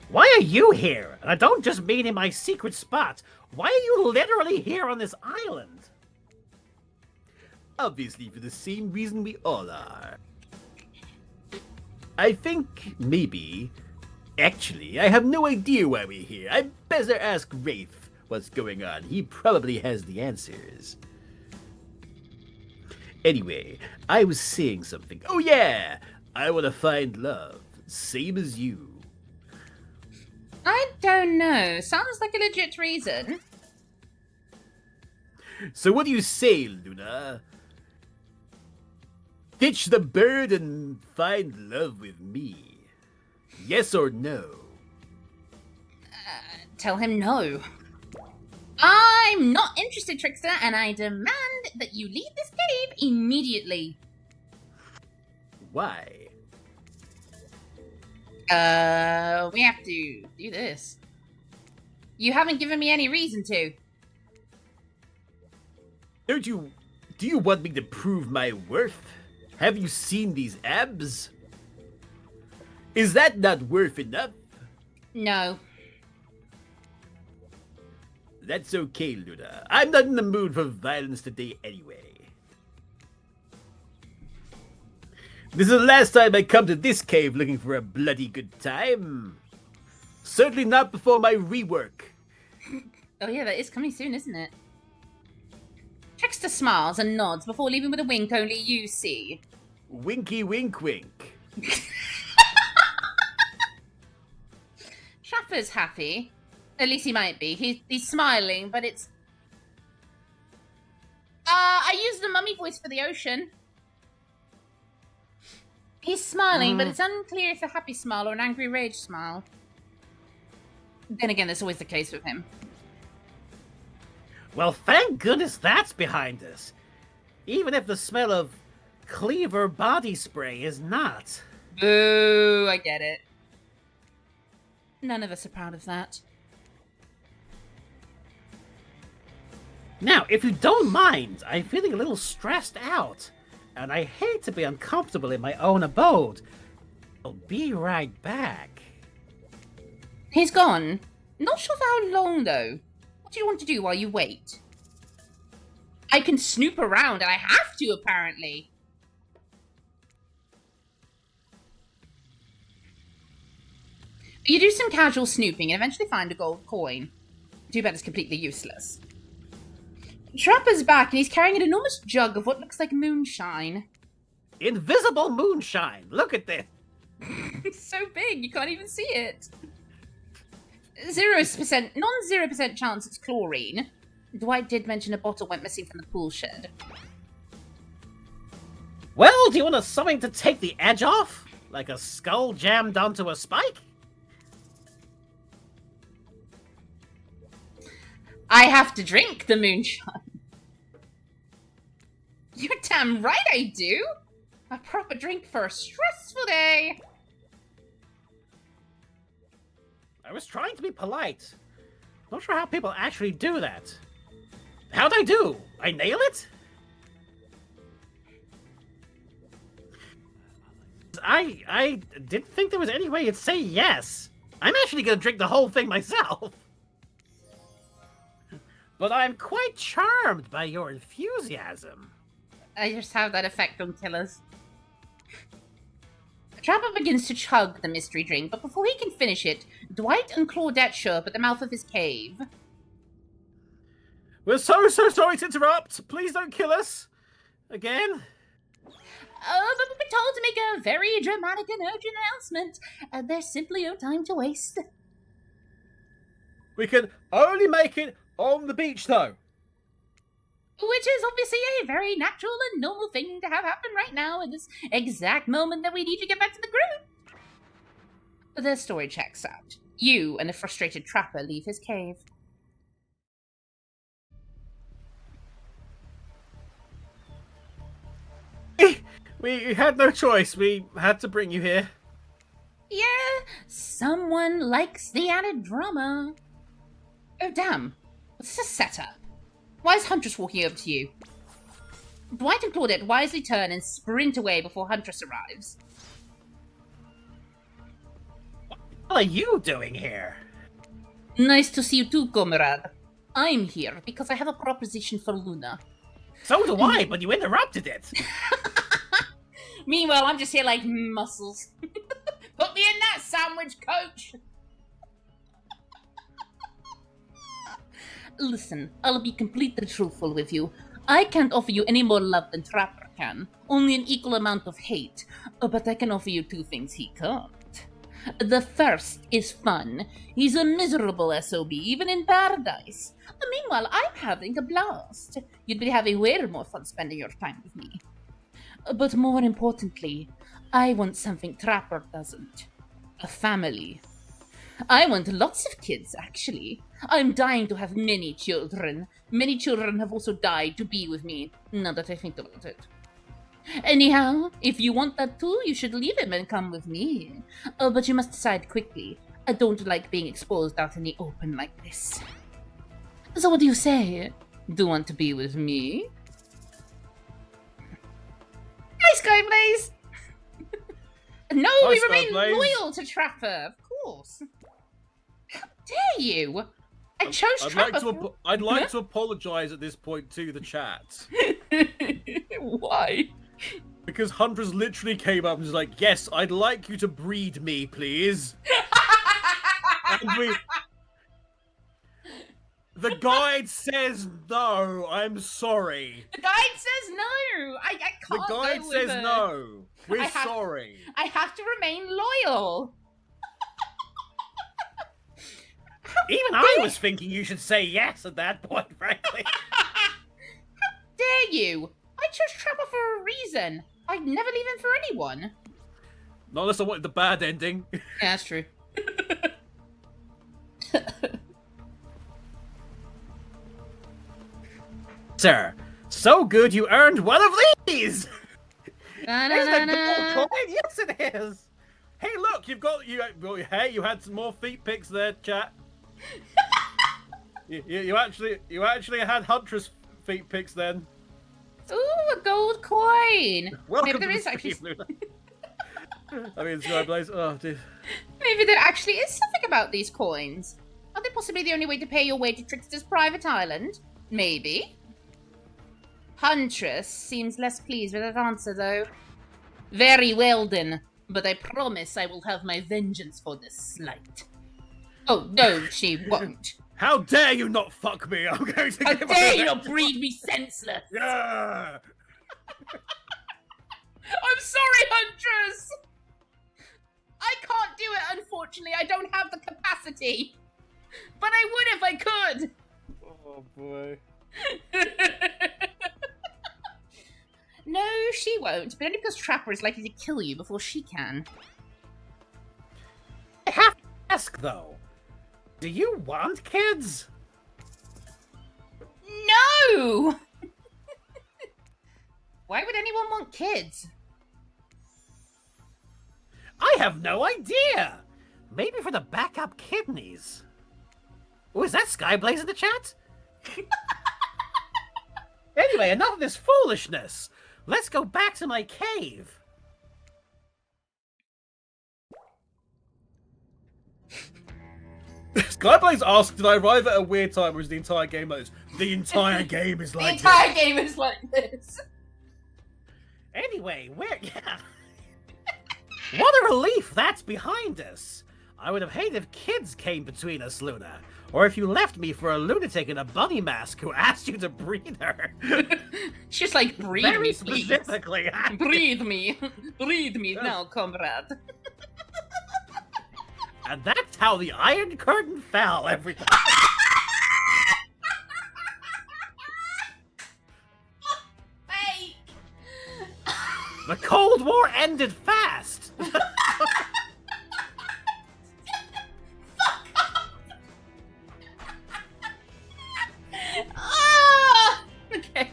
Why are you here? And I don't just mean in my secret spot. Why are you literally here on this island? Obviously, for the same reason we all are. I think maybe. Actually, I have no idea why we're here. I better ask Rafe what's going on. He probably has the answers. Anyway, I was saying something. Oh yeah! I want to find love. Same as you. I don't know. Sounds like a legit reason. So what do you say, Luna? Ditch the bird and find love with me. Yes or no? Tell him no. I'm not interested, Trickster, and I demand that you leave this cave immediately. Why? We have to do this. You haven't given me any reason to. Do you want me to prove my worth? Have you seen these abs? Is that not worth enough? No. That's okay, Luna. I'm not in the mood for violence today anyway. This is the last time I come to this cave looking for a bloody good time. Certainly not before my rework. Oh yeah, that is coming soon, isn't it? Trickster smiles and nods before leaving with a wink only you see. Winky wink wink. Trapper's happy. At least he might be. He's smiling, but it's... I used the mummy voice for the ocean. He's smiling, but it's unclear if a happy smile or an angry rage smile. Then again, that's always the case with him. Well, thank goodness that's behind us. Even if the smell of Cleaver body spray is not. Boo, I get it. None of us are proud of that. Now, if you don't mind, I'm feeling a little stressed out. And I hate to be uncomfortable in my own abode. I'll be right back. He's gone. Not sure for how long, though. What do you want to do while you wait? I can snoop around, and I have to, apparently. You do some casual snooping and eventually find a gold coin. Too bad it's completely useless. Trapper's back, and he's carrying an enormous jug of what looks like moonshine. Invisible moonshine! Look at this! It's so big, you can't even see it. 0%, non-0% chance it's chlorine. Dwight did mention a bottle went missing from the pool shed. Well, do you want something to take the edge off? Like a skull jammed onto a spike? I have to drink the moonshine. You're damn right I do. A proper drink for a stressful day. I was trying to be polite. Not sure how people actually do that. How'd I do? I nail it? I didn't think there was any way you'd say yes. I'm actually gonna drink the whole thing myself. But I'm quite charmed by your enthusiasm. I just have that effect on killers. Trapper begins to chug the mystery drink, but before he can finish it, Dwight and Claudette show up at the mouth of his cave. We're so sorry to interrupt. Please don't kill us. Again. But we've been told to make a very dramatic and urgent announcement. There's simply no time to waste. We can only make it on the beach, though. Which is obviously a very natural and normal thing to have happen right now in this exact moment that we need to get back to the group. The story checks out. You and a frustrated Trapper leave his cave. We had no choice. We had to bring you here. Yeah, someone likes the added drama. Oh, damn. What's this a setup? Why is Huntress walking over to you? Dwight and Claudette wisely turn and sprint away before Huntress arrives. What are you doing here? Nice to see you too, comrade. I'm here because I have a proposition for Luna. So do I, but you interrupted it. Meanwhile, I'm just here like muscles. Put me in that sandwich, coach! Listen, I'll be completely truthful with you. I can't offer you any more love than Trapper can. Only an equal amount of hate. But I can offer you 2 things he can't. The first is fun. He's a miserable SOB, even in paradise. Meanwhile, I'm having a blast. You'd be having way more fun spending your time with me. But more importantly, I want something Trapper doesn't. A family. I want lots of kids, actually. I'm dying to have many children. Many children have also died to be with me, now that I think about it. Anyhow, if you want that too, you should leave him and come with me. But you must decide quickly. I don't like being exposed out in the open like this. So what do you say? Do you want to be with me? Nice guy, Blaze! No, we Nice remain guy, Blaze. loyal to Trapper, of course. How dare you? I chose Trapper. I'd like to apologise at this point to the chat. Why? Because Huntress literally came up and was like, yes, I'd like you to breed me, please. And the guide says no, I'm sorry. The guide says no. I can't The guide go with says it. no. We're I have- sorry. I have to remain loyal. Even I was thinking you should say yes at that point, frankly. Dare you? I chose Trapper for a reason. I'd never leave him for anyone. Not unless I wanted the bad ending. Yeah, that's true. Sir, so good you earned one of these! Na-na-na-na. Isn't it gold coin? Yes, it is! Hey, look, hey, you had some more feet pics there, chat. you actually had Huntress feet pics then. Ooh, a gold coin. Welcome Maybe there to is the actually. stream, Luna. I mean, Sky Blaze. Oh, dude. Maybe there actually is something about these coins. Are they possibly the only way to pay your way to Trickster's private island? Maybe. Huntress seems less pleased with that answer, though. Very well, then. But I promise I will have my vengeance for this slight. Oh, no, she won't. How dare you not fuck me? I'm going to How give dare her you that- not breed me senseless? Yeah. I'm sorry, Huntress! I can't do it, unfortunately. I don't have the capacity. But I would if I could. Oh boy. No, she won't, but only because Trapper is likely to kill you before she can. I have to ask, though. Do you want kids? No! Why would anyone want kids? I have no idea! Maybe for the backup kidneys. Oh, is that Skyblaze in the chat? Anyway, enough of this foolishness. Let's go back to my cave. Skyblaze asked, did I arrive at a weird time or is the entire game like this? The entire game is The like entire game is like this. Anyway, yeah. What a relief that's behind us. I would have hated if kids came between us, Luna. Or if you left me for a lunatic in a bunny mask who asked you to breathe her. She's like, breathe Very me, please. specifically. Breathe me. Breathe me now, comrade. And that's how the Iron Curtain fell every time. Fake! The Cold War ended fast. Ah! Okay.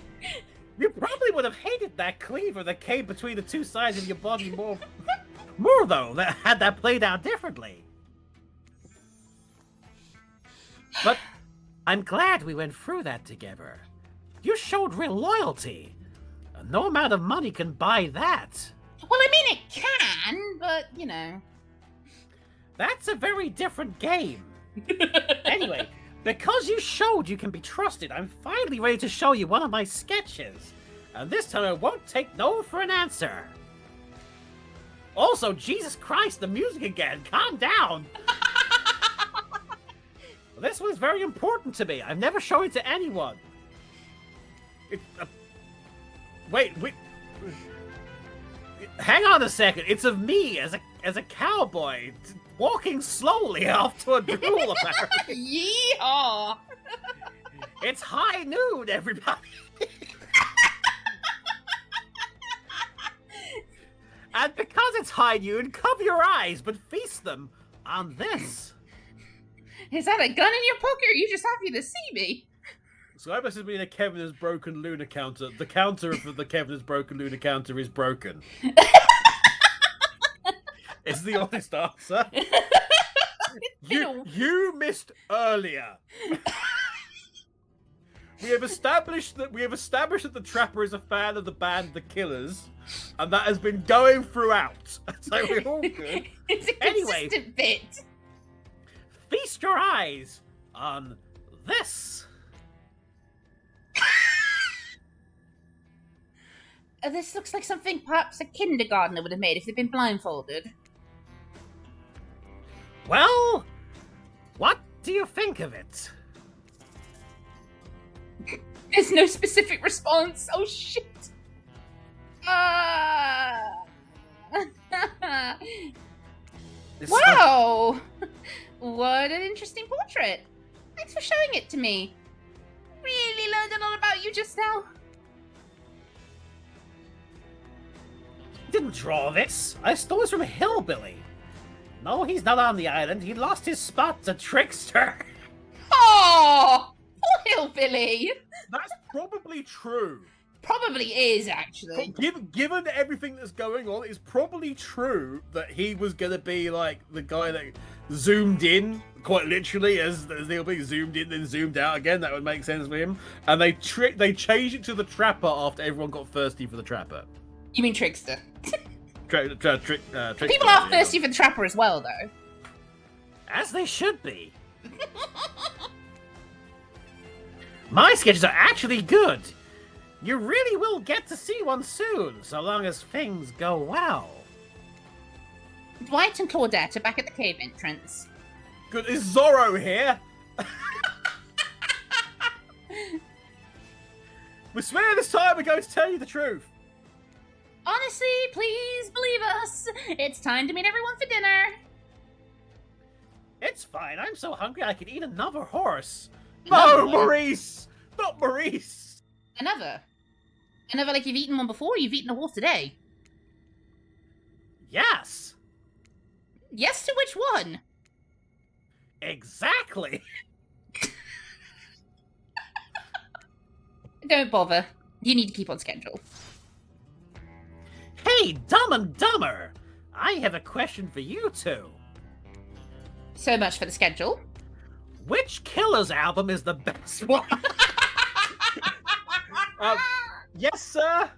You probably would have hated that cleaver that came between the two sides of your body more though, that had that played out differently. But I'm glad we went through that together. You showed real loyalty. No amount of money can buy that. Well, I mean, it can, but, you know. That's a very different game. Anyway, because you showed you can be trusted, I'm finally ready to show you one of my sketches. And this time I won't take no for an answer. Also, Jesus Christ, the music again. Calm down. This one's very important to me. I've never shown it to anyone. Wait. Hang on a second. It's of me as a cowboy walking slowly off to a duel. Apparently. Yeehaw! It's high noon, everybody. And because it's high noon, cover your eyes, but feast them on this. Is that a gun in your pocket, or are you just happy to see me? So I must have been a Kevin has broken Luna counter. The counter for the Kevin has broken Luna counter is broken. It's the honest answer. You missed earlier. We have established that the Trapper is a fan of the band The Killers, and that has been going throughout. So we're all good. It's a consistent bit. Feast your eyes on this. This looks like something perhaps a kindergartner would have made if they'd been blindfolded. Well, what do you think of it? There's no specific response. Oh shit. Wow! What an interesting portrait. Thanks for showing it to me. Really learned a lot about you just now. Didn't draw this. I stole this from Hillbilly. No, he's not on the island. He lost his spot to Trickster. Oh! Poor Hillbilly! That's probably true. Probably is, actually. Given everything that's going on, it's probably true that he was going to be like the guy that zoomed in, quite literally, as he'll be zoomed in then zoomed out again. That would make sense for him. And they changed it to the Trapper after everyone got thirsty for the Trapper. You mean Trickster? Trickster, People are thirsty for the Trapper as well, though. As they should be. My sketches are actually good. You really will get to see one soon, so long as things go well. Dwight and Claudette are back at the cave entrance. Good. Is Zorro here? We swear this time we're going to tell you the truth. Honestly, please believe us. It's time to meet everyone for dinner. It's fine. I'm so hungry I could eat another horse. No, Maurice! Not Maurice! Another like you've eaten one before, or you've eaten a horse today? Yes. Yes to which one? Exactly. Don't bother. You need to keep on schedule. Hey, Dumb and Dumber! I have a question for you two. So much for the schedule. Which Killers album is the best one? Yes, sir.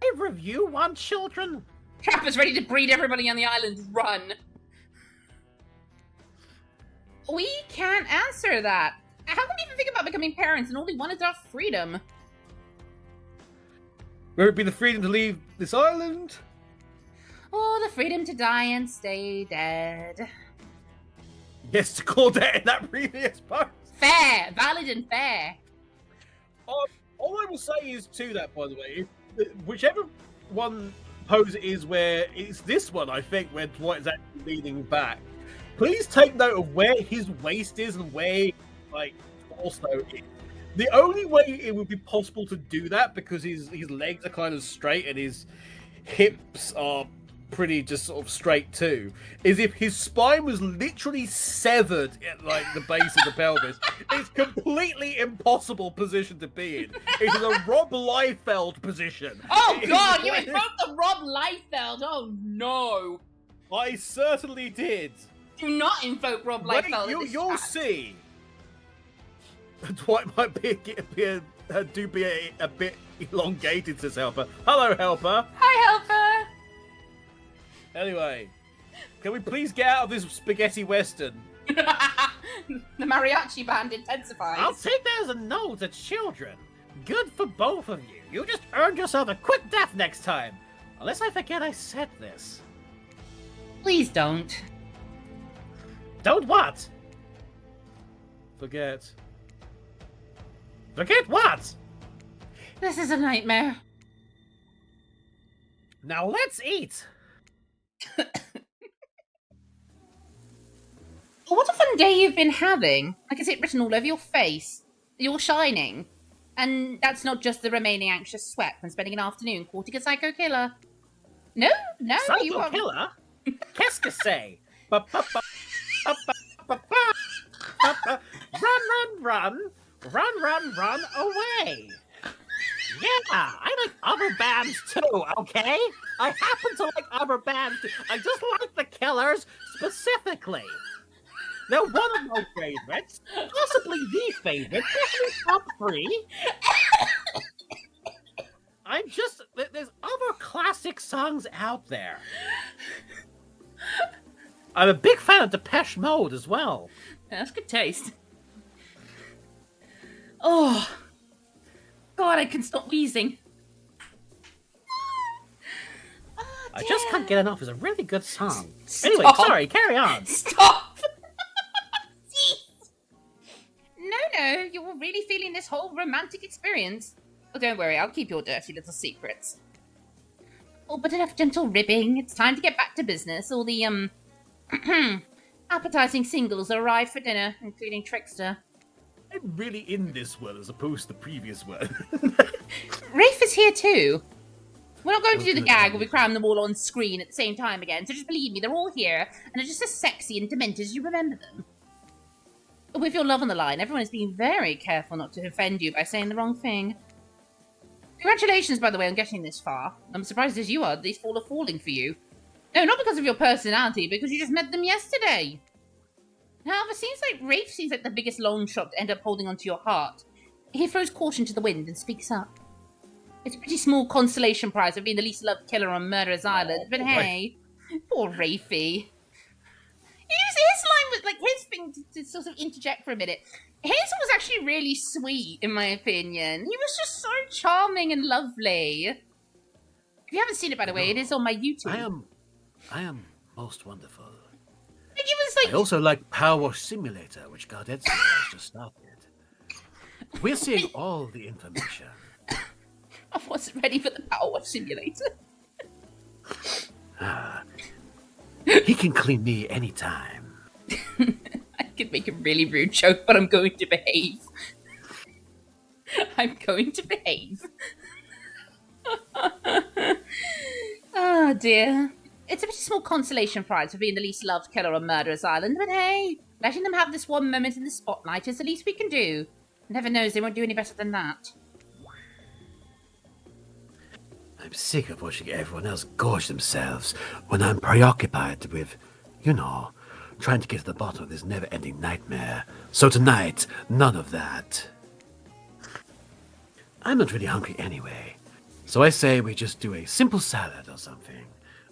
Either of you want children? Trapper's ready to breed everybody on the island. Run. We can't answer that. How can we even think about becoming parents and all we want is our freedom? Will it be the freedom to leave this island? Oh, the freedom to die and stay dead. Yes, to Claudette in that previous post. Fair. Valid and fair. All I will say is to that, by the way, whichever one pose it is where it's this one, I think, where Dwight is actually leaning back. Please take note of where his waist is and where, like, torso is. The only way it would be possible to do that, because his legs are kind of straight and his hips are pretty just sort of straight too, is if his spine was literally severed at like the base of the pelvis. It's completely impossible position to be in. It is a Rob Liefeld position. Oh god, you invoked the Rob Liefeld. Oh no. I certainly did. Do not invoke Rob Liefeld. You'll see. Dwight might be a do be a bit elongated, says Helper. Hello, Helper. Hi, Anyway, can we please get out of this spaghetti western? Helper! The mariachi band intensifies. I'll take that as a no to children. Good for both of you. You just earned yourself a quick death next time. Unless I forget I said this. Please don't. Don't what? Forget. Forget what? This is a nightmare. Now let's eat. What a fun day you've been having. I can see it written all over your face. You're shining. And that's not just the remaining anxious sweat from spending an afternoon courting a psycho killer. No, you Psycho are... killer? Qu'est-ce que c'est? Run away. Yeah, I like other bands too, okay? I happen to like other bands too. I just like the Killers specifically. They're one of my favorites, possibly the favorite, definitely top 3. There's other classic songs out there. I'm a big fan of Depeche Mode as well. That's good taste. Oh, God, I can stop wheezing. Oh, I just can't get enough. It's a really good song. Stop. Anyway, sorry, carry on. Stop! No, you're really feeling this whole romantic experience. Oh, don't worry, I'll keep your dirty little secrets. Oh, but enough gentle ribbing. It's time to get back to business. All the, appetizing singles arrive for dinner, including Trickster. I'm really in this one as opposed to the previous one. Rafe is here too. We're not going to do the gag where we cram them all on screen at the same time again, so just believe me, they're all here, and they're just as sexy and demented as you remember them. With your love on the line, everyone is being very careful not to offend you by saying the wrong thing. Congratulations, by the way, on getting this far. I'm surprised as you are that these four are falling for you. No, not because of your personality, because you just met them yesterday. However, seems like Rafe seems like the biggest long shot to end up holding onto your heart. He throws caution to the wind and speaks up. It's a pretty small consolation prize for being the least loved killer on Murderer's Island, but hey, poor Rafey. His line was like his thing to sort of interject for a minute. His was actually really sweet, in my opinion. He was just so charming and lovely. If you haven't seen it, by the way, it is on my YouTube. I am most wonderful. Like, it was like I also like Power Wash Simulator, which Gardetsu has just started. We're seeing all the information. I wasn't ready for the Power Wash Simulator. He can clean me anytime. I could make a really rude joke, but I'm going to behave. I'm going to behave. Oh dear. It's a pretty small consolation prize for being the least loved killer on Murderer's Island, but hey, letting them have this one moment in the spotlight is the least we can do. Never knows, they won't do any better than that. I'm sick of watching everyone else gorge themselves when I'm preoccupied with, trying to get to the bottom of this never-ending nightmare. So tonight, none of that. I'm not really hungry anyway, so I say we just do a simple salad or something.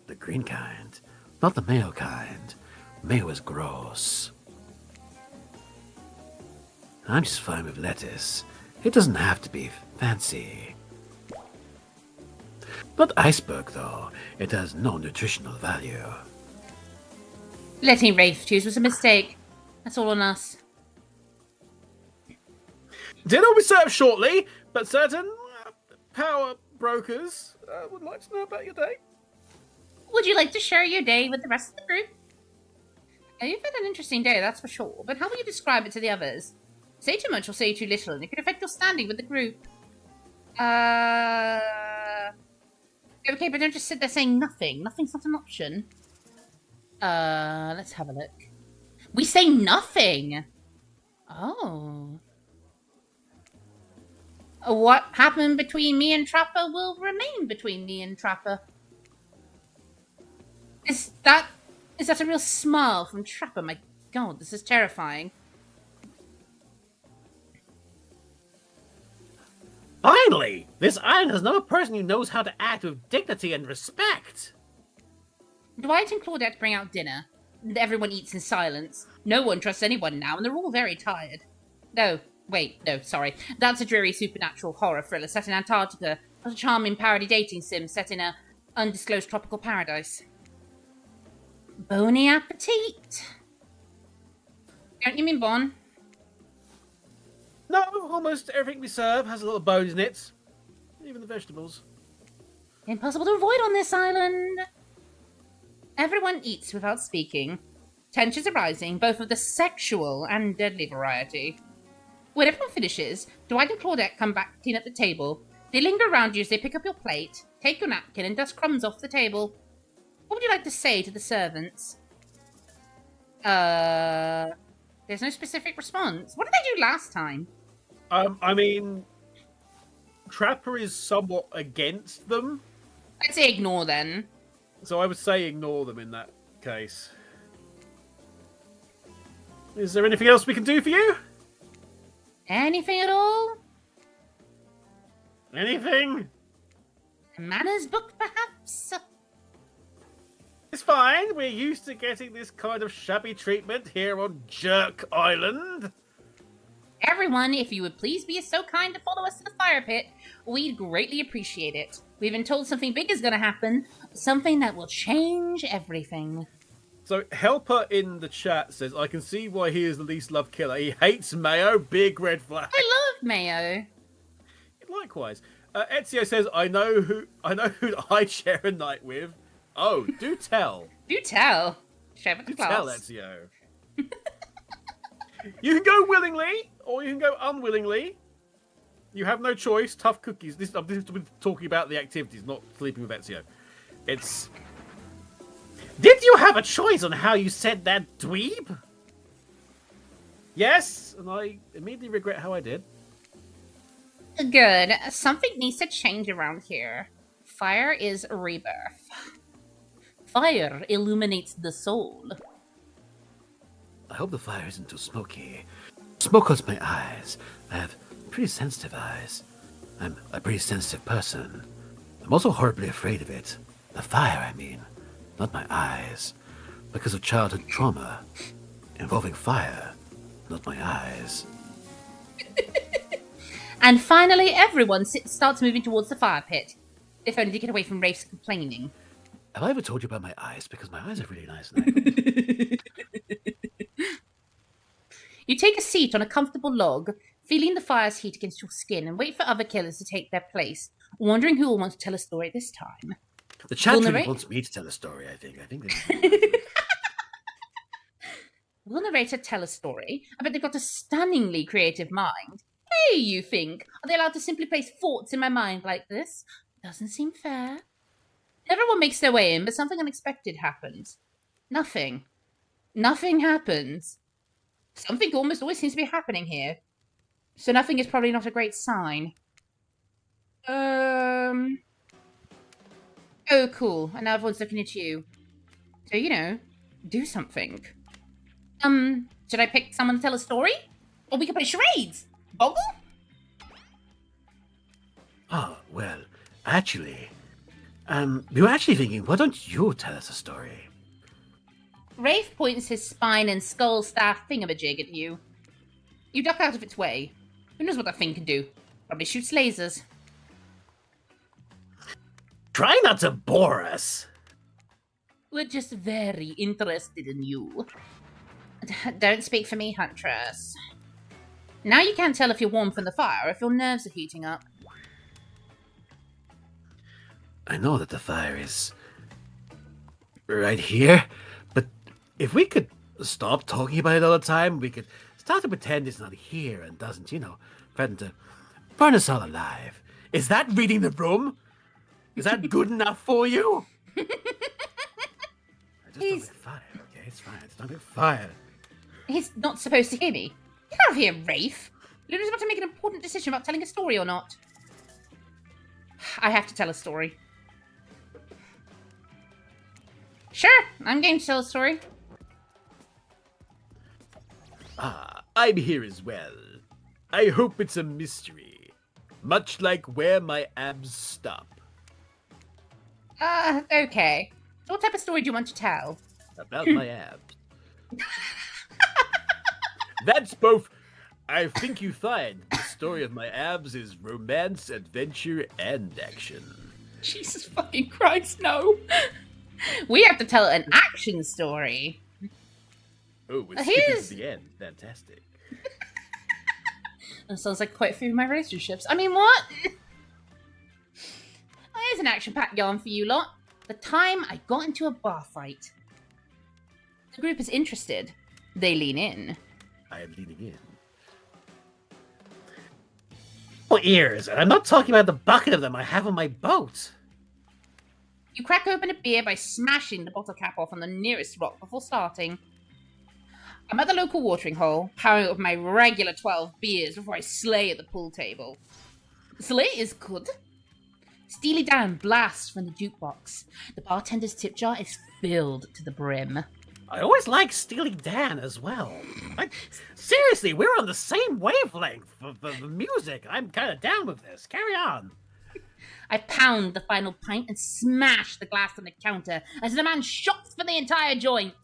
The green kind, not the mayo kind. Mayo is gross. I'm just fine with lettuce. It doesn't have to be fancy. Not iceberg, though. It has no nutritional value. Letting Rafe choose was a mistake. That's all on us. Dinner will be served shortly, but certain power brokers would like to know about your day. Would you like to share your day with the rest of the group? You've had an interesting day, that's for sure, but how will you describe it to the others? Say too much or say too little, and it could affect your standing with the group. Okay, but don't just sit there saying nothing. Nothing's not an option. Let's have a look. We say nothing! Oh. What happened between me and Trapper will remain between me and Trapper. Is that a real smile from Trapper? My god, this is terrifying. This island has no person who knows how to act with dignity and respect. Dwight and Claudette bring out dinner. Everyone eats in silence. No one trusts anyone now, and they're all very tired. No, sorry. That's a dreary supernatural horror thriller set in Antarctica, not a charming parody dating sim set in a undisclosed tropical paradise. Bony appetit. Don't you mean Bon? No, almost everything we serve has a little bones in it. Even the vegetables. Impossible to avoid on this island. Everyone eats without speaking. Tensions are rising, both of the sexual and deadly variety. When everyone finishes, Dwight and Claudette come back to clean up the table. They linger around you as they pick up your plate, take your napkin, and dust crumbs off the table. What would you like to say to the servants? There's no specific response. What did they do last time? I mean, Trapper is somewhat against them. I'd say ignore then. So I would say ignore them in that case. Is there anything else we can do for you? Anything at all? Anything? A manners book, perhaps? It's fine. We're used to getting this kind of shabby treatment here on Jerk Island. Everyone, if you would please be so kind to follow us to the fire pit, we'd greatly appreciate it. We've been told something big is going to happen, something that will change everything. So Helper in the chat says, I can see why he is the least loved killer. He hates mayo, big red flag. I love mayo. Likewise. Ezio says, I know who I share a night with. Oh, do tell. Do tell. Share with the Do class. tell, Ezio. You can go willingly, or you can go unwillingly. You have no choice. Tough cookies. I'm talking about the activities, not sleeping with Ezio. It's... Did you have a choice on how you said that, dweeb? Yes, and I immediately regret how I did. Good. Something needs to change around here. Fire is rebirth. Fire illuminates the soul. I hope the fire isn't too smoky. Smoke hurts my eyes. I have pretty sensitive eyes. I'm a pretty sensitive person. I'm also horribly afraid of it. The fire, I mean. Not my eyes. Because of childhood trauma. Involving fire. Not my eyes. And finally, everyone starts moving towards the fire pit. If only to get away from Rafe's complaining. Have I ever told you about my eyes? Because my eyes are really nice and You take a seat on a comfortable log, feeling the fire's heat against your skin, and wait for other killers to take their place, wondering who will want to tell a story this time. The chat Will really narrate? wants me to tell a story, I think. Will the narrator tell a story? I bet they've got a stunningly creative mind. Hey, you think? Are they allowed to simply place thoughts in my mind like this? Doesn't seem fair. Everyone makes their way in, but something unexpected happens. Nothing. Nothing happens. Something almost always seems to be happening here. So nothing is probably not a great sign. Oh, cool. And now everyone's looking at you. So, do something. Should I pick someone to tell a story? Or we can play charades. Boggle? Oh, well, actually... we were actually thinking, why don't you tell us a story? Rafe points his spine and skull staff thingamajig at you. You duck out of its way. Who knows what that thing can do? Probably shoots lasers. Try not to bore us. We're just very interested in you. Don't speak for me, Huntress. Now you can't tell if you're warm from the fire or if your nerves are heating up. I know that the fire is right here, but if we could stop talking about it all the time, we could start to pretend it's not here and doesn't, threaten to burn us all alive. Is that reading the room? Is that good enough for you? I just don't like fire, okay? It's fine. It's not like fire. He's not supposed to hear me. Get out of here, Rafe. Luna's about to make an important decision about telling a story or not. I have to tell a story. Sure, I'm game to tell a story. I'm here as well. I hope it's a mystery. much like where my abs stop. Okay. So what type of story do you want to tell? About my abs. That's both. I think you find the story of my abs is romance, adventure, and action. Jesus fucking Christ, no. We have to tell an action story. Oh, we're Here's- skipping to the end. Fantastic. That sounds like quite a few of my relationships. I mean, what? Here's an action-packed yarn for you lot. The time I got into a bar fight. The group is interested. They lean in. I am leaning in. Oh, ears, and I'm not talking about the bucket of them I have on my boat. You crack open a beer by smashing the bottle cap off on the nearest rock before starting. I'm at the local watering hole, powering up my regular 12 beers before I slay at the pool table. Slay is good. Steely Dan blasts from the jukebox. The bartender's tip jar is filled to the brim. I always like Steely Dan as well. Like, seriously, we're on the same wavelength for the music. I'm kind of down with this. Carry on. I pound the final pint and smash the glass on the counter as the man shots for the entire joint.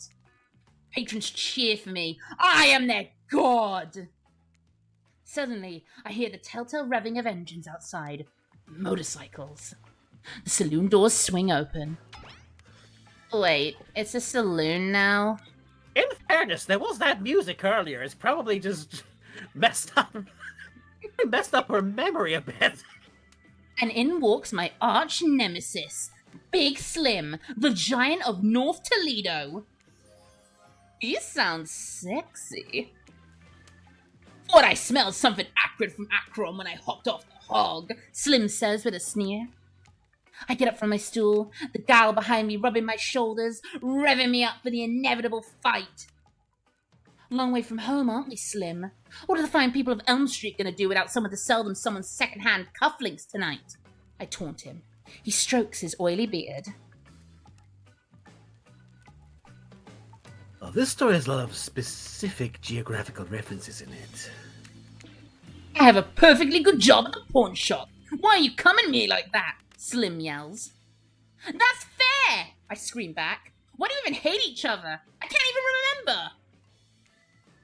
Patrons cheer for me. I am their god! Suddenly, I hear the telltale revving of engines outside. Motorcycles. The saloon doors swing open. Wait, it's a saloon now? In fairness, there was that music earlier. It's probably just messed up her memory a bit. And in walks my arch nemesis, Big Slim, the giant of North Toledo. He sounds sexy. Thought I smelled something acrid from Akron when I hopped off the hog, Slim says with a sneer. I get up from my stool, the gal behind me rubbing my shoulders, revving me up for the inevitable fight. Long way from home, aren't we, Slim? What are the fine people of Elm Street going to do without someone to sell them someone's second-hand cufflinks tonight? I taunt him. He strokes his oily beard. Oh, this story has a lot of specific geographical references in it. I have a perfectly good job at the pawn shop. Why are you coming at me like that? Slim yells. That's fair! I scream back. Why do you even hate each other? I can't even remember!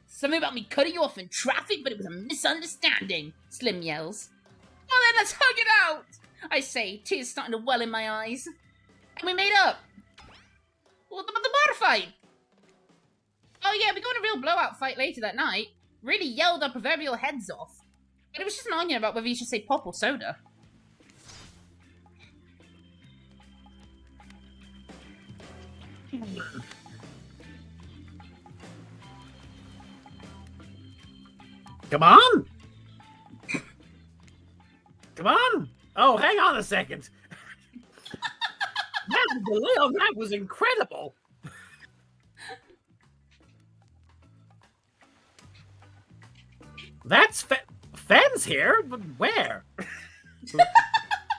Something about me cutting you off in traffic, but it was a misunderstanding, Slim yells. Well then, let's hug it out! I say, tears starting to well in my eyes. And we made up. What about the bar fight? Oh yeah, we got in a real blowout fight later that night. Really yelled our proverbial heads off. But it was just an argument about whether you should say pop or soda. Come on! Come on! Oh, hang on a second. The delay on that was incredible. That's Fen's here? But where?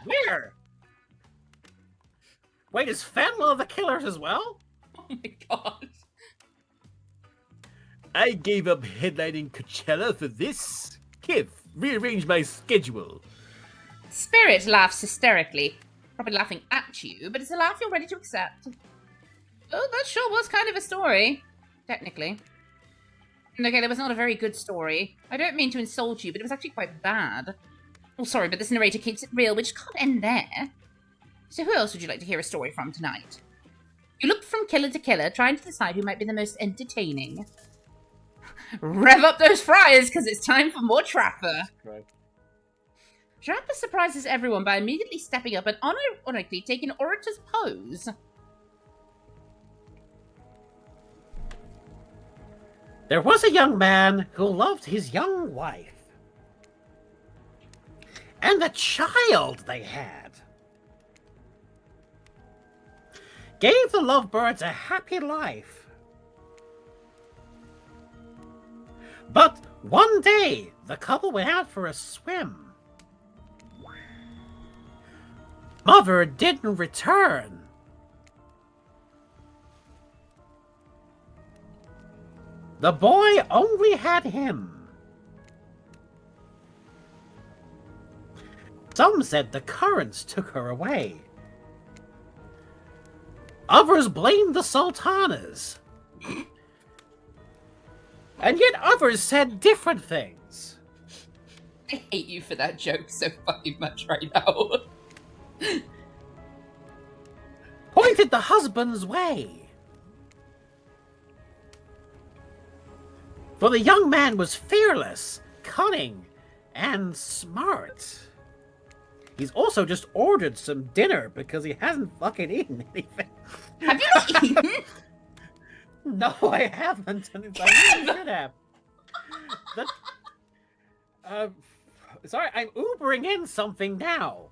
Where? Wait, is Fen one of the killers as well? Oh my god. I gave up headlining Coachella for this. Kith, rearrange my schedule. Spirit laughs hysterically. Probably laughing at you, but it's a laugh you're ready to accept. Oh, that sure was kind of a story. Technically. Okay, that was not a very good story. I don't mean to insult you, but it was actually quite bad. Oh, sorry, but this narrator keeps it real, which can't end there. So who else would you like to hear a story from tonight? You look from killer to killer, trying to decide who might be the most entertaining. Rev up those fryers, because it's time for more Trapper. Right. Trapper surprises everyone by immediately stepping up and unironically taking orator's pose. There was a young man who loved his young wife. And the child they had. Gave the lovebirds a happy life. But one day, the couple went out for a swim. Mother didn't return. The boy only had him. Some said the currents took her away. Others blamed the sultanas. And yet others said different things. I hate you for that joke so fucking much right now. Pointed the husband's way. For the young man was fearless, cunning, and smart. He's also just ordered some dinner because he hasn't fucking eaten anything. Have you not eaten? No, I haven't. And it's like, I really should have. Sorry, I'm Ubering in something now.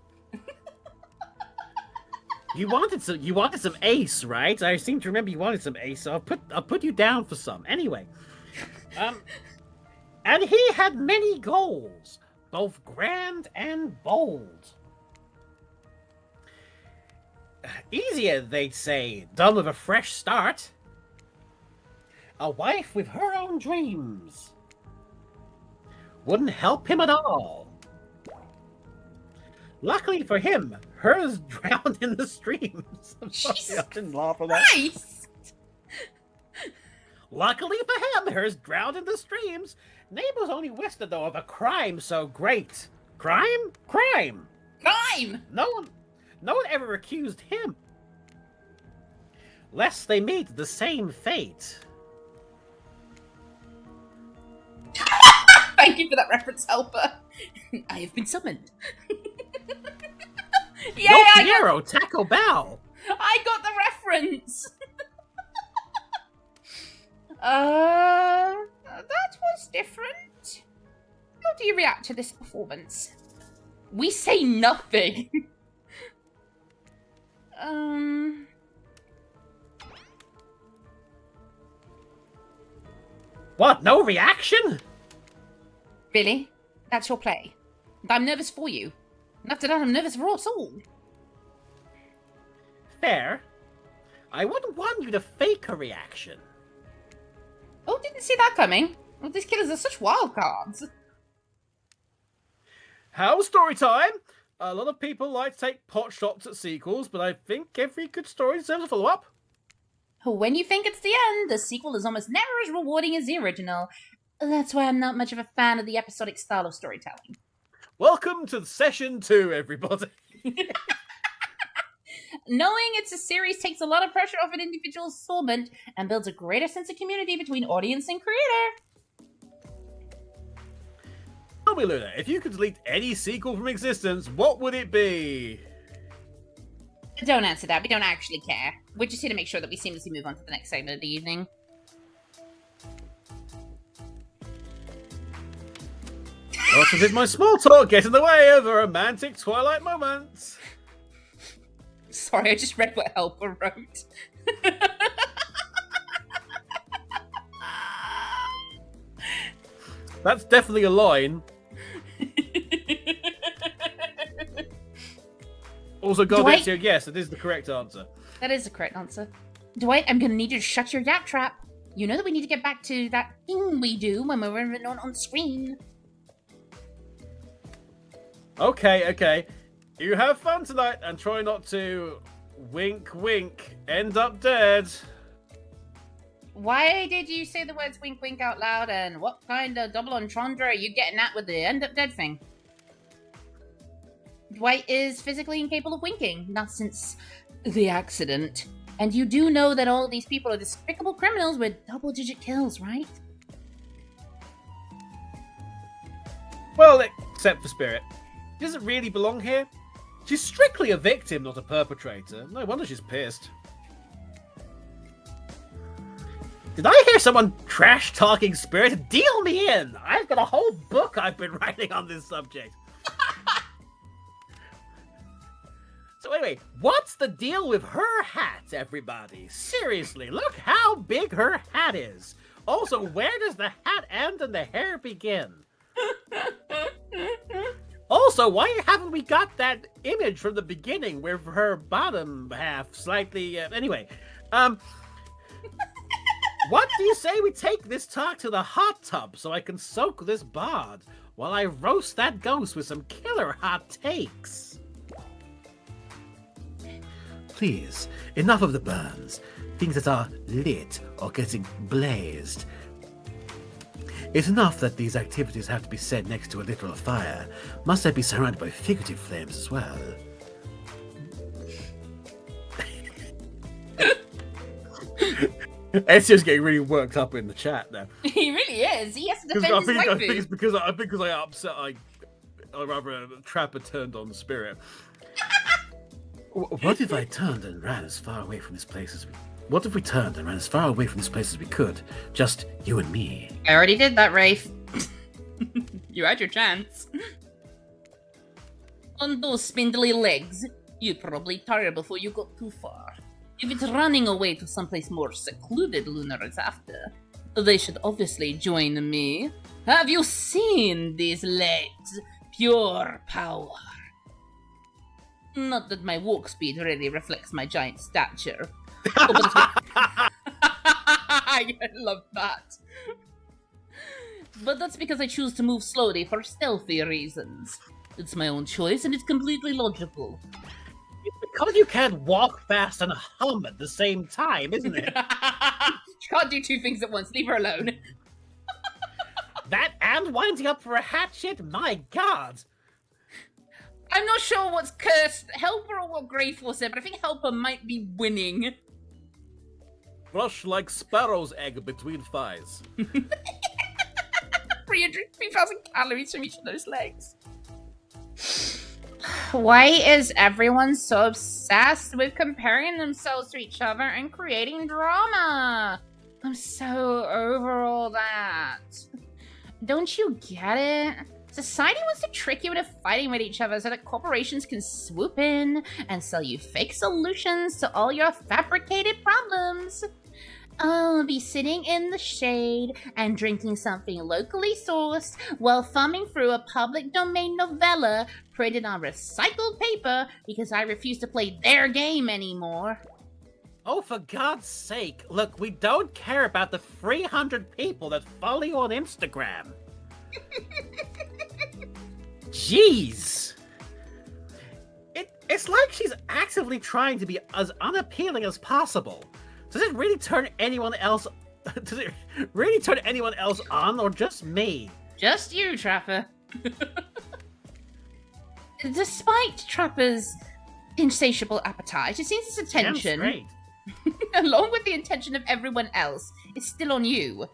You wanted some Ace, right? I seem to remember you wanted some Ace, so I'll put you down for some. Anyway. And he had many goals, both grand and bold. Easier, they'd say, done with a fresh start. A wife with her own dreams. Wouldn't help him at all. Luckily for him, hers drowned in the streams. Jesus I didn't laugh at that. Christ! Luckily for him, hers drowned in the streams. Neighbors only whispered, though, of a crime so great. Crime? Crime! Crime! No one ever accused him. Lest they meet the same fate. Thank you for that reference, Helper. I have been summoned. Yay, Yo, I Piero, Taco Bell! got the reference! That was different. How do you react to this performance? We say nothing. What, no reaction? Billy, that's your play. I'm nervous for you. And after that, I'm nervous for us all. Fair. I wouldn't want you to fake a reaction. Oh, didn't see that coming. Well, these killers are such wild cards. How's story time? A lot of people like to take pot shots at sequels, but I think every good story deserves a follow-up. When you think it's the end, the sequel is almost never as rewarding as the original. That's why I'm not much of a fan of the episodic style of storytelling. Welcome to session 2, everybody. Knowing it's a series takes a lot of pressure off an individual's soulment and builds a greater sense of community between audience and creator. Tell me, Luna, if you could delete any sequel from existence, what would it be? Don't answer that. We don't actually care. We're just here to make sure that we seamlessly move on to the next segment of the evening. Not as if my small talk gets in the way of a romantic Twilight moment. Sorry, I just read what Helper wrote. That's definitely a line. Also, God, yes, it is the correct answer. That is the correct answer. Dwight, I'm gonna need you to shut your yap trap. You know that we need to get back to that thing we do when we're not on screen. Okay. You have fun tonight and try not to, wink wink, end up dead. Why did you say the words wink wink out loud, and what kind of double entendre are you getting at with the end up dead thing? Dwight is physically incapable of winking, not since the accident. And you do know that all of these people are despicable criminals with double-digit kills, right? Well, except for Spirit. She doesn't really belong here. She's strictly a victim, not a perpetrator. No wonder she's pissed. Did I hear someone trash-talking Spirit? Deal me in! I've got a whole book I've been writing on this subject. So anyway, what's the deal with her hat, everybody? Seriously, look how big her hat is. Also, where does the hat end and the hair begin? Also, why haven't we got that image from the beginning with her bottom half slightly... anyway, what do you say we take this talk to the hot tub so I can soak this bod while I roast that ghost with some killer hot takes. Please, enough of the burns. Things that are lit or getting blazed. It's enough that these activities have to be said next to a literal fire. Must they be surrounded by figurative flames as well? Ezio's getting really worked up in the chat now. He really is. He has to defend I his think waifu. it's because I upset. I rather Trapper turned on the spirit. What if I turned and ran as far away from this place as we... What if we turned and ran as far away from this place as we could? Just you and me. I already did that, Rafe. You had your chance. On those spindly legs, you'd probably tire before you got too far. If it's running away to someplace more secluded Lunar is after, they should obviously join me. Have you seen these legs? Pure power. Not that my walk speed really reflects my giant stature. Oh, but I love that. But that's because I choose to move slowly for stealthy reasons. It's my own choice and it's completely logical. It's because you can't walk fast and hum at the same time, isn't it? She can't do two things at once. Leave her alone. That and winding up for a hatchet? My god! I'm not sure what's cursed, Helper or what Greyforce said, but I think Helper might be winning. Brush like sparrow's egg between thighs. 3,000 calories from each of those legs. Why is everyone so obsessed with comparing themselves to each other and creating drama? I'm so over all that. Don't you get it? Society wants to trick you into fighting with each other so that corporations can swoop in and sell you fake solutions to all your fabricated problems. I'll be sitting in the shade and drinking something locally sourced while thumbing through a public domain novella printed on recycled paper because I refuse to play their game anymore. Oh, for God's sake, look, we don't care about the 300 people that follow you on Instagram. Jeez! It's like she's actively trying to be as unappealing as possible. Does it really turn anyone else? Does it really turn anyone else on, or just me? Just you, Trapper. Despite Trapper's insatiable appetite, it seems his attention, Damn straight. along with the attention of everyone else, is still on you.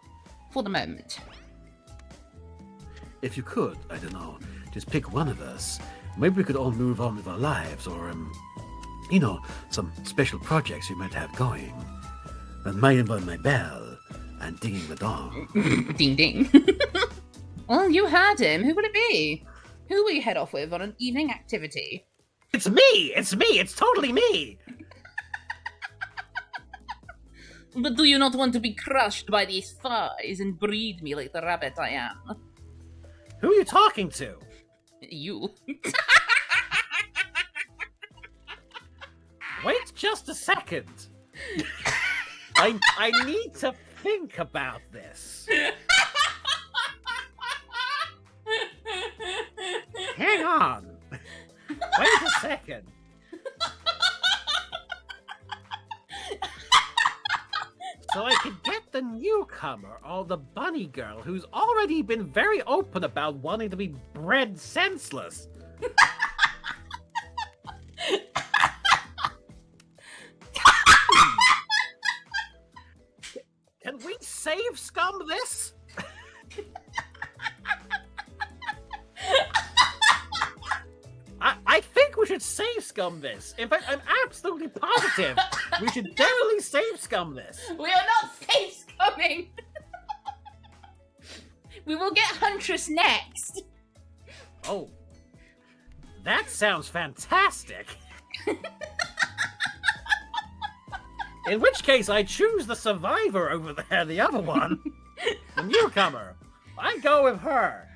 For the moment. If you could, I don't know, just pick one of us. Maybe we could all move on with our lives, or, you know, some special projects we might have going. That might involve my bell and dinging the dong. Ding ding. Well, you heard him. Who would it be? Who will you head off with on an evening activity? It's me! It's totally me! But do you not want to be crushed by these thighs and breed me like the rabbit I am? Who are you talking to? You. Wait just a second. I need to think about this. Hang on. Wait a second. So I could get the newcomer or the bunny girl who's already been very open about wanting to be bred senseless. Can we save scum this? I think we should save scum this. In fact, I'm absolutely positive we should definitely save scum this. We are not safe scumming! We will get Huntress next! Oh, that sounds fantastic. In which case, I choose the survivor over there, the other one. The newcomer. I go with her.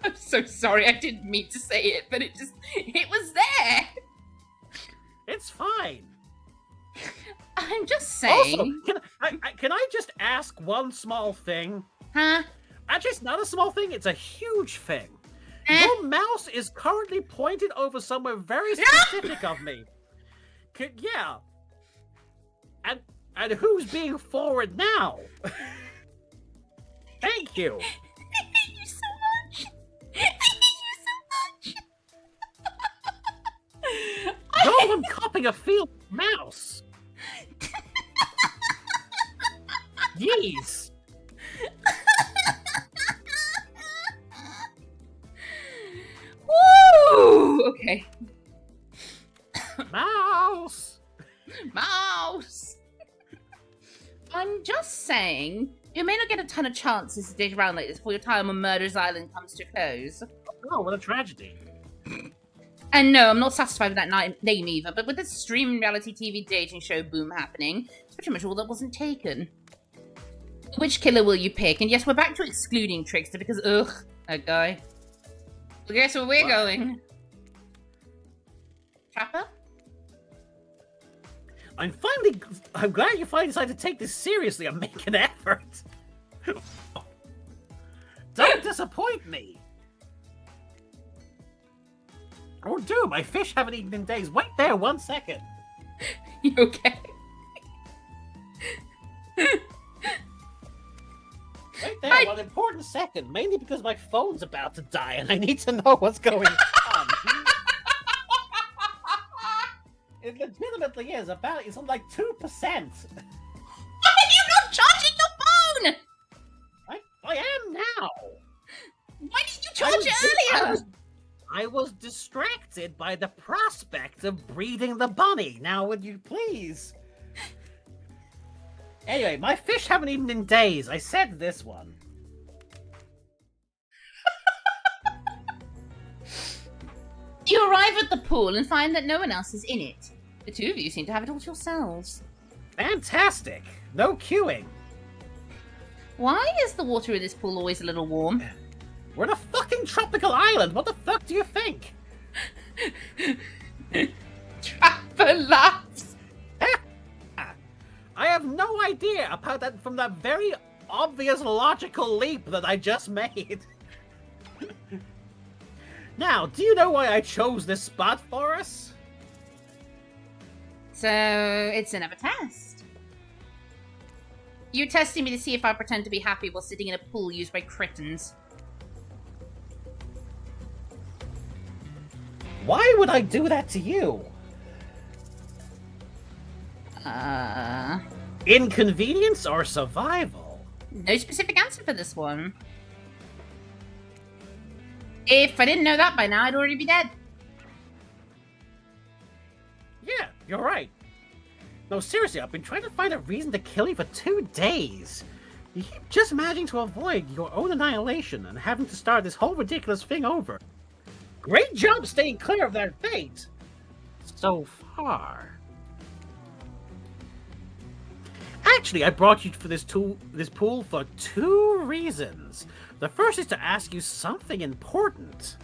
I'm so sorry, I didn't mean to say it, but it was there! It's fine. I'm just saying... Also, can I just ask one small thing? Huh? Actually, it's not a small thing, it's a huge thing. Your mouse is currently pointed over somewhere very specific of me. Yeah. And who's being forward now? Thank you. I hate you so much. I hate you so much. No, I'm copying a field mouse. Jeez. Woo! Okay. Mouse. Mouse. I'm just saying, you may not get a ton of chances to date around like this before your time on Murder's Island comes to a close. Oh, what a tragedy. And no, I'm not satisfied with that name either, but with this streaming reality TV dating show boom happening, it's pretty much all that wasn't taken. Which killer will you pick? And yes, we're back to excluding Trickster because, ugh, that guy. Well, guess where we're going? Trapper? I'm glad you finally decided to take this seriously and make an effort. Don't disappoint me. Oh, do my fish haven't eaten in days. Wait there 1 second. You okay? Wait there 1 important second, mainly because my phone's about to die and I need to know what's going on. It legitimately is about, it's on like 2%. Why are you not charging your phone? I am now. Why didn't you charge it earlier? I was distracted by the prospect of breeding the bunny. Now, would you please? Anyway, my fish haven't eaten in days. I said this one. You arrive at the pool and find that no one else is in it. The two of you seem to have it all to yourselves. Fantastic. No queuing. Why is the water in this pool always a little warm? We're in a fucking tropical island. What the fuck do you think? Trapper laughs. I have no idea about that from that very obvious logical leap that I just made. Now, do you know why I chose this spot for us? So, it's another test. You're testing me to see if I pretend to be happy while sitting in a pool used by cretins. Why would I do that to you? Inconvenience or survival? No specific answer for this one. If I didn't know that by now, I'd already be dead. Yeah, you're right. No, seriously, I've been trying to find a reason to kill you for 2 days. You keep just managing to avoid your own annihilation and having to start this whole ridiculous thing over. Great job staying clear of that fate! So far. Actually, I brought you for this pool for 2 reasons. The first is to ask you something important.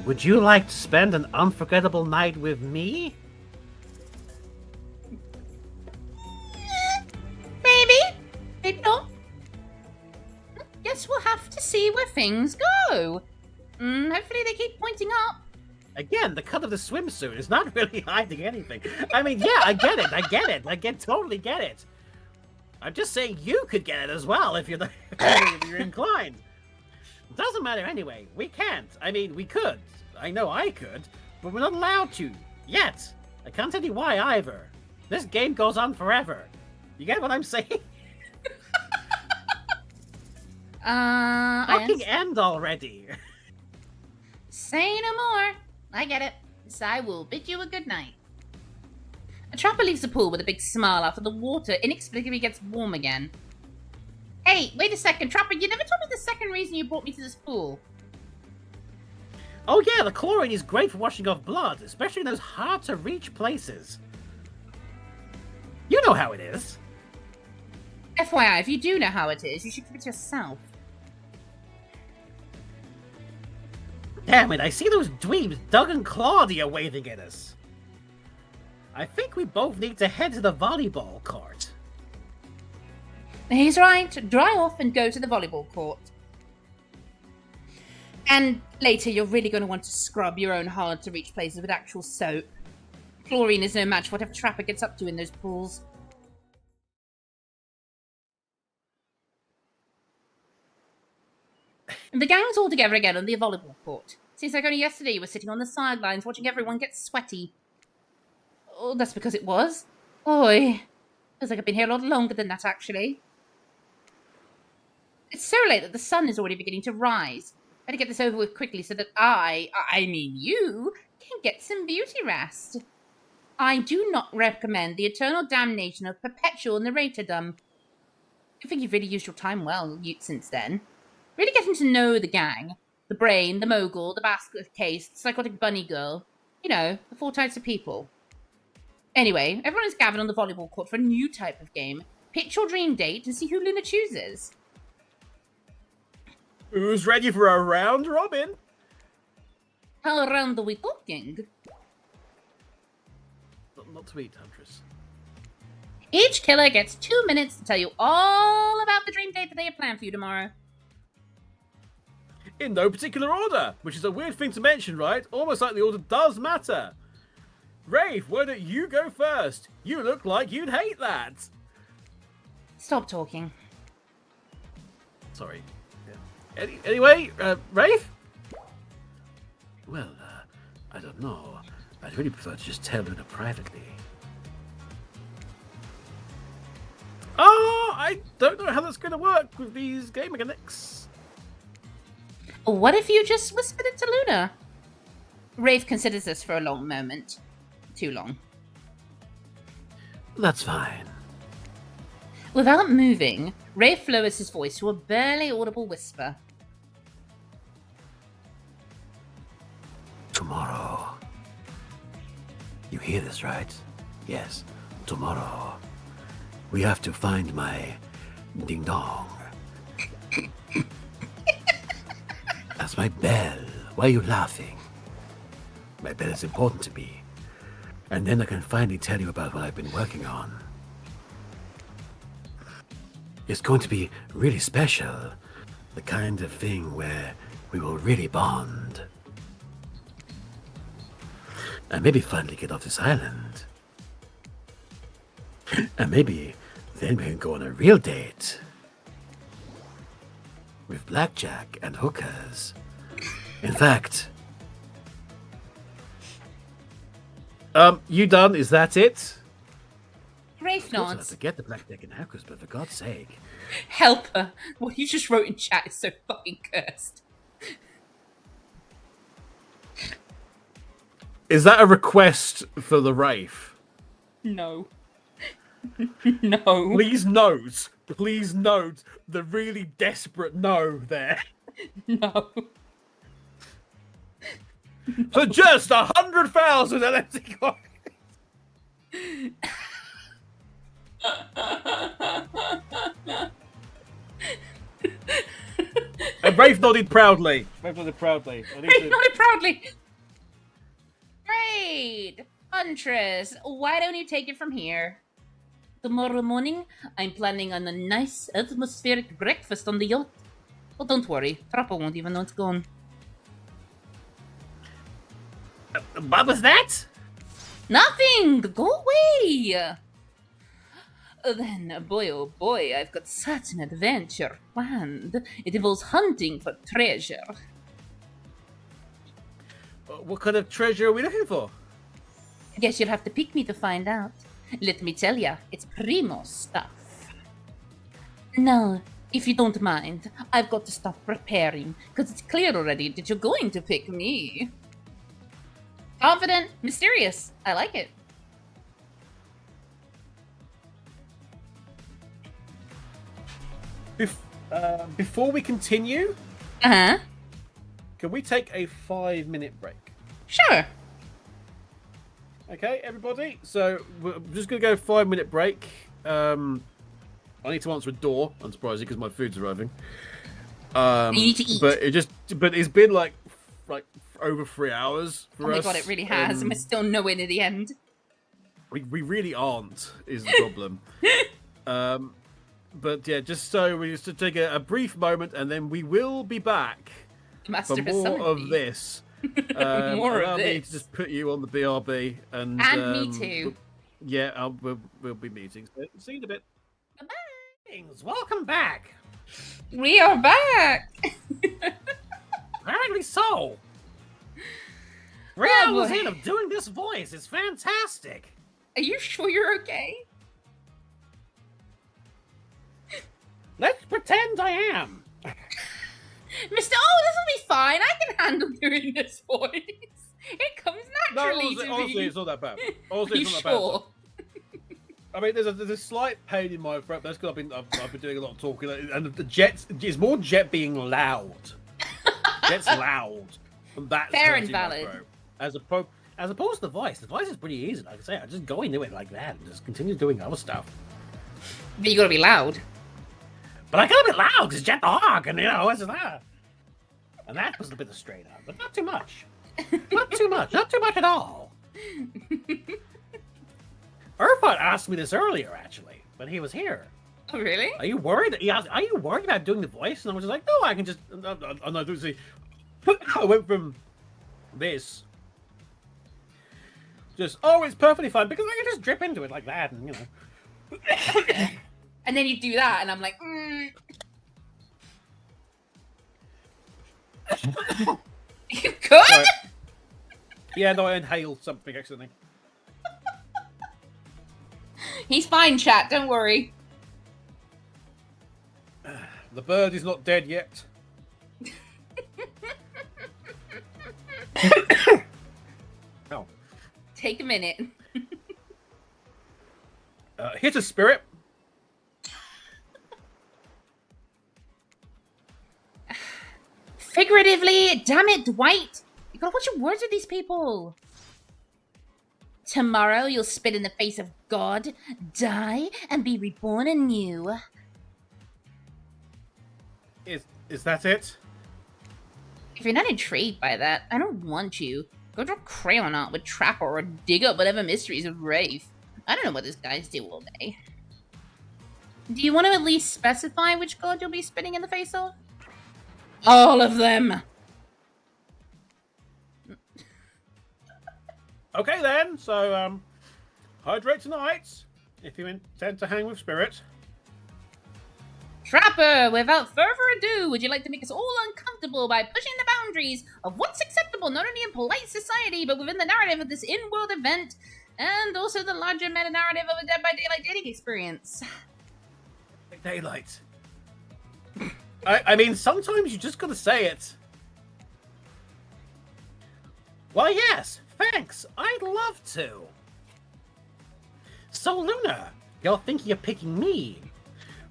Would you like to spend an unforgettable night with me? Maybe. Maybe not. Guess we'll have to see where things go. Hopefully they keep pointing up. Again, the cut of the swimsuit is not really hiding anything. I mean, yeah, I get it. I totally get it. I'm just saying you could get it as well if you're inclined. Doesn't matter anyway. We can't. I mean, we could. I know I could, but we're not allowed to. Yet. I can't tell you why either. This game goes on forever. You get what I'm saying? Fucking end already. Say no more. I get it. So I will bid you a good night. A trapper leaves the pool with a big smile after the water inexplicably gets warm again. Hey, wait a second, Trapper, you never told me the second reason you brought me to this pool. Oh yeah, the chlorine is great for washing off blood, especially in those hard-to-reach places. You know how it is. FYI, if you do know how it is, you should keep it to yourself. Damn it, I see those dweebs, Doug and Claudia, waving at us. I think we both need to head to the volleyball court. He's right. Dry off and go to the volleyball court. And later, you're really going to want to scrub your own hard-to-reach places with actual soap. Chlorine is no match for whatever Trapper gets up to in those pools. And the gang's all together again on the volleyball court. Seems like only yesterday you were sitting on the sidelines watching everyone get sweaty. Oh, that's because it was. Oi. Feels like I've been here a lot longer than that, actually. It's so late that the sun is already beginning to rise. Better get this over with quickly so that I mean you, can get some beauty rest. I do not recommend the eternal damnation of perpetual narratordom. I think you've really used your time well since then. Really getting to know the gang. The brain, the mogul, the basket case, the psychotic bunny girl. You know, the 4 types of people. Anyway, everyone is gathered on the volleyball court for a new type of game. Pitch your dream date and see who Luna chooses. Who's ready for a round robin? How round are we talking? Not to eat, Huntress. Each killer gets 2 minutes to tell you all about the dream date that they have planned for you tomorrow. In no particular order, which is a weird thing to mention, right? Almost like the order does matter. Rafe, why don't you go first? You look like you'd hate that. Stop talking. Sorry. Yeah. Anyway, Rafe? Well, I don't know. I'd really prefer to just tell Luna privately. I don't know how that's going to work with these game mechanics. What if you just whispered it to Luna? Rafe considers this for a long moment. Too long. That's fine. Without moving, Rafe lowers his voice to a barely audible whisper. Tomorrow. You hear this, right? Yes, tomorrow. We have to find my ding-dong. That's my bell. Why are you laughing? My bell is important to me. And then I can finally tell you about what I've been working on. It's going to be really special. The kind of thing where we will really bond. And maybe finally get off this island. And maybe then we can go on a real date. With blackjack and hookers. In fact... You done? Is that it? Rafe Of course I'll have nods. to get the blackjack and hookers, but for God's sake. Help her. What you just wrote in chat is so fucking cursed. Is that a request for the Rafe? No. No. Please note the really desperate no there. No. For just 100,000 LMT coins. And Rafe nodded proudly. I need Rafe to... nodded proudly. Great. Huntress, why don't you take it from here? Tomorrow morning, I'm planning on a nice atmospheric breakfast on the yacht. Well, don't worry. Trapper won't even know it's gone. What was that? Nothing! Go away! Then, boy oh boy, I've got such an adventure planned. It involves hunting for treasure. What kind of treasure are we looking for? Guess you'll have to pick me to find out. Let me tell ya, it's primo stuff. Now, if you don't mind, I've got to stop preparing, because it's clear already that you're going to pick me. Confident, mysterious. I like it. Before we continue, Uh-huh. can we take a 5-minute break? Sure. Okay, everybody. So we're just gonna go 5-minute break. I need to answer a door, unsurprisingly, because my food's arriving. You need to eat. But it's been like over 3 hours for Oh my us. god, it really has. And we're still nowhere near the end. We really aren't, is the problem. But yeah, just so we just to take a brief moment, and then we will be back Master for has more summoned of me. this. More allow of me this. to just put you on the BRB, and Me too. Yeah, we'll be meeting. So, see you in a bit. Welcome back. We are back. Apparently so. 3 Oh, hours boy. in of doing this voice is fantastic. Are you sure you're okay? Let's pretend I am. Mr. Oh, this will be fine. I can handle doing this voice. It comes No, naturally to honestly, me. it's not that bad. Are Honestly, you it's not that bad. sure? I mean, there's a slight pain in my throat. That's because I've been doing a lot of talking, and the Jet is more Jet being loud. Jet's loud, and that's Fair and hurting my valid. throat. As opposed to the voice is pretty easy. Like I say, I just go into it like that and just continue doing other stuff. But you gotta be loud. But I gotta be loud because Jet the Hawk, and what's that? And that was a bit of straight up, but not too much. Not too much. Not too much at all. Urfot asked me this earlier, actually, when he was here. Oh, really? Are you worried? He asked, are you worried about doing the voice? And I was just like, no, I can just. No, see, I went from this. Just it's perfectly fine because I can just drip into it like that, and And then you do that, and I'm like, You good? Sorry. Yeah, no, I inhaled something accidentally. He's fine, chat. Don't worry. The bird is not dead yet. Oh. Take a minute. Hit a spirit. Figuratively, damn it, Dwight. You gotta watch your words with these people. Tomorrow you'll spit in the face of God, die, and be reborn anew. Is that it? If you're not intrigued by that, I don't want you. Go draw crayon art with Trapper or dig up whatever mysteries of Wraith. I don't know what these guys do all day. Do you want to at least specify which god you'll be spitting in the face of? All of them! Okay then. So hydrate tonight if you intend to hang with spirit. Trapper, without further ado, would you like to make us all uncomfortable by pushing the boundaries of what's acceptable not only in polite society, but within the narrative of this in-world event, and also the larger meta-narrative of a Dead by Daylight dating experience? Daylight. I mean, sometimes you just gotta say it. Well, yes, thanks. I'd love to. So, Luna, you're thinking of picking me.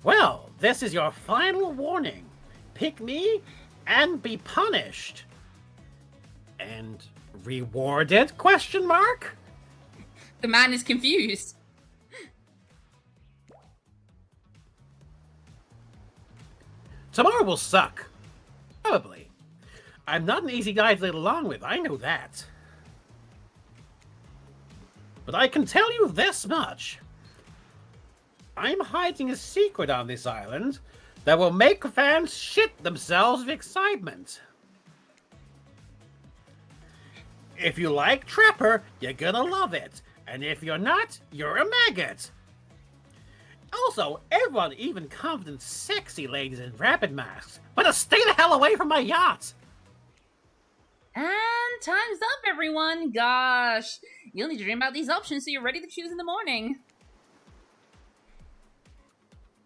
Well, this is your final warning. Pick me and be punished. And rewarded? Question mark? The man is confused. Tomorrow will suck. Probably. I'm not an easy guy to get along with, I know that. But I can tell you this much. I'm hiding a secret on this island that will make fans shit themselves with excitement. If you like Trapper, you're gonna love it. And if you're not, you're a maggot. Also, everyone, even confident, sexy ladies in rabbit masks, better stay the hell away from my yacht! And time's up, everyone. Gosh, you'll need to dream about these options so you're ready to choose in the morning.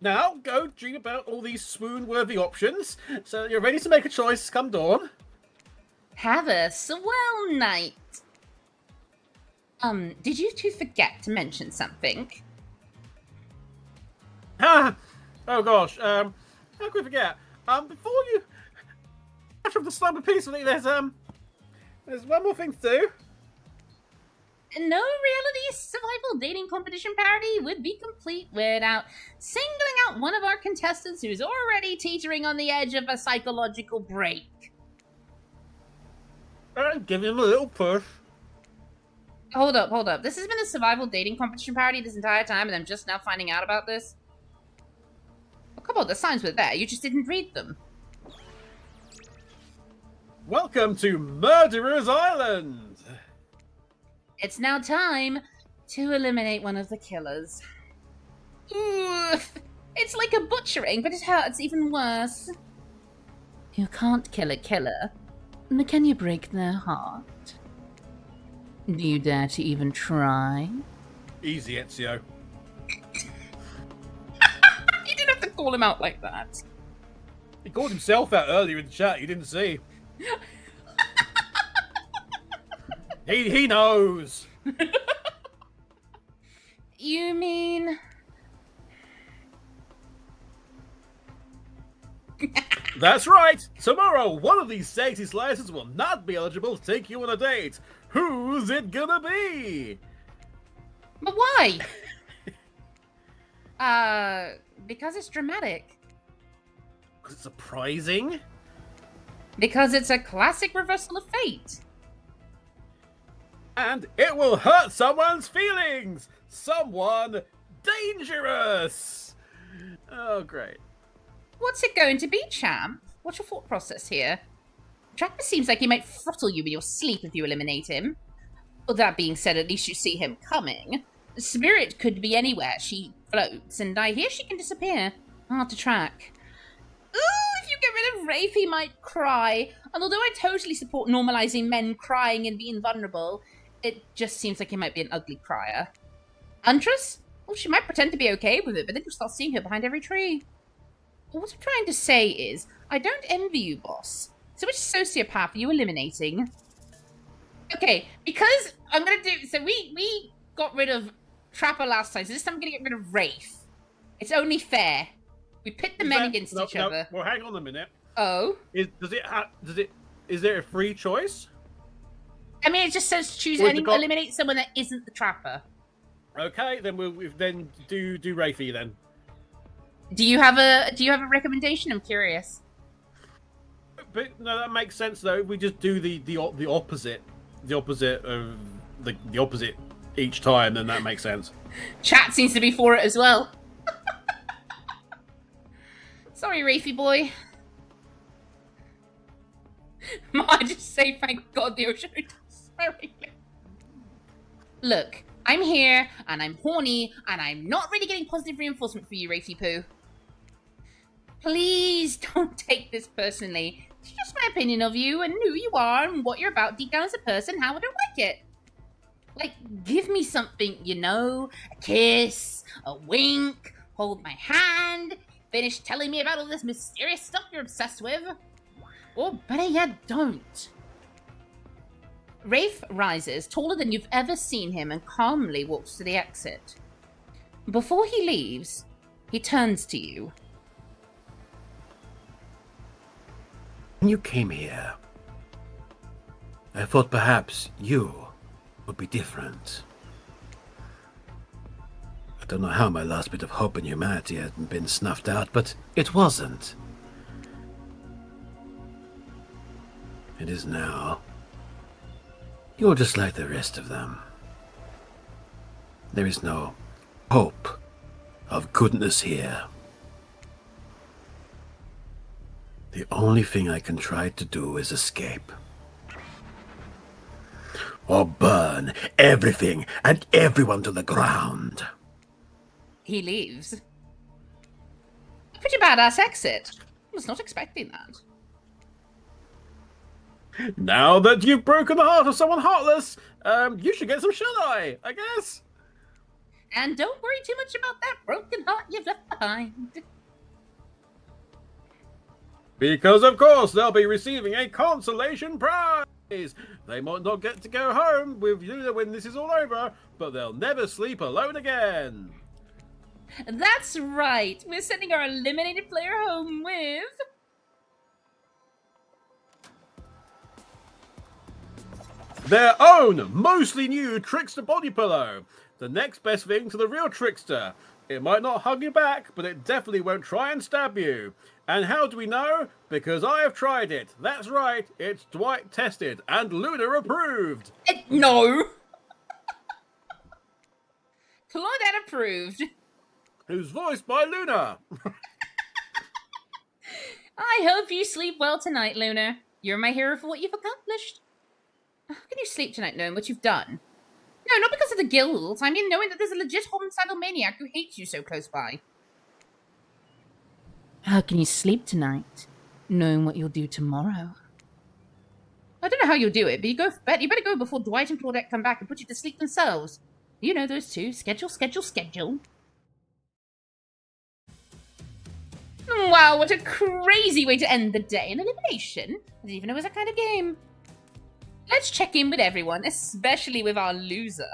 Now, go dream about all these swoon-worthy options, so you're ready to make a choice come dawn. Have a swell night. Did you two forget to mention something? Ah! Oh gosh, how could we forget? Before you catch up the slumber peacefully, there's one more thing to do. No reality survival dating competition parody would be complete without singling out one of our contestants who's already teetering on the edge of a psychological break. Give him a little push. Hold up. This has been a survival dating competition parody this entire time, and I'm just now finding out about this? Come on, the signs were there. You just didn't read them. Welcome to Murderer's Island! It's now time to eliminate one of the killers. Oof! It's like a butchering, but it hurts even worse. You can't kill a killer, but can you break their heart? Do you dare to even try? Easy, Ezio. You didn't have to call him out like that. He called himself out earlier in the chat, you didn't see. He knows! You mean... That's right! Tomorrow, one of these sexy slices will not be eligible to take you on a date. Who's it gonna be? But why? Because it's dramatic. Because it's surprising? Because it's a classic reversal of fate. And it will hurt someone's feelings! Someone dangerous! Oh, great. What's it going to be, champ? What's your thought process here? Trapper seems like he might throttle you in your sleep if you eliminate him. Well, that being said, at least you see him coming. The spirit could be anywhere. She floats, and I hear she can disappear. Hard to track. Ooh, if you get rid of Rafe, he might cry. And although I totally support normalizing men crying and being vulnerable, it just seems like he might be an ugly crier. Huntress? Well, she might pretend to be okay with it, but then you'll start seeing her behind every tree. What I'm trying to say is, I don't envy you, boss. So which sociopath are you eliminating? Okay, because I'm gonna do... So we got rid of Trapper last time, so this time I'm gonna get rid of Rafe. It's only fair. We pit the men against each other. Well, hang on a minute. Oh? Is there a free choice? I mean, it just says choose Or any... Eliminate someone that isn't the Trapper. Okay, then we'll then do Rafey then. Do you have a recommendation? I'm curious. But no, that makes sense though. We just do the opposite of the opposite each time, then that makes sense. Chat seems to be for it as well. Sorry, Rafey boy. I just say thank God the ocean. Sorry. Look, I'm here and I'm horny and I'm not really getting positive reinforcement for you, Rafey poo. Please don't take this personally. It's just my opinion of you and who you are and what you're about deep down as a person, how I don't like it. Like, give me something, you know? A kiss, a wink, hold my hand, finish telling me about all this mysterious stuff you're obsessed with. Or better yet, don't. Rafe rises, taller than you've ever seen him, and calmly walks to the exit. Before he leaves, he turns to you. When you came here, I thought perhaps you would be different. I don't know how my last bit of hope in humanity hadn't been snuffed out, but it wasn't. It is now. You're just like the rest of them. There is no hope of goodness here. The only thing I can try to do is escape. Or burn everything and everyone to the ground. He leaves. Pretty badass exit. I was not expecting that. Now that you've broken the heart of someone heartless, you should get some shut-eye, I guess. And don't worry too much about that broken heart you've left behind. Because, of course, they'll be receiving a consolation prize. They might not get to go home with Luna when this is all over, but they'll never sleep alone again. That's right. We're sending our eliminated player home with... their own, mostly new Trickster body pillow. The next best thing to the real Trickster. It might not hug you back, but it definitely won't try and stab you. And how do we know? Because I have tried it. That's right, it's Dwight tested and Luna approved. No! Claudette approved. Who's voiced by Luna. I hope you sleep well tonight, Luna. You're my hero for what you've accomplished. How can you sleep tonight knowing what you've done? No, not because of the guild. I mean knowing that there's a legit homicidal maniac who hates you so close by. How can you sleep tonight knowing what you'll do tomorrow? I don't know how you'll do it, but you better go before Dwight and Claudette come back and put you to sleep themselves. You know those two. Schedule, schedule, schedule. Wow, what a crazy way to end the day. An elimination? I didn't even know it was that kind of game. Let's check in with everyone, especially with our loser.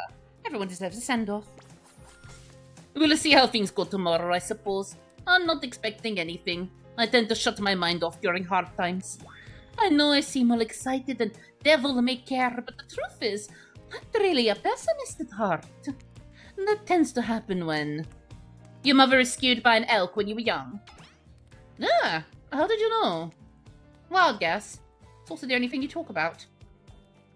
Everyone deserves a send-off. We'll see how things go tomorrow, I suppose. I'm not expecting anything. I tend to shut my mind off during hard times. I know I seem all excited and devil-may-care, but the truth is, I'm really a pessimist at heart. That tends to happen when your mother was skewed by an elk when you were young. Ah, how did you know? Wild guess. It's also the only thing you talk about.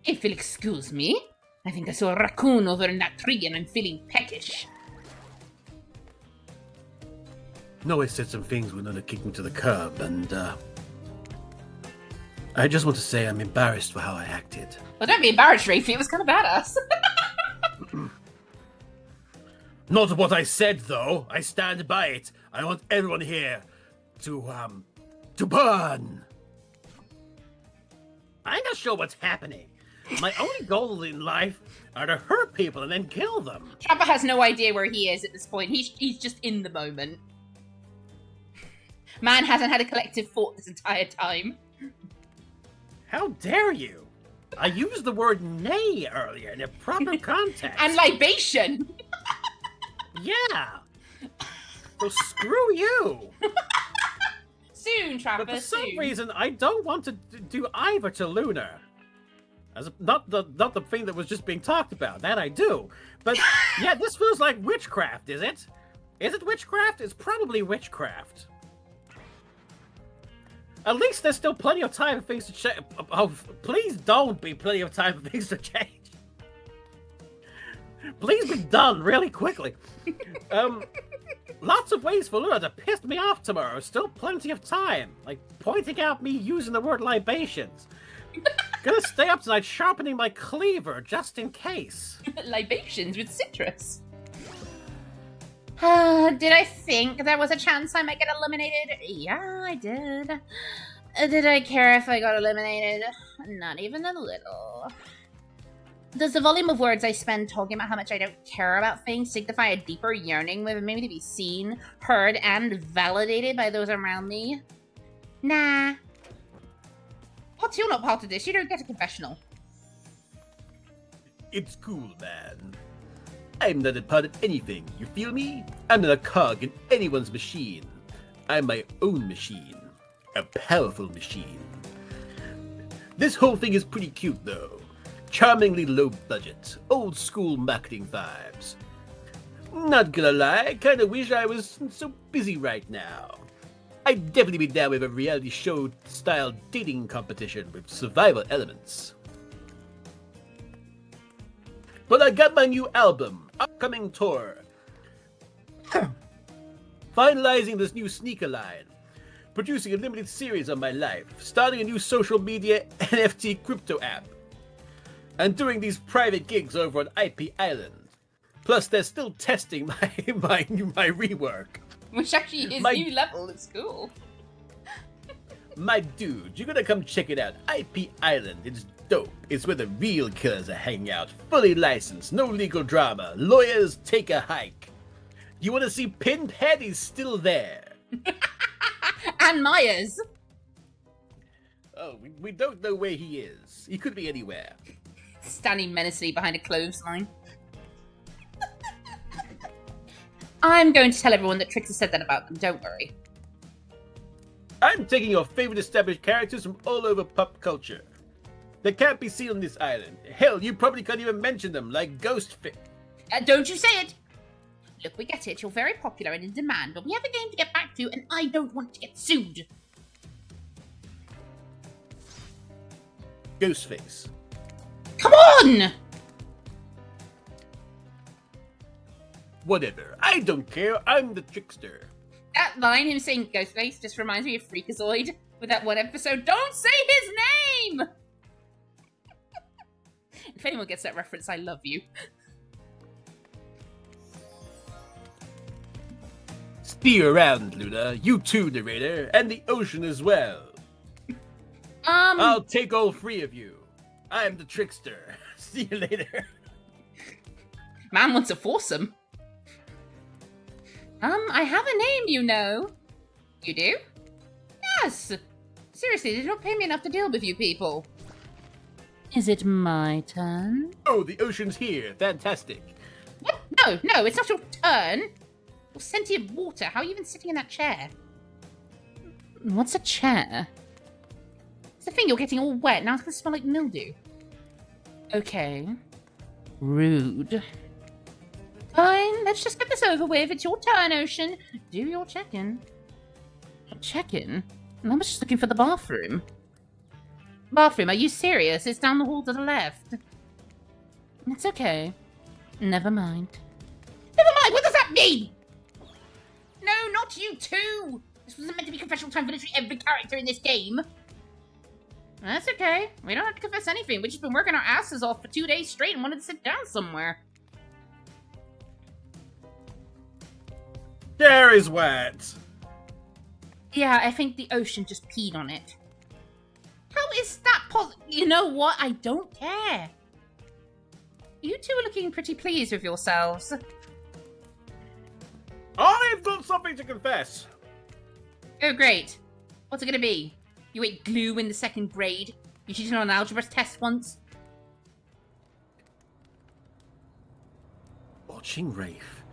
If you'll excuse me, I think I saw a raccoon over in that tree and I'm feeling peckish. Noah said some things when Nona kicked me to the curb, and I just want to say I'm embarrassed for how I acted. Well, don't be embarrassed, Rafe. It was kind of badass. Not what I said, though. I stand by it. I want everyone here to burn. I'm not sure what's happening. My only goal in life are to hurt people and then kill them. Trapper has no idea where he is at this point. He's just in the moment. Man hasn't had a collective thought this entire time. How dare you? I used the word nay earlier in a proper context. And libation. Yeah. So screw you. Soon, Trapper, But for some soon. reason, I don't want to do either to Luna. Not the thing that was just being talked about. That I do. But yeah, this feels like witchcraft, is it? Is it witchcraft? It's probably witchcraft. At least there's still plenty of time for things to change. Oh, please don't be plenty of time for things to change. Please be done really quickly. Lots of ways for Luna to piss me off tomorrow. Still plenty of time. Like pointing out me using the word libations. Gonna stay up tonight sharpening my cleaver just in case. Libations with citrus. Did I think there was a chance I might get eliminated? Yeah, I did. Did I care if I got eliminated? Not even a little. Does the volume of words I spend talking about how much I don't care about things signify a deeper yearning with maybe to be seen, heard, and validated by those around me? Nah. Potts, you're not part of this. You don't get a confessional. It's cool, man. I'm not a part of anything, you feel me? I'm not a cog in anyone's machine. I'm my own machine. A powerful machine. This whole thing is pretty cute, though. Charmingly low budget, old school marketing vibes. Not gonna lie, kinda wish I was so busy right now. I'd definitely be down with a reality show style dating competition with survival elements. But I got my new album, upcoming tour. Finalizing this new sneaker line. Producing a limited series on my life. Starting a new social media NFT crypto app. And doing these private gigs over on IP Island. Plus, they're still testing my rework. Which actually is My- new level. It's cool. My dude, you gotta come check it out. IP Island, it's dope. It's where the real killers are hanging out. Fully licensed, no legal drama. Lawyers take a hike. You wanna see Pinhead? He's still there. And Myers. Oh, we don't know where he is. He could be anywhere. Standing menacingly behind a clothesline. I'm going to tell everyone that Trix has said that about them, don't worry. I'm taking your favorite established characters from all over pop culture. They can't be seen on this island. Hell, you probably can't even mention them, like Ghostface. Don't you say it! Look, we get it. You're very popular and in demand, but we have a game to get back to, and I don't want to get sued. Ghostface. Come on! Whatever. I don't care. I'm the trickster. That line, him saying Ghostface, just reminds me of Freakazoid with that one episode. Don't say his name! If anyone gets that reference, I love you. Steer around, Luna. You too, narrator, and the ocean as well. I'll take all three of you. I'm the trickster. See you later. Man wants a foursome. I have a name, you know. You do? Yes. Seriously, they don't pay me enough to deal with you people. Is it my turn? Oh, the ocean's here. Fantastic. What? No, it's not your turn. You're sentient water. How are you even sitting in that chair? What's a chair? It's the thing, you're getting all wet. Now it's going to smell like mildew. Okay. Rude. Fine, let's just get this over with. It's your turn, Ocean. Do your check-in. Check-in? I was just looking for the bathroom. Bathroom, are you serious? It's down the hall to the left. It's okay. Never mind. Never mind? What does that mean? No, not you too! This wasn't meant to be confessional time for literally every character in this game. That's okay. We don't have to confess anything. We've just been working our asses off for 2 days straight and wanted to sit down somewhere. Chair is wet. Yeah, I think the ocean just peed on it. How is that possible? You know what? I don't care. You two are looking pretty pleased with yourselves. I've got something to confess. Oh, great. What's it gonna be? You ate glue in the second grade? You cheated on an algebra test once? Watching Rafe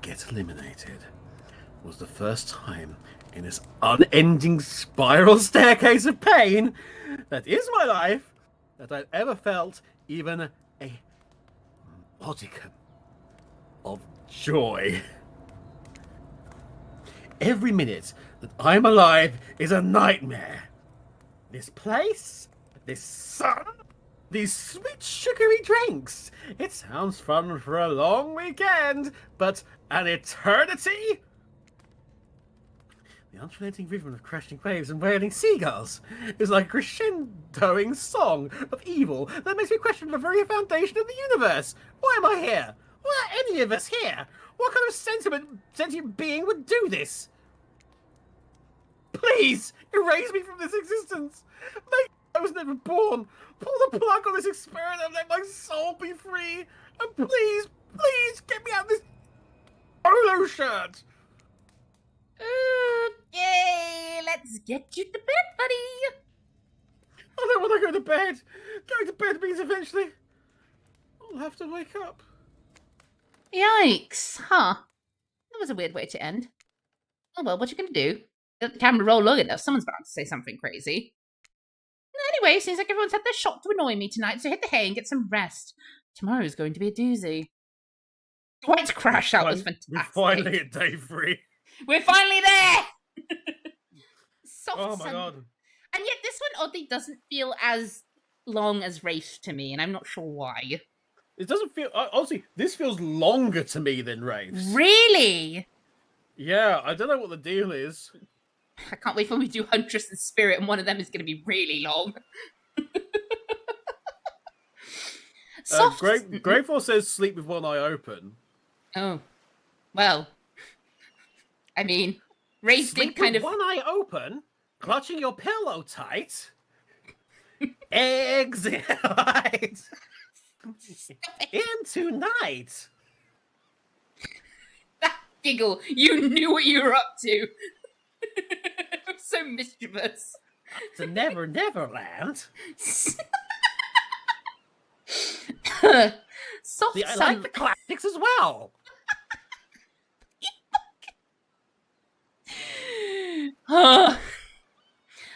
get eliminated was the first time in this unending spiral staircase of pain that is my life that I've ever felt even a modicum of joy. Every minute that I'm alive is a nightmare. This place, this sun, these sweet sugary drinks. It sounds fun for a long weekend, but an eternity? The unrelenting rhythm of crashing waves and wailing seagulls is like a crescendoing song of evil that makes me question the very foundation of the universe. Why am I here? Why are any of us here? What kind of sentient being would do this? Please, erase me from this existence. Make I was never born. Pull the plug on this experiment and let my soul be free. And please, please, get me out of this polo shirt. Okay, let's get you to bed, buddy. I don't want to go to bed. Going to bed means eventually I'll have to wake up. Yikes, huh? That was a weird way to end. Oh well, what you gonna do? Let the camera roll long enough, someone's bound to say something crazy. Anyway, seems like everyone's had their shot to annoy me tonight, so hit the hay and get some rest. Tomorrow's going to be a doozy. Dwight's crash out was fantastic. We're finally at day 3. We're finally there! Soft Oh my sun. god. And yet this one oddly doesn't feel as long as Rafe to me, and I'm not sure why. It doesn't feel... honestly, this feels longer to me than Rafe's. Really? Yeah, I don't know what the deal is. I can't wait when we do Huntress and Spirit, and one of them is going to be really long. Soft. Greyfall says sleep with one eye open. Oh. Well. I mean, Rafe did kind of... one eye open, clutching your pillow tight. Exit into night. That giggle. You knew what you were up to. So mischievous. To Never Neverland. Soft See, I sun... like the classics as well.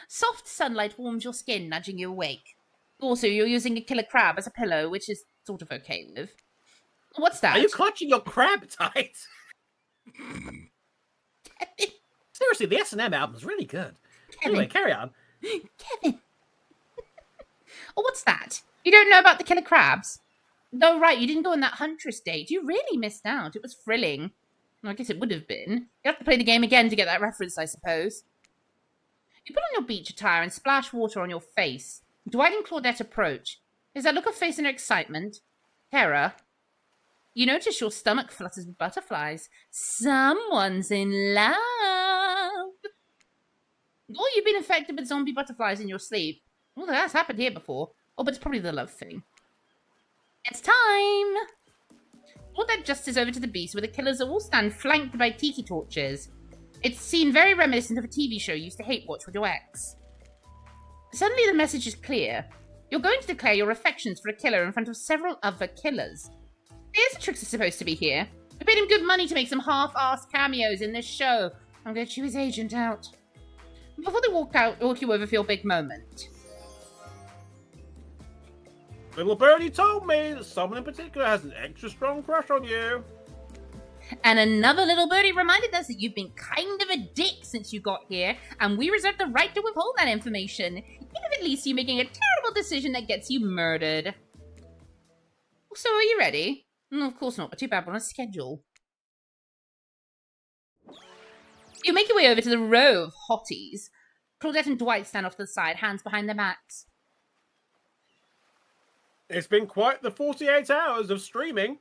Soft sunlight warms your skin, nudging you awake. Also, you're using a killer crab as a pillow, which is sort of okay with. What's that? Are you clutching your crab tight? Seriously, the S&M album's really good. Kevin. Anyway, carry on. Kevin. Oh, what's that? You don't know about the killer crabs? No, right, you didn't go on that Huntress date. You really missed out. It was thrilling. I guess it would have been. You have to play the game again to get that reference, I suppose. You put on your beach attire and splash water on your face. Dwight and Claudette approach. Is that look of face in excitement? Terror? You notice your stomach flutters with butterflies. Someone's in love. Or you've been infected with zombie butterflies in your sleep. Well, that's happened here before. Oh, but it's probably the love thing. It's time! Claudette adjusts over to the beast where the killers are all stand flanked by tiki torches. It's seen very reminiscent of a TV show you used to hate watch with your ex. Suddenly the message is clear. You're going to declare your affections for a killer in front of several other killers. Here's the tricks are supposed to be here. We paid him good money to make some half-assed cameos in this show. I'm going to chew his agent out. Before they walk you over for your big moment. Little birdie told me that someone in particular has an extra strong crush on you. And another little birdie reminded us that you've been kind of a dick since you got here, and we reserve the right to withhold that information, even if it leads to you making a terrible decision that gets you murdered. So are you ready? No, of course not, but too bad we're on a schedule. You make your way over to the row of hotties. Claudette and Dwight stand off to the side, hands behind their backs. It's been quite the 48 hours of streaming.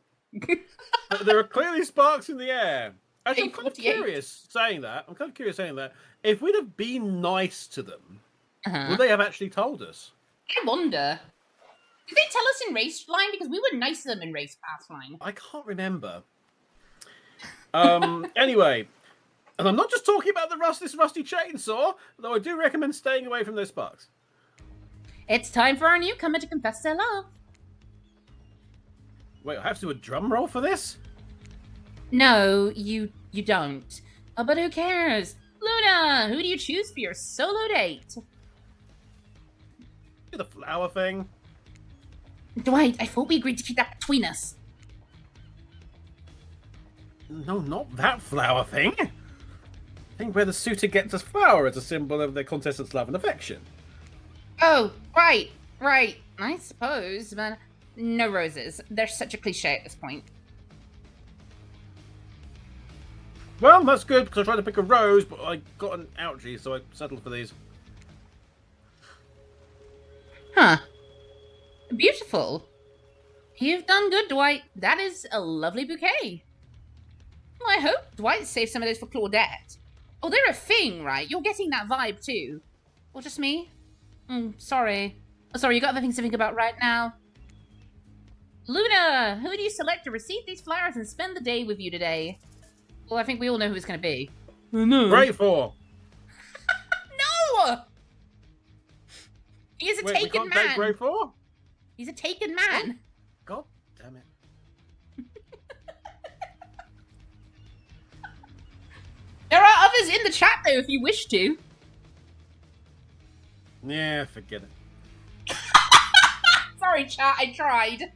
But there are clearly sparks in the air. Actually, I'm kind of curious saying that. If we'd have been nice to them, would they have actually told us? I wonder. Did they tell us in Race Line? Because we were nice to them in Race Pass Line. I can't remember. Anyway, and I'm not just talking about this rusty chainsaw, though I do recommend staying away from those sparks. It's time for our newcomer to confess their love. Wait, I have to do a drum roll for this? No, you don't. Oh, but who cares? Luna, who do you choose for your solo date? The flower thing. Dwight, I thought we agreed to keep that between us. No, not that flower thing. I think where the suitor gets a flower as a symbol of their contestant's love and affection. Oh, right. I suppose, but no roses. They're such a cliche at this point. Well, that's good, because I tried to pick a rose, but I got an ouchie, so I settled for these. Huh. Beautiful. You've done good, Dwight. That is a lovely bouquet. Well, I hope Dwight saved some of those for Claudette. Oh, they're a thing, right? You're getting that vibe, too. Or just me? Sorry. Oh, sorry, you got other things to think about right now. Luna, who do you select to receive these flowers and spend the day with you today? Well, I think we all know who it's going to be. No. Pray for. No! He is a taken man. Pray for? He's a taken man. God damn it. There are others in the chat, though, if you wish to. Yeah, forget it. Sorry, chat, I tried.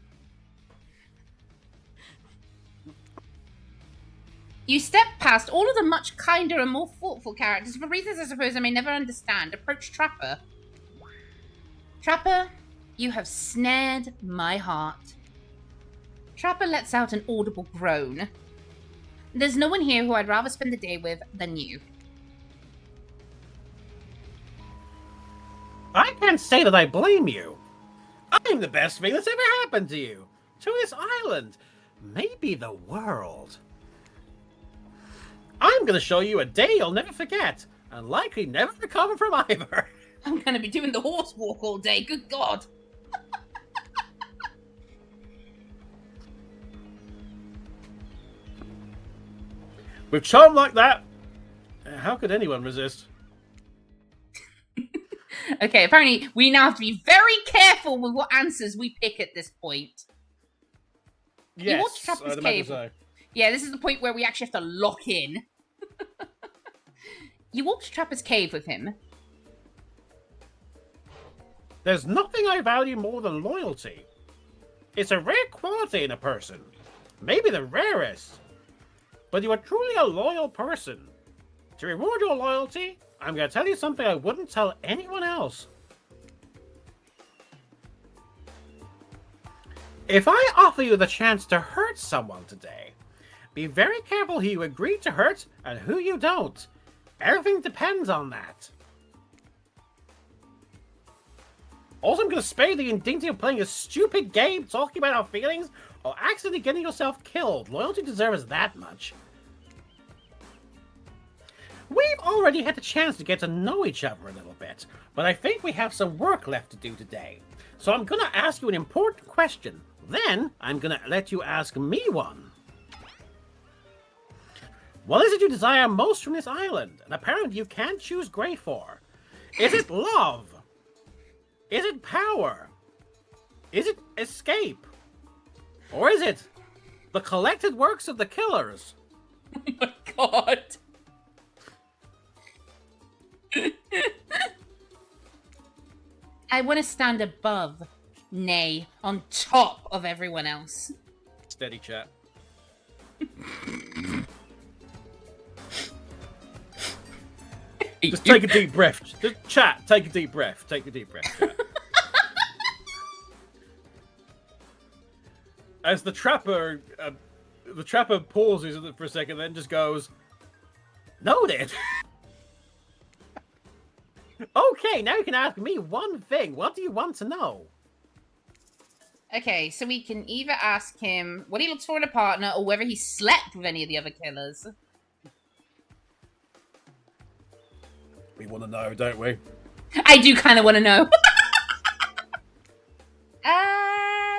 You step past all of the much kinder and more thoughtful characters for reasons I suppose I may never understand. Approach Trapper. Trapper, you have snared my heart. Trapper lets out an audible groan. There's no one here who I'd rather spend the day with than you. I can't say that I blame you. I'm the best thing that's ever happened to you. To this island. Maybe the world. I'm going to show you a day you'll never forget. And likely never recover from either. I'm going to be doing the horse walk all day. Good God. With charm like that, how could anyone resist? Okay, apparently we now have to be very careful with what answers we pick at this point. Yes, you watch Trapper's Cave. So. Yeah, this is the point where we actually have to lock in. You walked to Trapper's Cave with him. There's nothing I value more than loyalty. It's a rare quality in a person. Maybe the rarest. But you are truly a loyal person. To reward your loyalty, I'm going to tell you something I wouldn't tell anyone else. If I offer you the chance to hurt someone today, Be very careful who you agree to hurt and who you don't. Everything depends on that. Also, I'm going to spare the indignity of playing a stupid game, talking about our feelings, or accidentally getting yourself killed. Loyalty deserves that much. We've already had the chance to get to know each other a little bit, but I think we have some work left to do today. So I'm going to ask you an important question. Then, I'm going to let you ask me one. What is it you desire most from this island? And apparently you can't choose gray for. Is it love? Is it power? Is it escape? Or is it the collected works of the killers? Oh my god. I want to stand above, nay, on top of everyone else. Steady chat. Just take a deep breath. Just chat. Take a deep breath. Take a deep breath. Chat. As the trapper pauses for a second, then just goes, Noted. Okay, now you can ask me one thing. What do you want to know? Okay, so we can either ask him what he looks for in a partner or whether he slept with any of the other killers. we want to know, don't we? I do kind of want to know.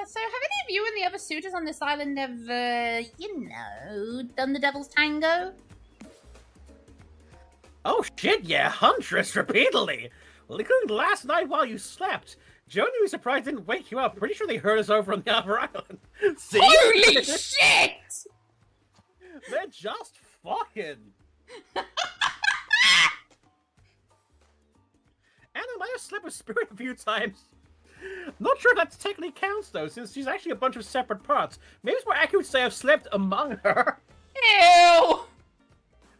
So have any of you and the other suitors on this island ever, done the devil's tango? Oh shit, yeah, Huntress repeatedly. Including last night while you slept. Joni was surprised didn't wake you up. Pretty sure they heard us over on the other island. See? Holy shit! They're just fucking. Anna might have slept with Spirit a few times. Not sure if that technically counts though, since she's actually a bunch of separate parts. Maybe it's more accurate to say I've slept among her. Ew!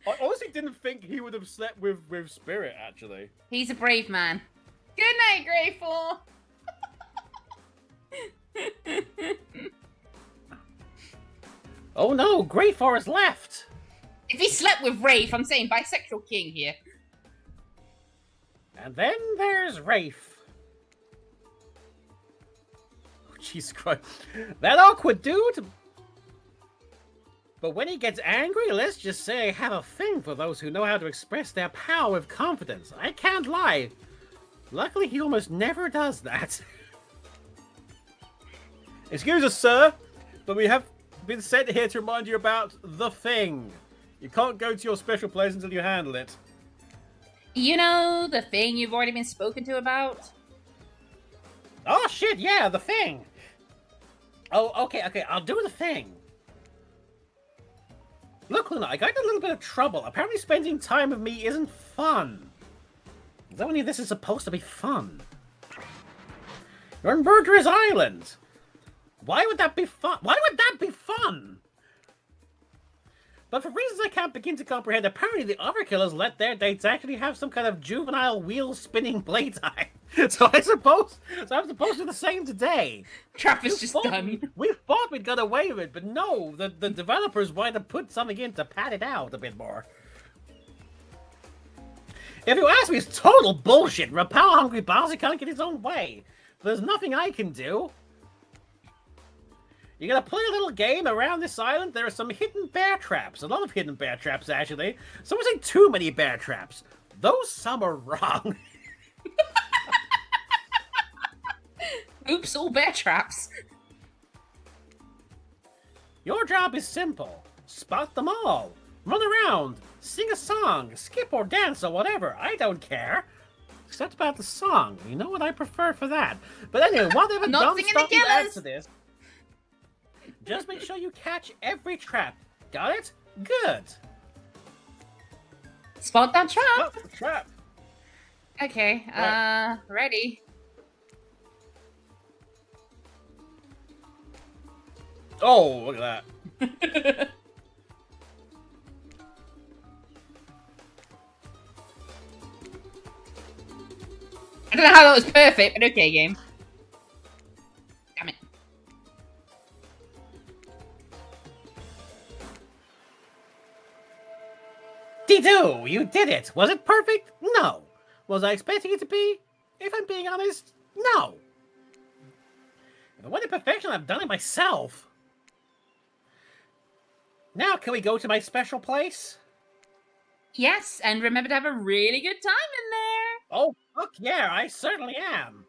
I honestly didn't think he would have slept with Spirit, actually. He's a brave man. Good night, Grateful. Oh no, Great Forest left. If he slept with Rafe, I'm saying bisexual king here. And then there's Rafe. Oh, Jesus Christ. That awkward dude. But when he gets angry, let's just say I have a thing for those who know how to express their power with confidence. I can't lie. Luckily, he almost never does that. Excuse us, sir, but we have been sent here to remind you about the thing. You can't go to your special place until you handle it. You know, the thing you've already been spoken to about? Oh shit, yeah, the thing. Oh, okay, I'll do the thing. Look, Luna, I got in a little bit of trouble. Apparently spending time with me isn't fun. Though any of this is supposed to be fun. You're on Murderer's Island. Why would that be fun? Why would that be fun? But for reasons I can't begin to comprehend, apparently the other killers let their dates actually have some kind of juvenile wheel-spinning playtime. So I'm supposed to do the same today. Trapper's just done. We thought we'd got away with it, but no, the developers wanted to put something in to pad it out a bit more. If you ask me, it's total bullshit. A power-hungry Bowser can't get his own way. There's nothing I can do. You're gonna play a little game around this island. There are some hidden bear traps. A lot of hidden bear traps, actually. Some would say too many bear traps. Those some are wrong. Oops, all bear traps. Your job is simple. Spot them all. Run around. Sing a song. Skip or dance or whatever. I don't care. Except about the song. You know what I prefer for that. But anyway, whatever Not dumb singing stuff the you add killers. to this, just make sure you catch every trap. Got it? Good. Spot that trap. Oh, trap. Okay, Right. ready. Oh, look at that. I don't know how that was perfect, but okay, game. Damn it. Whoop-de-doo! You did it! Was it perfect? No. Was I expecting it to be? If I'm being honest, no. If I wanted perfection, I've done it myself. Now, can we go to my special place? Yes, and remember to have a really good time in there. Oh, fuck yeah, I certainly am.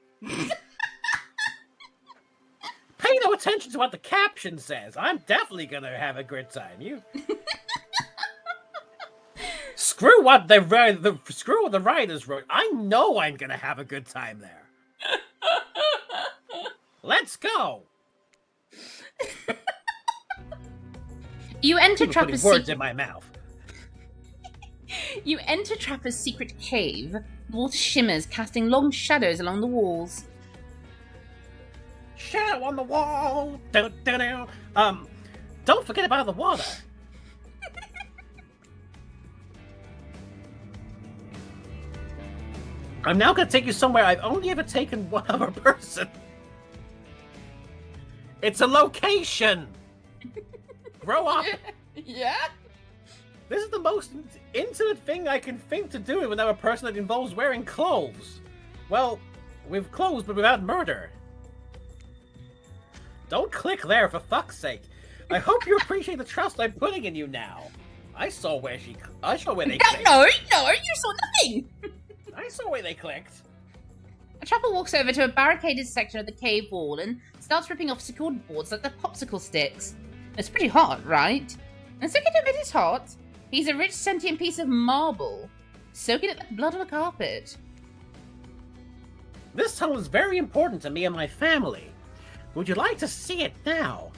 Pay no attention to what the caption says. I'm definitely gonna have a good time. You screw what the writers wrote. I know I'm gonna have a good time there. Let's go. You enter People Trapper's putting words in my mouth. You enter Trapper's secret cave. The water shimmers, casting long shadows along the walls. Shadow on the wall. Don't forget about the water. I'm now gonna take you somewhere I've only ever taken one other person. It's a location. Grow up. Yeah? This is the most intimate thing I can think to do with another person that involves wearing clothes. Well, with clothes, but without murder. Don't click there, for fuck's sake. I hope you appreciate the trust I'm putting in you now. I saw where they clicked. No, you saw nothing. I saw where they clicked. A Trapper walks over to a barricaded section of the cave wall and starts ripping off secured boards like they're popsicle sticks. It's pretty hot, right? And so can admit it's hot. He's a rich, sentient piece of marble, soaking it like blood on a carpet. This tunnel is very important to me and my family. Would you like to see it now?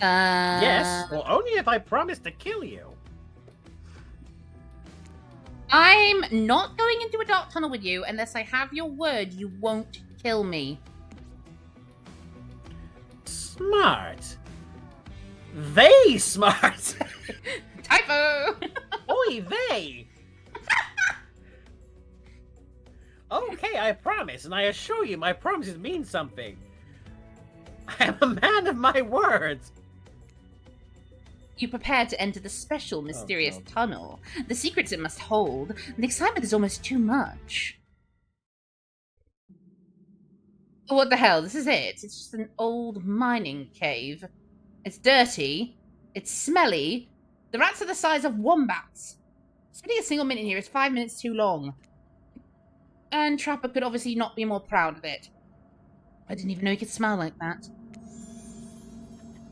Yes, well, only if I promise to kill you. I'm not going into a dark tunnel with you unless I have your word you won't kill me. Smart. They smart. Typo! Oi, they. Okay, I promise, and I assure you my promises mean something. I am a man of my words. You prepare to enter the special, mysterious God. tunnel. The secrets it must hold. The excitement is almost too much. What the hell? This is it. It's just an old mining cave. It's dirty. It's smelly. The rats are the size of wombats. Spending a single minute here is 5 minutes too long. And Trapper could obviously not be more proud of it. I didn't even know he could smell like that.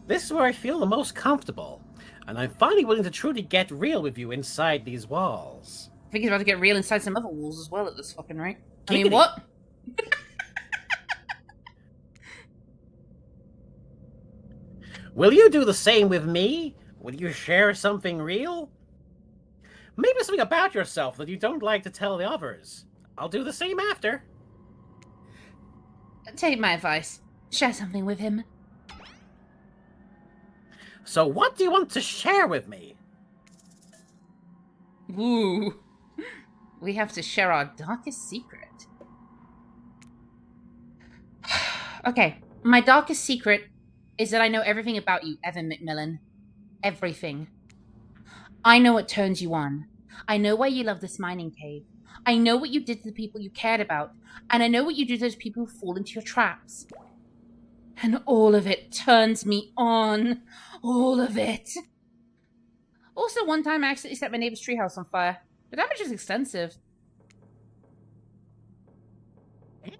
This is where I feel the most comfortable, and I'm finally willing to truly get real with you inside these walls. I think he's about to get real inside some other walls as well at this fucking rate. I mean, Giggity. what? Will you do the same with me? Will you share something real? Maybe something about yourself that you don't like to tell the others. I'll do the same after. Take my advice. Share something with him. So what do you want to share with me? Ooh. We have to share our darkest secret. Okay, my darkest secret is that I know everything about you, Evan McMillan. Everything. I know what turns you on. I know why you love this mining cave. I know what you did to the people you cared about. And I know what you do to those people who fall into your traps. And all of it turns me on. All of it. Also, one time I accidentally set my neighbor's treehouse on fire. The damage is extensive.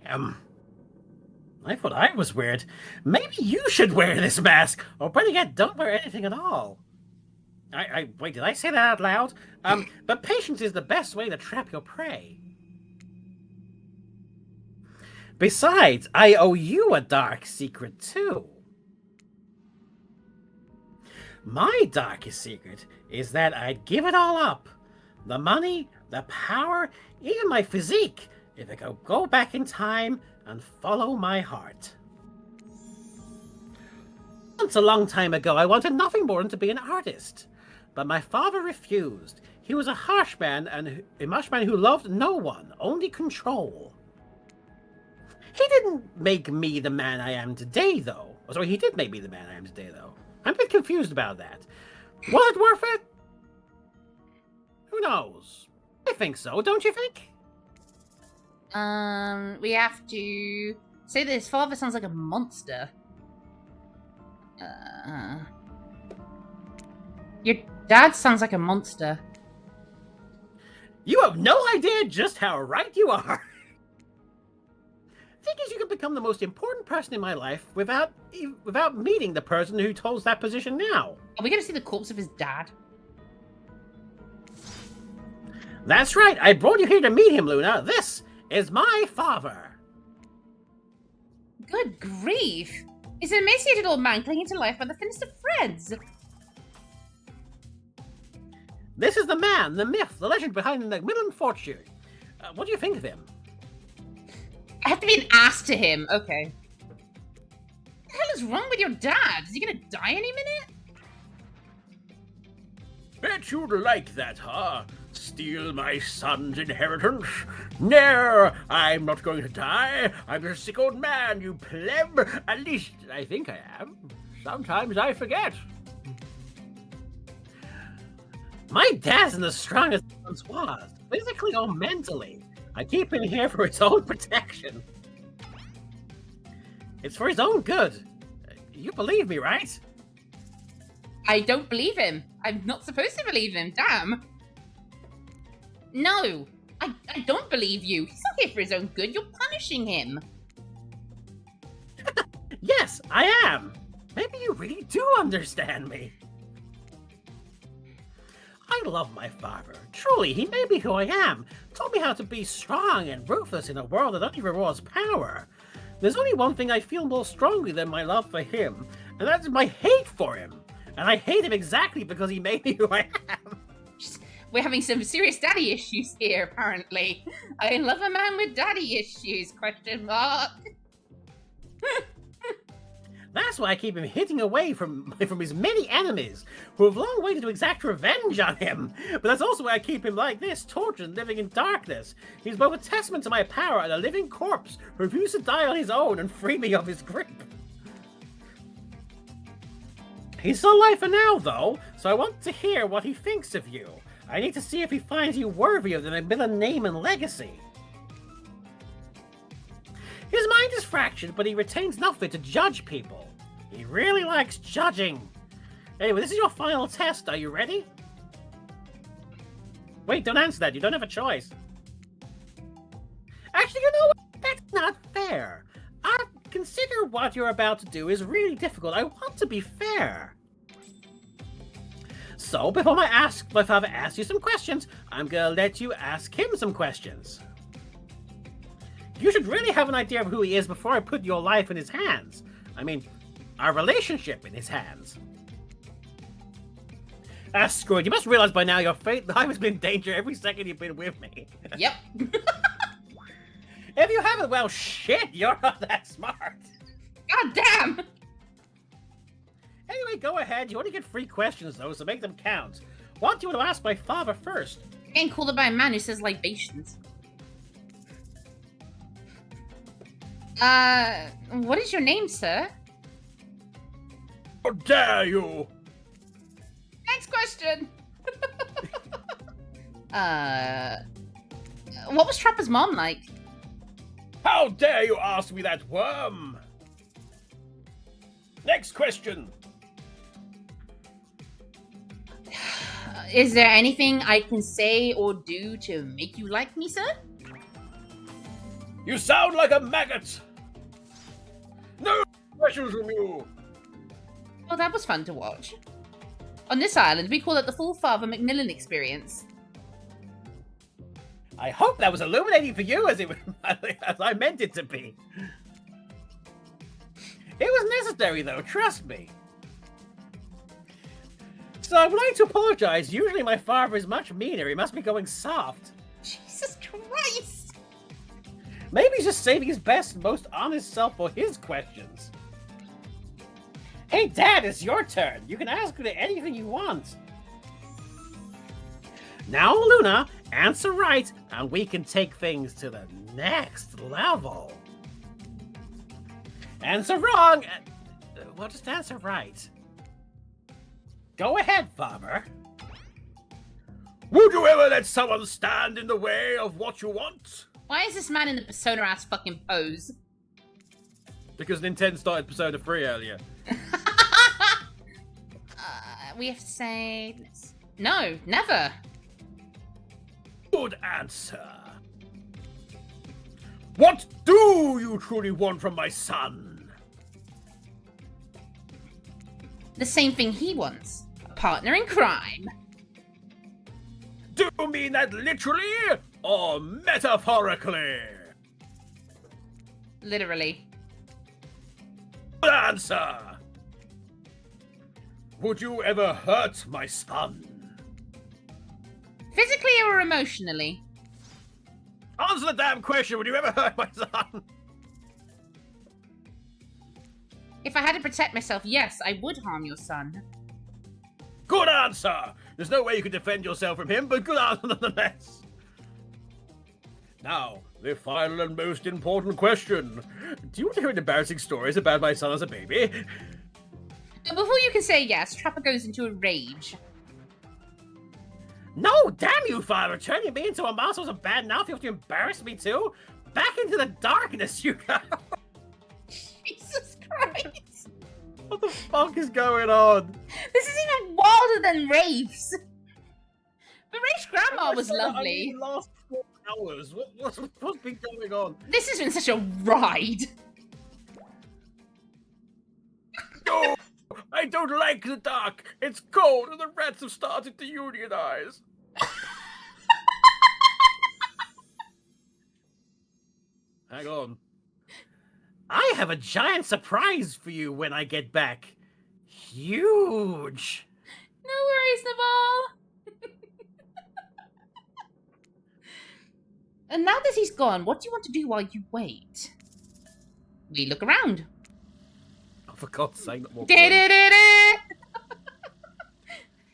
Damn. I thought I was weird. Maybe you should wear this mask, or better yet, don't wear anything at all. Wait, did I say that out loud? But patience is the best way to trap your prey. Besides, I owe you a dark secret, too. My darkest secret is that I'd give it all up. The money, the power, even my physique, if I could go back in time and follow my heart. Once a long time ago, I wanted nothing more than to be an artist. But my father refused. He was a harsh man, and a harsh man who loved no one, only control. He didn't make me the man I am today, though. Oh, sorry, he did make me the man I am today, though. I'm a bit confused about that. Was it worth it? Who knows? I think so, don't you think? We have to say that his father sounds like a monster. Your dad sounds like a monster. You have no idea just how right you are. Thing is, you can become the most important person in my life without meeting the person who holds that position now. Are we going to see the corpse of his dad? That's right. I brought you here to meet him, Luna. This is my father. Good grief! He's an emaciated old man clinging to life by the thinnest of threads. This is the man, the myth, the legend behind the Macmillan fortune. What do you think of him? I have to be an ass to him. Okay. What the hell is wrong with your dad? Is he gonna die any minute? Bet you'd like that, huh? Steal my son's inheritance? No, I'm not going to die. I'm a sick old man, you pleb. At least I think I am. Sometimes I forget. My dad's in the strongest he once was, physically or mentally. I keep him here for his own protection. It's for his own good. You believe me, right? I don't believe him. I'm not supposed to believe him. Damn. No, I don't believe you. He's not here for his own good. You're punishing him. Yes, I am. Maybe you really do understand me. I love my father. Truly, he made me who I am. Taught me how to be strong and ruthless in a world that only rewards power. There's only one thing I feel more strongly than my love for him, and that's my hate for him. And I hate him exactly because he made me who I am. We're having some serious daddy issues here, apparently. I love a man with daddy issues, question mark. That's why I keep him hidden away from his many enemies, who have long waited to exact revenge on him. But that's also why I keep him like this, tortured and living in darkness. He's both a testament to my power and a living corpse who refuses to die on his own and free me of his grip. He's still alive for now, though, so I want to hear what he thinks of you. I need to see if he finds you worthy of the Macmillan name and legacy. His mind is fractured, but he retains enough of it to judge people. He really likes judging. Anyway, this is your final test. Are you ready? Wait, don't answer that. You don't have a choice. Actually, you know what? That's not fair. I consider what you're about to do is really difficult. I want to be fair. So, before my father asks you some questions, I'm gonna let you ask him some questions. You should really have an idea of who he is before I put your life in his hands. I mean, our relationship in his hands. Screw it. You must realize by now your life has been in danger every second you've been with me. Yep. If you haven't, well, shit, you're not that smart. God damn! Anyway, go ahead. You only get 3 questions, though, so make them count. What do you want to ask my father first? Getting called up by a man who says libations. What is your name, sir? How dare you! Next question! What was Trapper's mom like? How dare you ask me that, worm? Next question. Is there anything I can say or do to make you like me, sir? You sound like a maggot! No questions from you! Well, that was fun to watch. On this island, we call it the full Father Macmillan experience. I hope that was illuminating for you as I meant it to be. It was necessary, though, trust me. So I would like to apologize. Usually my father is much meaner. He must be going soft. Jesus Christ! Maybe he's just saving his best and most honest self for his questions. Hey, Dad, it's your turn. You can ask me anything you want. Now, Luna, answer right, and we can take things to the next level. Answer wrong. Well, just answer right. Go ahead, Father. Would you ever let someone stand in the way of what you want? Why is this man in the Persona-ass fucking pose? Because Nintendo started Persona 3 earlier. We have to say... No, never. Good answer. What do you truly want from my son? The same thing he wants. A partner in crime. Do you mean that literally or metaphorically? Literally. Good answer. Would you ever hurt my son? Physically or emotionally? Answer the damn question. Would you ever hurt my son? If I had to protect myself, yes, I would harm your son. Good answer. There's no way you could defend yourself from him, but good answer nonetheless. Now, the final and most important question. Do you want to hear embarrassing stories about my son as a baby? But before you can say yes, Trapper goes into a rage. No, damn you, Father! Turning me into a mouse was bad enough. You have to embarrass me too? Back into the darkness, you go! Jesus Christ! What the fuck is going on? This is even wilder than Rafe's. But Rafe's grandma was lovely. Last 4 hours. What's been going on? This has been such a ride. No! I don't like the dark. It's cold and the rats have started to unionize. Hang on. I have a giant surprise for you when I get back. Huge! No worries, Naval. And now that he's gone, what do you want to do while you wait? We look around. Oh, for God's sake, not more Da-da-da-da.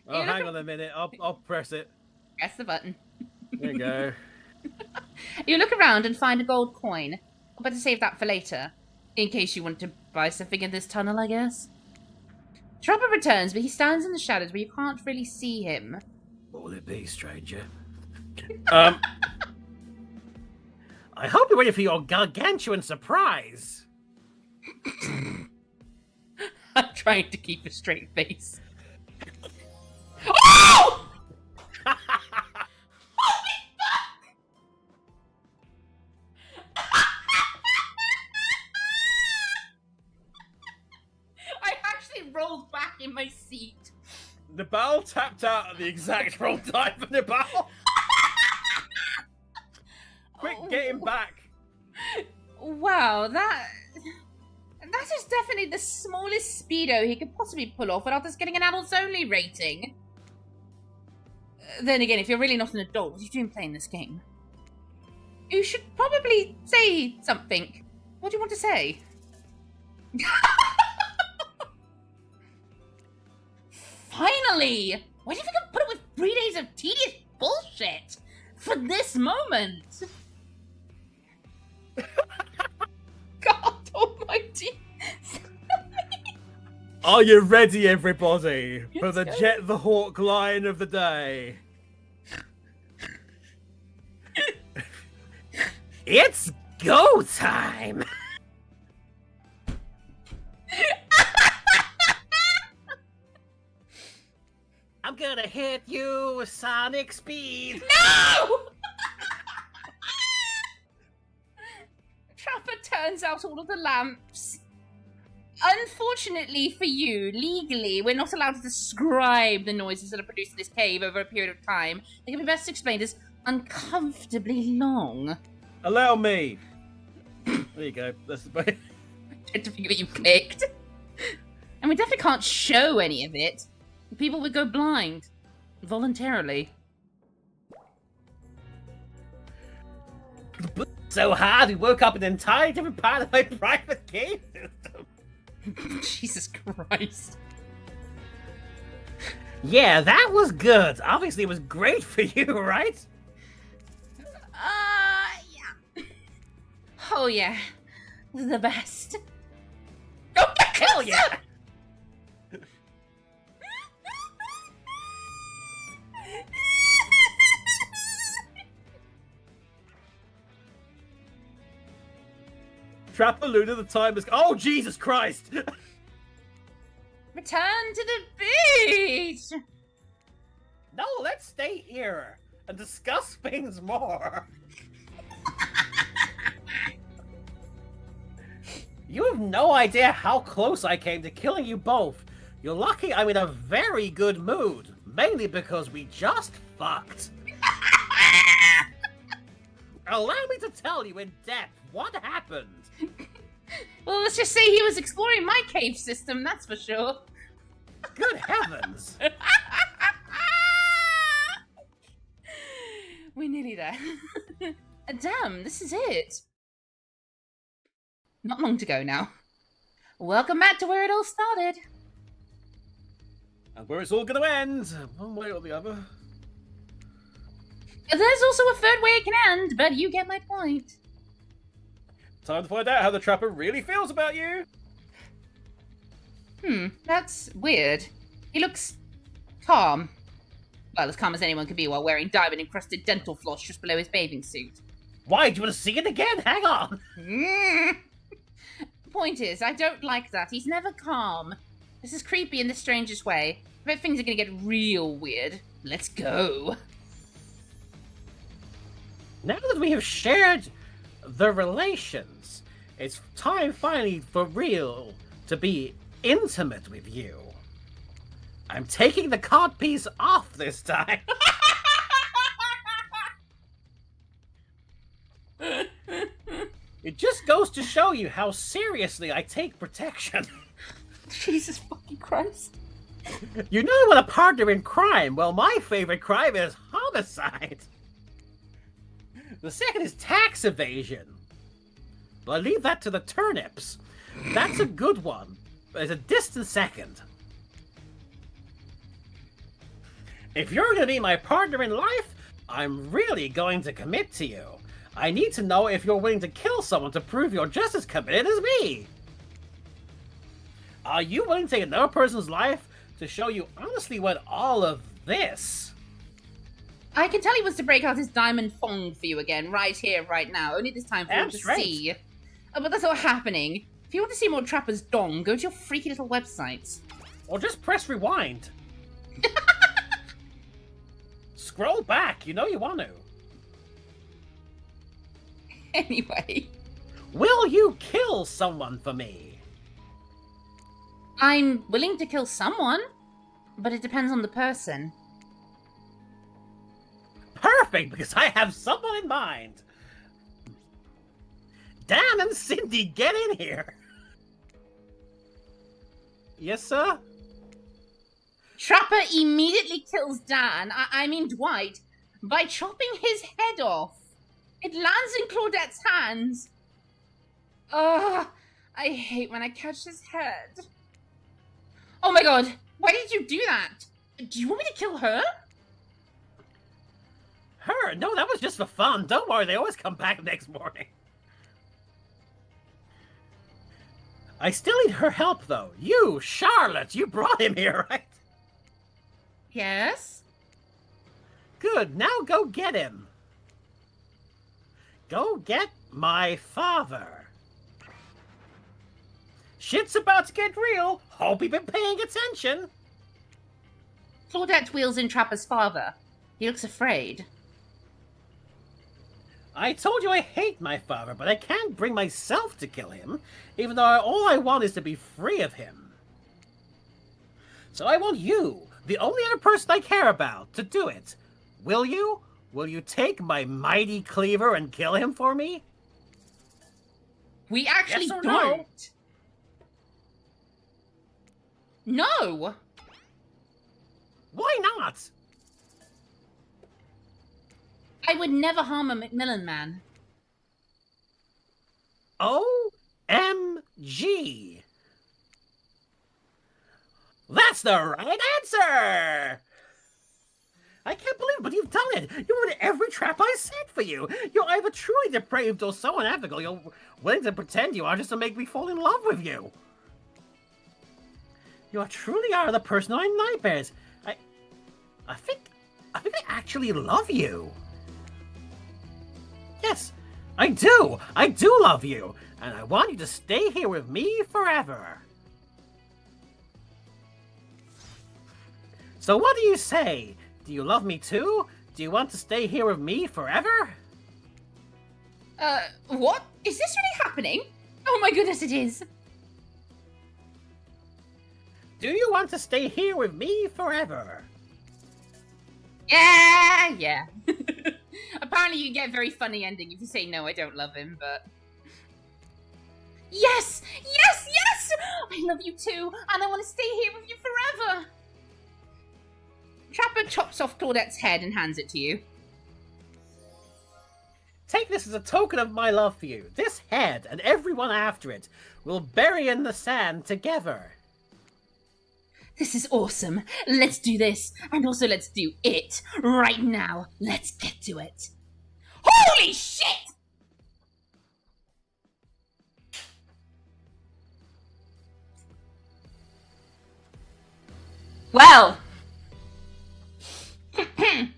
Oh, hang on a minute. I'll press it. Press the button. There you go. You look around and find a gold coin. I'll better save that for later. In case you want to buy something in this tunnel, I guess. Trapper returns, but he stands in the shadows where you can't really see him. What will it be, stranger? I hope you're ready for your gargantuan surprise. I'm trying to keep a straight face. Oh! I actually rolled back in my seat. Nabal tapped out at the exact wrong time for Nabal. Quick, get him back. Wow, that is definitely the smallest speedo he could possibly pull off without us getting an adults only rating. Then again, if you're really not an adult, what are you doing playing this game? You should probably say something. What do you want to say? Finally! Why do you think I put up with 3 days of tedious bullshit? For this moment! God almighty! Are you ready, everybody, for the Yes, Jet the Hawk line of the day? It's go time! I'm gonna hit you with sonic speed! No! Trapper turns out all of the lamps. Unfortunately for you, legally, we're not allowed to describe the noises that are produced in this cave over a period of time. They can be best explained as uncomfortably long. Allow me. There you go. That's the way. To figure that you clicked. And we definitely can't show any of it. People would go blind. Voluntarily. So hard, we woke up in an entirely different part of my private game system. Jesus Christ. Yeah, that was good. Obviously, it was great for you, right? Yeah. Oh, yeah. The best. Oh, Hell yeah! Trapper Luna, the time is... Oh, Jesus Christ! Return to the beach! No, let's stay here and discuss things more. You have no idea how close I came to killing you both. You're lucky I'm in a very good mood, mainly because we just fucked. Allow me to tell you in depth what happened. Well, let's just say he was exploring my cave system, that's for sure. Good heavens. We're nearly there. Damn, this is it. Not long to go now. Welcome back to where it all started. And where it's all going to end, one way or the other. There's also a third way it can end, but you get my point. Time to find out how the Trapper really feels about you. That's weird. He looks calm. Well, as calm as anyone can be while wearing diamond-encrusted dental floss just below his bathing suit. Why, do you want to see it again? Hang on. Point is, I don't like that. He's never calm. This is creepy in the strangest way. I bet things are gonna get real weird. Let's go. Now that we have shared the relations, it's time finally for real to be intimate with you. I'm taking the codpiece off this time. It just goes to show you how seriously I take protection. Jesus fucking Christ. You know I want a partner in crime. Well, my favorite crime is homicide. The second is tax evasion. But I leave that to the turnips. That's a good one. But it's a distant second. If you're going to be my partner in life, I'm really going to commit to you. I need to know if you're willing to kill someone to prove you're just as committed as me. Are you willing to take another person's life to show you honestly what all of this? I can tell he wants to break out his diamond thong for you again, right here, right now. Only this time for you to see. But that's not happening. If you want to see more Trapper's dong, go to your freaky little website. Or just press rewind. Scroll back, you know you want to. Anyway. Will you kill someone for me? I'm willing to kill someone, but it depends on the person. Perfect, because I have someone in mind. Dan and Cindy, get in here. Yes, sir? Trapper immediately kills Dan, I mean Dwight, by chopping his head off. It lands in Claudette's hands. Ugh, I hate when I catch his head. Oh my god, why did you do that? Do you want me to kill her? Her? No, that was just for fun. Don't worry, they always come back next morning. I still need her help, though. You, Charlotte, you brought him here, right? Yes? Good, now go get him. Go get my father. Shit's about to get real. Hope you've been paying attention. Claudette wheels in Trapper's father. He looks afraid. I told you I hate my father, but I can't bring myself to kill him, even though all I want is to be free of him. So I want you, the only other person I care about, to do it. Will you? Will you take my mighty cleaver and kill him for me? We actually Yes or don't. No! Why not? I would never harm a Macmillan man. OMG. That's the right answer! I can't believe it, but you've done it! You ruined every trap I set for you! You're either truly depraved or so unethical you're willing to pretend you are just to make me fall in love with you! You truly are the person of my nightmares. I think I actually love you. Yes, I do! I do love you! And I want you to stay here with me forever! So what do you say? Do you love me too? Do you want to stay here with me forever? What? Is this really happening? Oh my goodness, it is! Do you want to stay here with me forever? Yeah. Apparently you get a very funny ending if you say no, I don't love him, but... Yes! Yes, yes! I love you too, and I want to stay here with you forever! Trapper chops off Claudette's head and hands it to you. Take this as a token of my love for you. This head and everyone after it will bury in the sand together. This is awesome. Let's do this. And also let's do it. Right now. Let's get to it. Holy shit! Well. Trafford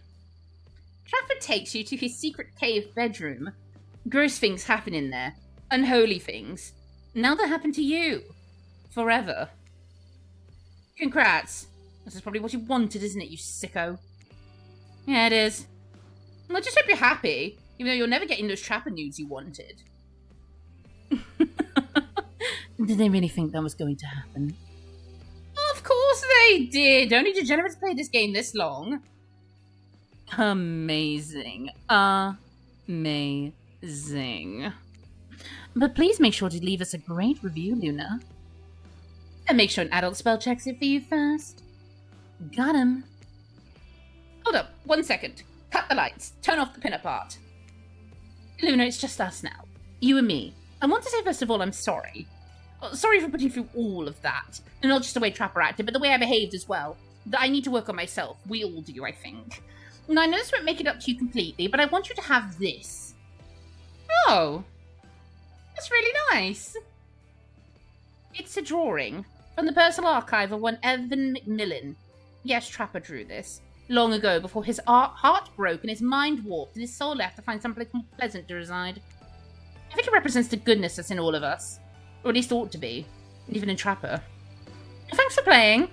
takes you to his secret cave bedroom. Gross things happen in there. Unholy things. Now they happen to you. Forever. Congrats. This is probably what you wanted, isn't it, you sicko? Yeah, it is. Well, I just hope you're happy, even though you're never getting those Trapper nudes you wanted. Did they really think that was going to happen? Of course they did! Only degenerates play this game this long. Amazing. Amazing. But please make sure to leave us a great review, Luna. And make sure an adult spell checks it for you first. Got him. Hold up, 1 second. Cut the lights. Turn off the pinup art. Luna, it's just us now. You and me. I want to say first of all I'm sorry. Sorry for putting through all of that. And not just the way Trapper acted, but the way I behaved as well. That I need to work on myself. We all do, I think. Now, I know this won't make it up to you completely, but I want you to have this. Oh. That's really nice. It's a drawing from the personal archive of one Evan McMillan. Yes, Trapper drew this. Long ago, before his heart broke and his mind warped and his soul left to find someplace more pleasant to reside. I think it represents the goodness that's in all of us. Or at least ought to be. Even in Trapper. Thanks for playing.